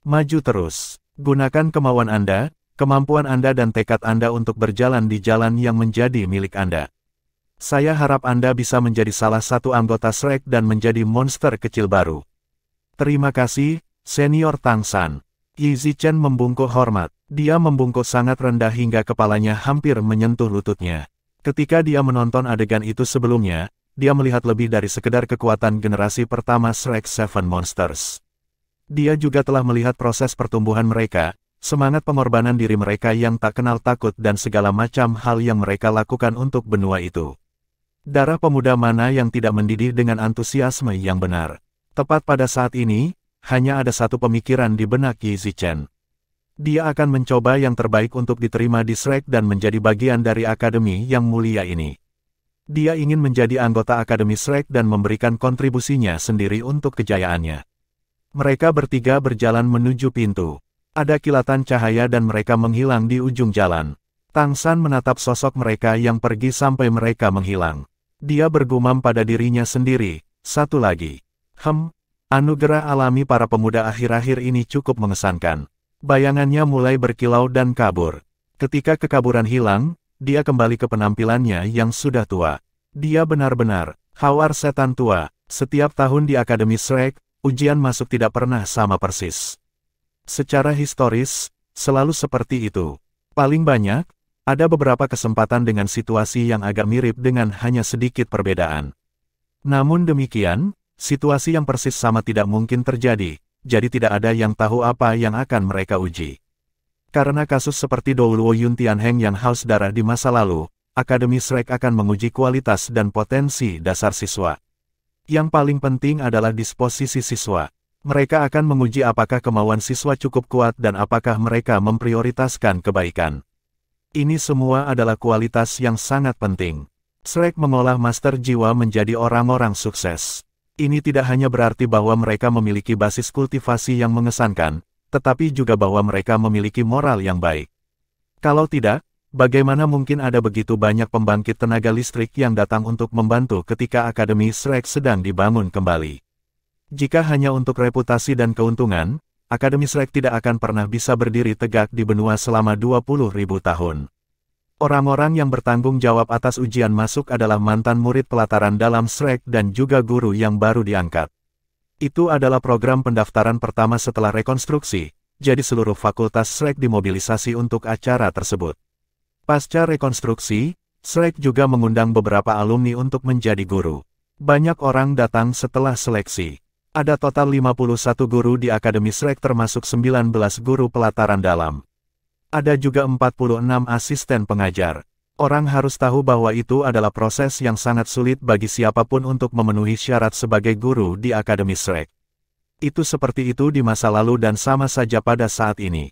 Maju terus. Gunakan kemauan Anda, kemampuan Anda dan tekad Anda untuk berjalan di jalan yang menjadi milik Anda. Saya harap Anda bisa menjadi salah satu anggota Shrek dan menjadi monster kecil baru. Terima kasih, Senior Tang San. Yi Zichen membungkuk hormat. Dia membungkuk sangat rendah hingga kepalanya hampir menyentuh lututnya. Ketika dia menonton adegan itu sebelumnya, dia melihat lebih dari sekedar kekuatan generasi pertama Shrek Seven Monsters. Dia juga telah melihat proses pertumbuhan mereka, semangat pengorbanan diri mereka yang tak kenal takut dan segala macam hal yang mereka lakukan untuk benua itu. Darah pemuda mana yang tidak mendidih dengan antusiasme yang benar. Tepat pada saat ini, hanya ada satu pemikiran di benak Yi Zichen. Dia akan mencoba yang terbaik untuk diterima di Shrek dan menjadi bagian dari akademi yang mulia ini. Dia ingin menjadi anggota Akademi Shrek dan memberikan kontribusinya sendiri untuk kejayaannya. Mereka bertiga berjalan menuju pintu. Ada kilatan cahaya dan mereka menghilang di ujung jalan. Tang San menatap sosok mereka yang pergi sampai mereka menghilang. Dia bergumam pada dirinya sendiri, satu lagi. Anugerah alami para pemuda akhir-akhir ini cukup mengesankan. Bayangannya mulai berkilau dan kabur. Ketika kekaburan hilang, dia kembali ke penampilannya yang sudah tua. Dia benar-benar, hawar setan tua. Setiap tahun di Akademi Shrek, ujian masuk tidak pernah sama persis. Secara historis, selalu seperti itu. Paling banyak, ada beberapa kesempatan dengan situasi yang agak mirip dengan hanya sedikit perbedaan. Namun demikian, situasi yang persis sama tidak mungkin terjadi, jadi tidak ada yang tahu apa yang akan mereka uji. Karena kasus seperti Douluo Yun Tianheng yang haus darah di masa lalu, Akademi Shrek akan menguji kualitas dan potensi dasar siswa. Yang paling penting adalah disposisi siswa. Mereka akan menguji apakah kemauan siswa cukup kuat dan apakah mereka memprioritaskan kebaikan. Ini semua adalah kualitas yang sangat penting. Shrek mengolah master jiwa menjadi orang-orang sukses. Ini tidak hanya berarti bahwa mereka memiliki basis kultivasi yang mengesankan, tetapi juga bahwa mereka memiliki moral yang baik. Kalau tidak, bagaimana mungkin ada begitu banyak pembangkit tenaga listrik yang datang untuk membantu ketika Akademi Shrek sedang dibangun kembali? Jika hanya untuk reputasi dan keuntungan, Akademi Shrek tidak akan pernah bisa berdiri tegak di benua selama 20.000 tahun. Orang-orang yang bertanggung jawab atas ujian masuk adalah mantan murid pelataran dalam Shrek dan juga guru yang baru diangkat. Itu adalah program pendaftaran pertama setelah rekonstruksi, jadi seluruh fakultas Shrek dimobilisasi untuk acara tersebut. Pasca rekonstruksi, Shrek juga mengundang beberapa alumni untuk menjadi guru. Banyak orang datang setelah seleksi. Ada total 51 guru di Akademi Shrek termasuk 19 guru pelataran dalam. Ada juga 46 asisten pengajar. Orang harus tahu bahwa itu adalah proses yang sangat sulit bagi siapapun untuk memenuhi syarat sebagai guru di Akademi Shrek. Itu seperti itu di masa lalu dan sama saja pada saat ini.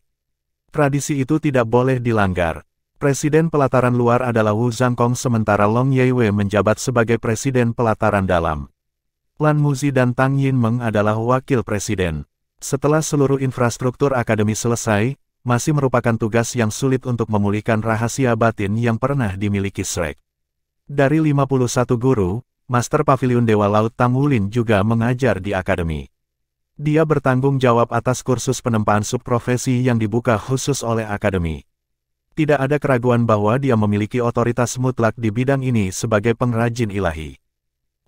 Tradisi itu tidak boleh dilanggar. Presiden pelataran luar adalah Wu Zhangkong sementara Long Yeiwei menjabat sebagai presiden pelataran dalam. Lan Muzi dan Tang Yinmeng adalah wakil presiden. Setelah seluruh infrastruktur akademi selesai, masih merupakan tugas yang sulit untuk memulihkan rahasia batin yang pernah dimiliki Shrek. Dari 51 guru, Master Pavilion Dewa Laut Tang Wulin juga mengajar di akademi. Dia bertanggung jawab atas kursus penempaan subprofesi yang dibuka khusus oleh akademi. Tidak ada keraguan bahwa dia memiliki otoritas mutlak di bidang ini sebagai pengrajin ilahi.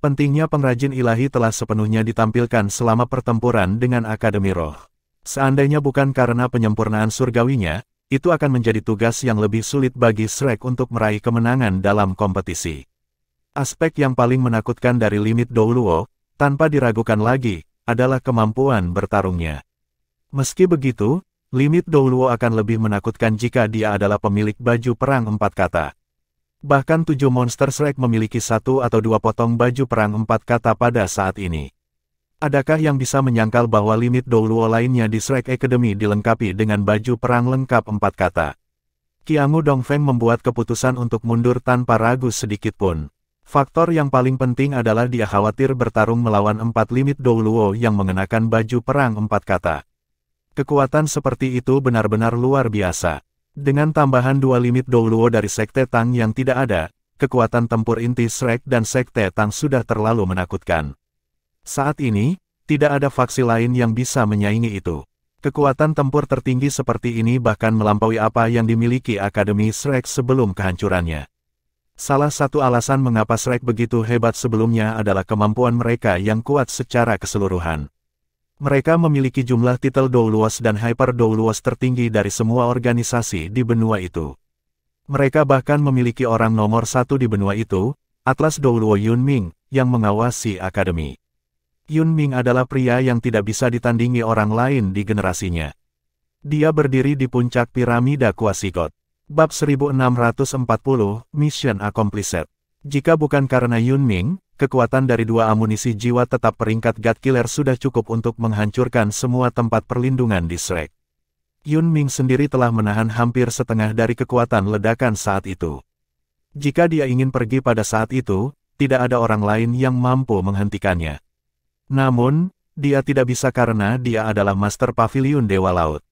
Pentingnya pengrajin ilahi telah sepenuhnya ditampilkan selama pertempuran dengan Akademi Roh. Seandainya bukan karena penyempurnaan surgawinya, itu akan menjadi tugas yang lebih sulit bagi Shrek untuk meraih kemenangan dalam kompetisi. Aspek yang paling menakutkan dari limit Douluo, tanpa diragukan lagi, adalah kemampuan bertarungnya. Meski begitu, Limit Douluo akan lebih menakutkan jika dia adalah pemilik baju perang 4 kata. Bahkan 7 monster Shrek memiliki 1 atau 2 potong baju perang 4 kata pada saat ini. Adakah yang bisa menyangkal bahwa limit Douluo lainnya di Shrek Academy dilengkapi dengan baju perang lengkap 4 kata? Qiangu Dongfeng membuat keputusan untuk mundur tanpa ragu sedikit pun. Faktor yang paling penting adalah dia khawatir bertarung melawan 4 limit Douluo yang mengenakan baju perang 4 kata. Kekuatan seperti itu benar-benar luar biasa. Dengan tambahan 2 limit Douluo dari Sekte Tang yang tidak ada, kekuatan tempur inti Shrek dan Sekte Tang sudah terlalu menakutkan. Saat ini, tidak ada faksi lain yang bisa menyaingi itu. Kekuatan tempur tertinggi seperti ini bahkan melampaui apa yang dimiliki Akademi Shrek sebelum kehancurannya. Salah satu alasan mengapa Shrek begitu hebat sebelumnya adalah kemampuan mereka yang kuat secara keseluruhan. Mereka memiliki jumlah titel Douluos dan Hyper Douluos tertinggi dari semua organisasi di benua itu. Mereka bahkan memiliki orang nomor 1 di benua itu, Atlas Douluo Yunming, yang mengawasi Akademi. Yunming adalah pria yang tidak bisa ditandingi orang lain di generasinya. Dia berdiri di puncak piramida Kuasikot. Bab 1640, Mission Accomplished. Jika bukan karena Yunming, kekuatan dari 2 amunisi jiwa tetap peringkat God Killer sudah cukup untuk menghancurkan semua tempat perlindungan di Shrek. Yunming sendiri telah menahan hampir setengah dari kekuatan ledakan saat itu. Jika dia ingin pergi pada saat itu, tidak ada orang lain yang mampu menghentikannya. Namun, dia tidak bisa karena dia adalah Master Pavilion Dewa Laut.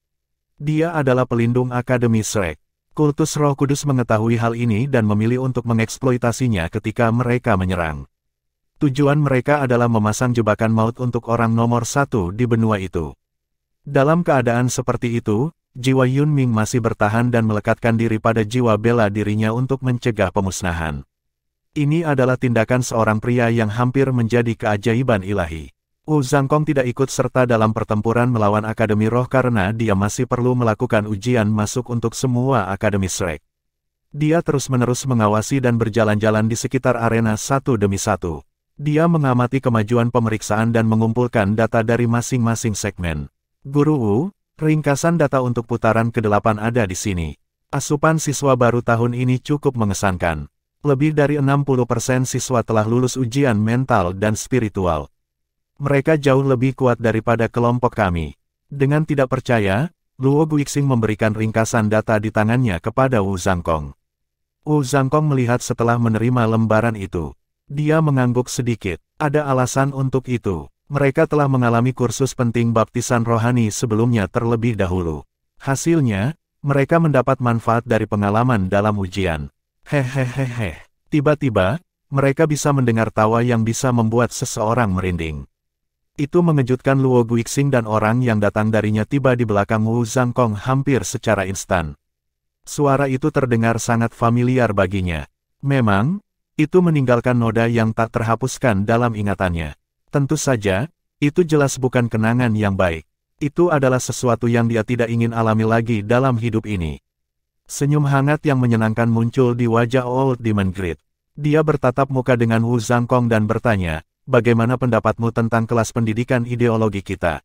Dia adalah pelindung Akademi Shrek. Kultus Roh Kudus mengetahui hal ini dan memilih untuk mengeksploitasinya ketika mereka menyerang. Tujuan mereka adalah memasang jebakan maut untuk orang nomor 1 di benua itu. Dalam keadaan seperti itu, jiwa Yunming masih bertahan dan melekatkan diri pada jiwa bela dirinya untuk mencegah pemusnahan. Ini adalah tindakan seorang pria yang hampir menjadi keajaiban ilahi. Wu Zhangkong tidak ikut serta dalam pertempuran melawan Akademi Roh karena dia masih perlu melakukan ujian masuk untuk semua Akademi Shrek. Dia terus-menerus mengawasi dan berjalan-jalan di sekitar arena satu demi satu. Dia mengamati kemajuan pemeriksaan dan mengumpulkan data dari masing-masing segmen. Guru Wu, ringkasan data untuk putaran ke-8 ada di sini. Asupan siswa baru tahun ini cukup mengesankan. Lebih dari 60% siswa telah lulus ujian mental dan spiritual. Mereka jauh lebih kuat daripada kelompok kami. Dengan tidak percaya, Luo Guixing memberikan ringkasan data di tangannya kepada Wu Zhangkong. Wu Zhangkong melihat setelah menerima lembaran itu. Dia mengangguk sedikit. Ada alasan untuk itu. Mereka telah mengalami kursus penting baptisan rohani sebelumnya terlebih dahulu. Hasilnya, mereka mendapat manfaat dari pengalaman dalam ujian. Hehehehe. Tiba-tiba, mereka bisa mendengar tawa yang bisa membuat seseorang merinding. Itu mengejutkan Luo Guixing dan orang yang datang darinya tiba di belakang Wu Zhangkong hampir secara instan. Suara itu terdengar sangat familiar baginya. Memang, itu meninggalkan noda yang tak terhapuskan dalam ingatannya. Tentu saja, itu jelas bukan kenangan yang baik. Itu adalah sesuatu yang dia tidak ingin alami lagi dalam hidup ini. Senyum hangat yang menyenangkan muncul di wajah Old Demon Grid. Dia bertatap muka dengan Wu Zhangkong dan bertanya, bagaimana pendapatmu tentang kelas pendidikan ideologi kita?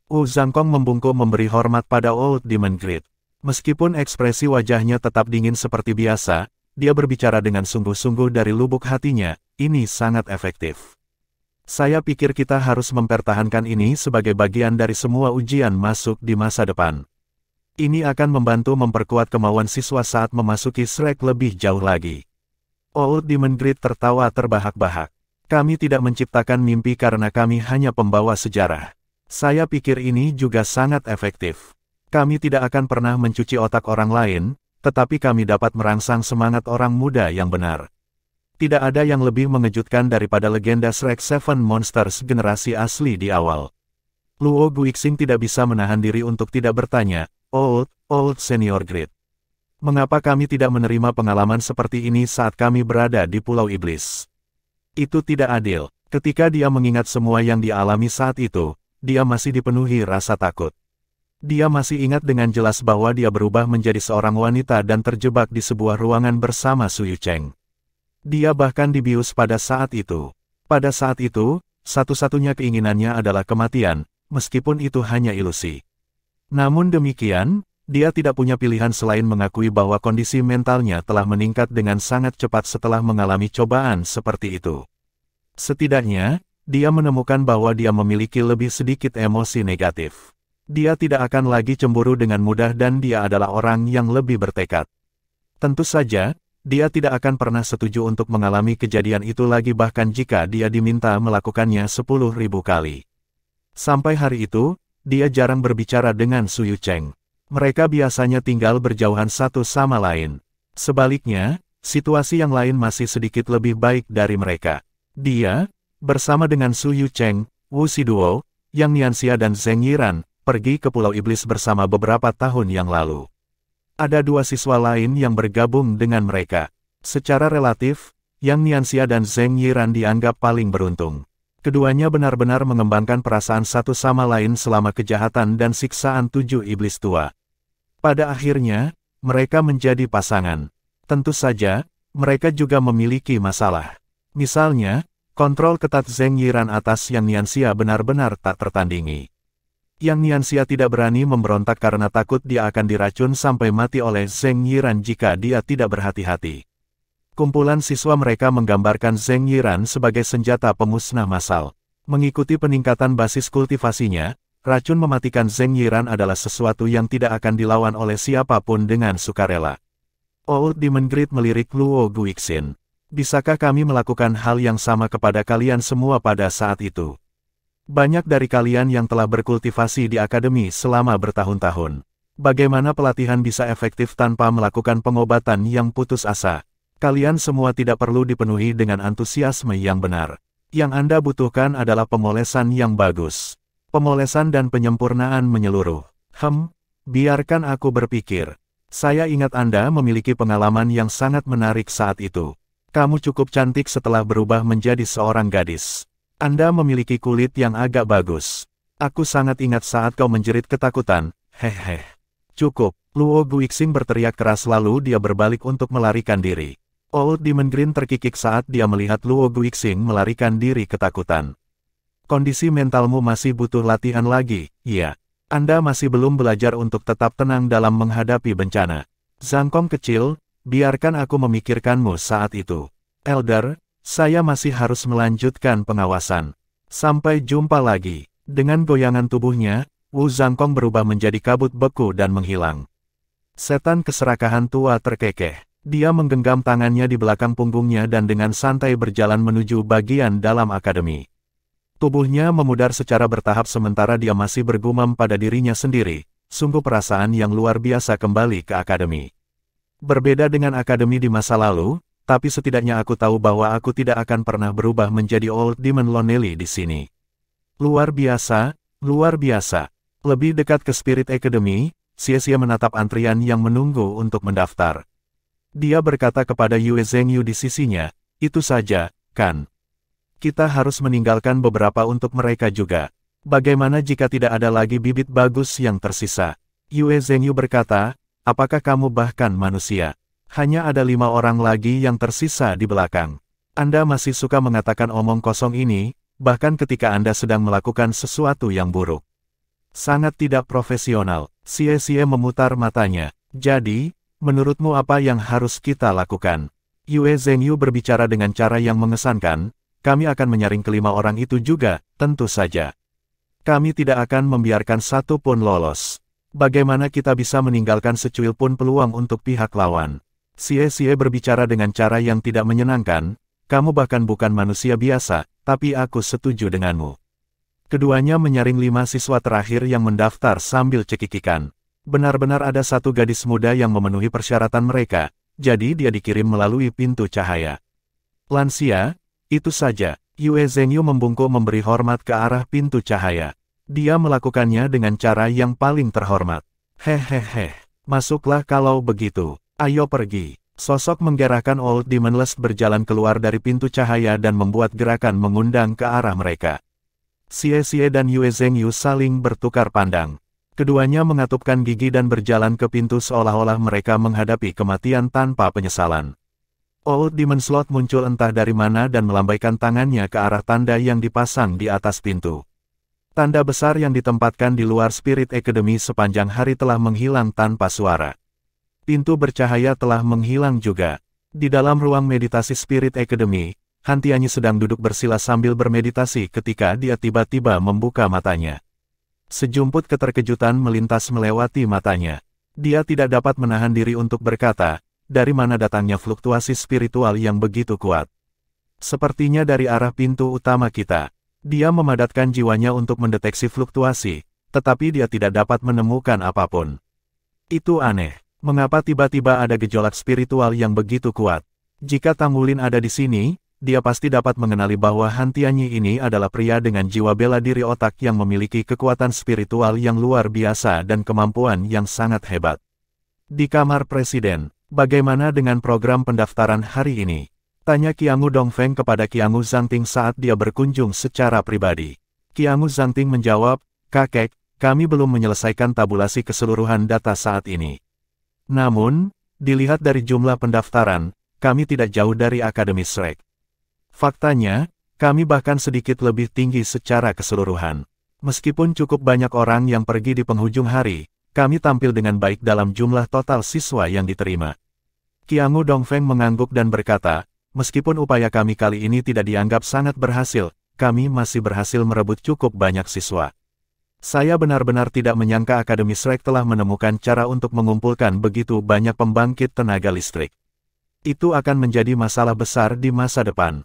Wu Zhangkong membungkuk memberi hormat pada Old Demon Grid. Meskipun ekspresi wajahnya tetap dingin seperti biasa, dia berbicara dengan sungguh-sungguh dari lubuk hatinya, ini sangat efektif. Saya pikir kita harus mempertahankan ini sebagai bagian dari semua ujian masuk di masa depan. Ini akan membantu memperkuat kemauan siswa saat memasuki Shrek lebih jauh lagi. Old Demon Grid tertawa terbahak-bahak. Kami tidak menciptakan mimpi karena kami hanya pembawa sejarah. Saya pikir ini juga sangat efektif. Kami tidak akan pernah mencuci otak orang lain, tetapi kami dapat merangsang semangat orang muda yang benar. Tidak ada yang lebih mengejutkan daripada legenda Shrek 7 Monsters generasi asli di awal. Luo Guixing tidak bisa menahan diri untuk tidak bertanya, Old Senior Grid. Mengapa kami tidak menerima pengalaman seperti ini saat kami berada di Pulau Iblis? Itu tidak adil. Ketika dia mengingat semua yang dialami saat itu, dia masih dipenuhi rasa takut. Dia masih ingat dengan jelas bahwa dia berubah menjadi seorang wanita dan terjebak di sebuah ruangan bersama Su Yucheng. Dia bahkan dibius pada saat itu. Pada saat itu, satu-satunya keinginannya adalah kematian, meskipun itu hanya ilusi. Namun demikian, dia tidak punya pilihan selain mengakui bahwa kondisi mentalnya telah meningkat dengan sangat cepat setelah mengalami cobaan seperti itu. Setidaknya, dia menemukan bahwa dia memiliki lebih sedikit emosi negatif. Dia tidak akan lagi cemburu dengan mudah dan dia adalah orang yang lebih bertekad. Tentu saja, dia tidak akan pernah setuju untuk mengalami kejadian itu lagi bahkan jika dia diminta melakukannya 10.000 kali. Sampai hari itu, dia jarang berbicara dengan Su Yucheng. Mereka biasanya tinggal berjauhan satu sama lain. Sebaliknya, situasi yang lain masih sedikit lebih baik dari mereka. Dia, bersama dengan Su Yucheng, Wu Shiduo, Yang Nianxia dan Zheng Yiran, pergi ke Pulau Iblis bersama beberapa tahun yang lalu. Ada dua siswa lain yang bergabung dengan mereka. Secara relatif, Yang Nianxia dan Zheng Yiran dianggap paling beruntung. Keduanya benar-benar mengembangkan perasaan satu sama lain selama kejahatan dan siksaan 7 iblis tua. Pada akhirnya, mereka menjadi pasangan. Tentu saja, mereka juga memiliki masalah. Misalnya, kontrol ketat Zheng Yiran atas Yang Nianxia benar-benar tak tertandingi. Yang Nianxia tidak berani memberontak karena takut dia akan diracun sampai mati oleh Zheng Yiran jika dia tidak berhati-hati. Kumpulan siswa mereka menggambarkan Zheng Yiran sebagai senjata pemusnah massal. Mengikuti peningkatan basis kultivasinya, racun mematikan Zheng Yiran adalah sesuatu yang tidak akan dilawan oleh siapapun dengan sukarela. Old Demon Grid melirik Luo Guixin. Bisakah kami melakukan hal yang sama kepada kalian semua pada saat itu? Banyak dari kalian yang telah berkultivasi di akademi selama bertahun-tahun. Bagaimana pelatihan bisa efektif tanpa melakukan pengobatan yang putus asa? Kalian semua tidak perlu dipenuhi dengan antusiasme yang benar. Yang Anda butuhkan adalah pemolesan yang bagus. Pemolesan dan penyempurnaan menyeluruh. Biarkan aku berpikir. Saya ingat Anda memiliki pengalaman yang sangat menarik saat itu. Kamu cukup cantik setelah berubah menjadi seorang gadis. Anda memiliki kulit yang agak bagus. Aku sangat ingat saat kau menjerit ketakutan. Hehe. Cukup. Luo Guixin berteriak keras lalu dia berbalik untuk melarikan diri. Old Demon Green terkikik saat dia melihat Luo Guixin melarikan diri ketakutan. Kondisi mentalmu masih butuh latihan lagi, iya. Anda masih belum belajar untuk tetap tenang dalam menghadapi bencana. Zhangkong kecil, biarkan aku memikirkanmu saat itu. Elder, saya masih harus melanjutkan pengawasan. Sampai jumpa lagi. Dengan goyangan tubuhnya, Wu Zhangkong berubah menjadi kabut beku dan menghilang. Setan keserakahan tua terkekeh. Dia menggenggam tangannya di belakang punggungnya dan dengan santai berjalan menuju bagian dalam akademi. Tubuhnya memudar secara bertahap sementara dia masih bergumam pada dirinya sendiri. Sungguh perasaan yang luar biasa kembali ke akademi. Berbeda dengan akademi di masa lalu, tapi setidaknya aku tahu bahwa aku tidak akan pernah berubah menjadi Old Demon Lonely di sini. Luar biasa, luar biasa. Lebih dekat ke Spirit Academy, Xie menatap antrian yang menunggu untuk mendaftar. Dia berkata kepada Yue Zhengyu di sisinya, itu saja, kan? Kita harus meninggalkan beberapa untuk mereka juga. Bagaimana jika tidak ada lagi bibit bagus yang tersisa? Yue Zhengyu berkata, apakah kamu bahkan manusia? Hanya ada 5 orang lagi yang tersisa di belakang. Anda masih suka mengatakan omong kosong ini, bahkan ketika Anda sedang melakukan sesuatu yang buruk. Sangat tidak profesional. Xie memutar matanya. Jadi, menurutmu apa yang harus kita lakukan? Yue Zhengyu berbicara dengan cara yang mengesankan, kami akan menyaring ke-5 orang itu juga, tentu saja. Kami tidak akan membiarkan satu pun lolos. Bagaimana kita bisa meninggalkan secuil pun peluang untuk pihak lawan? Xie berbicara dengan cara yang tidak menyenangkan, kamu bahkan bukan manusia biasa, tapi aku setuju denganmu. Keduanya menyaring 5 siswa terakhir yang mendaftar sambil cekikikan. Benar-benar ada satu gadis muda yang memenuhi persyaratan mereka, jadi dia dikirim melalui pintu cahaya. Lansia, itu saja. Yue Zhengyu membungkuk memberi hormat ke arah pintu cahaya. Dia melakukannya dengan cara yang paling terhormat. Hehehe, masuklah kalau begitu. Ayo pergi. Sosok menggerahkan Old Demonless berjalan keluar dari pintu cahaya dan membuat gerakan mengundang ke arah mereka. Xie dan Yue Zhengyu saling bertukar pandang. Keduanya mengatupkan gigi dan berjalan ke pintu seolah-olah mereka menghadapi kematian tanpa penyesalan. Old Demon Slot muncul entah dari mana dan melambaikan tangannya ke arah tanda yang dipasang di atas pintu. Tanda besar yang ditempatkan di luar Spirit Academy sepanjang hari telah menghilang tanpa suara. Pintu bercahaya telah menghilang juga. Di dalam ruang meditasi Spirit Academy, Han Tianyi sedang duduk bersila sambil bermeditasi ketika dia tiba-tiba membuka matanya. Sejumput keterkejutan melintas melewati matanya. Dia tidak dapat menahan diri untuk berkata, dari mana datangnya fluktuasi spiritual yang begitu kuat? Sepertinya dari arah pintu utama kita. Dia memadatkan jiwanya untuk mendeteksi fluktuasi, tetapi dia tidak dapat menemukan apapun. Itu aneh. Mengapa tiba-tiba ada gejolak spiritual yang begitu kuat? Jika Tang Wulin ada di sini, dia pasti dapat mengenali bahwa Han Tianyi ini adalah pria dengan jiwa bela diri otak yang memiliki kekuatan spiritual yang luar biasa dan kemampuan yang sangat hebat. Di kamar presiden, bagaimana dengan program pendaftaran hari ini? Tanya Qiangu Dongfeng kepada Qiangu Zhangting saat dia berkunjung secara pribadi. Qiangu Zhangting menjawab, "Kakek, kami belum menyelesaikan tabulasi keseluruhan data saat ini. Namun, dilihat dari jumlah pendaftaran, kami tidak jauh dari Akademi Shrek. Faktanya, kami bahkan sedikit lebih tinggi secara keseluruhan. Meskipun cukup banyak orang yang pergi di penghujung hari, kami tampil dengan baik dalam jumlah total siswa yang diterima." Qiangu Dongfeng mengangguk dan berkata, "Meskipun upaya kami kali ini tidak dianggap sangat berhasil, kami masih berhasil merebut cukup banyak siswa. Saya benar-benar tidak menyangka Akademi Shrek telah menemukan cara untuk mengumpulkan begitu banyak pembangkit tenaga listrik. Itu akan menjadi masalah besar di masa depan."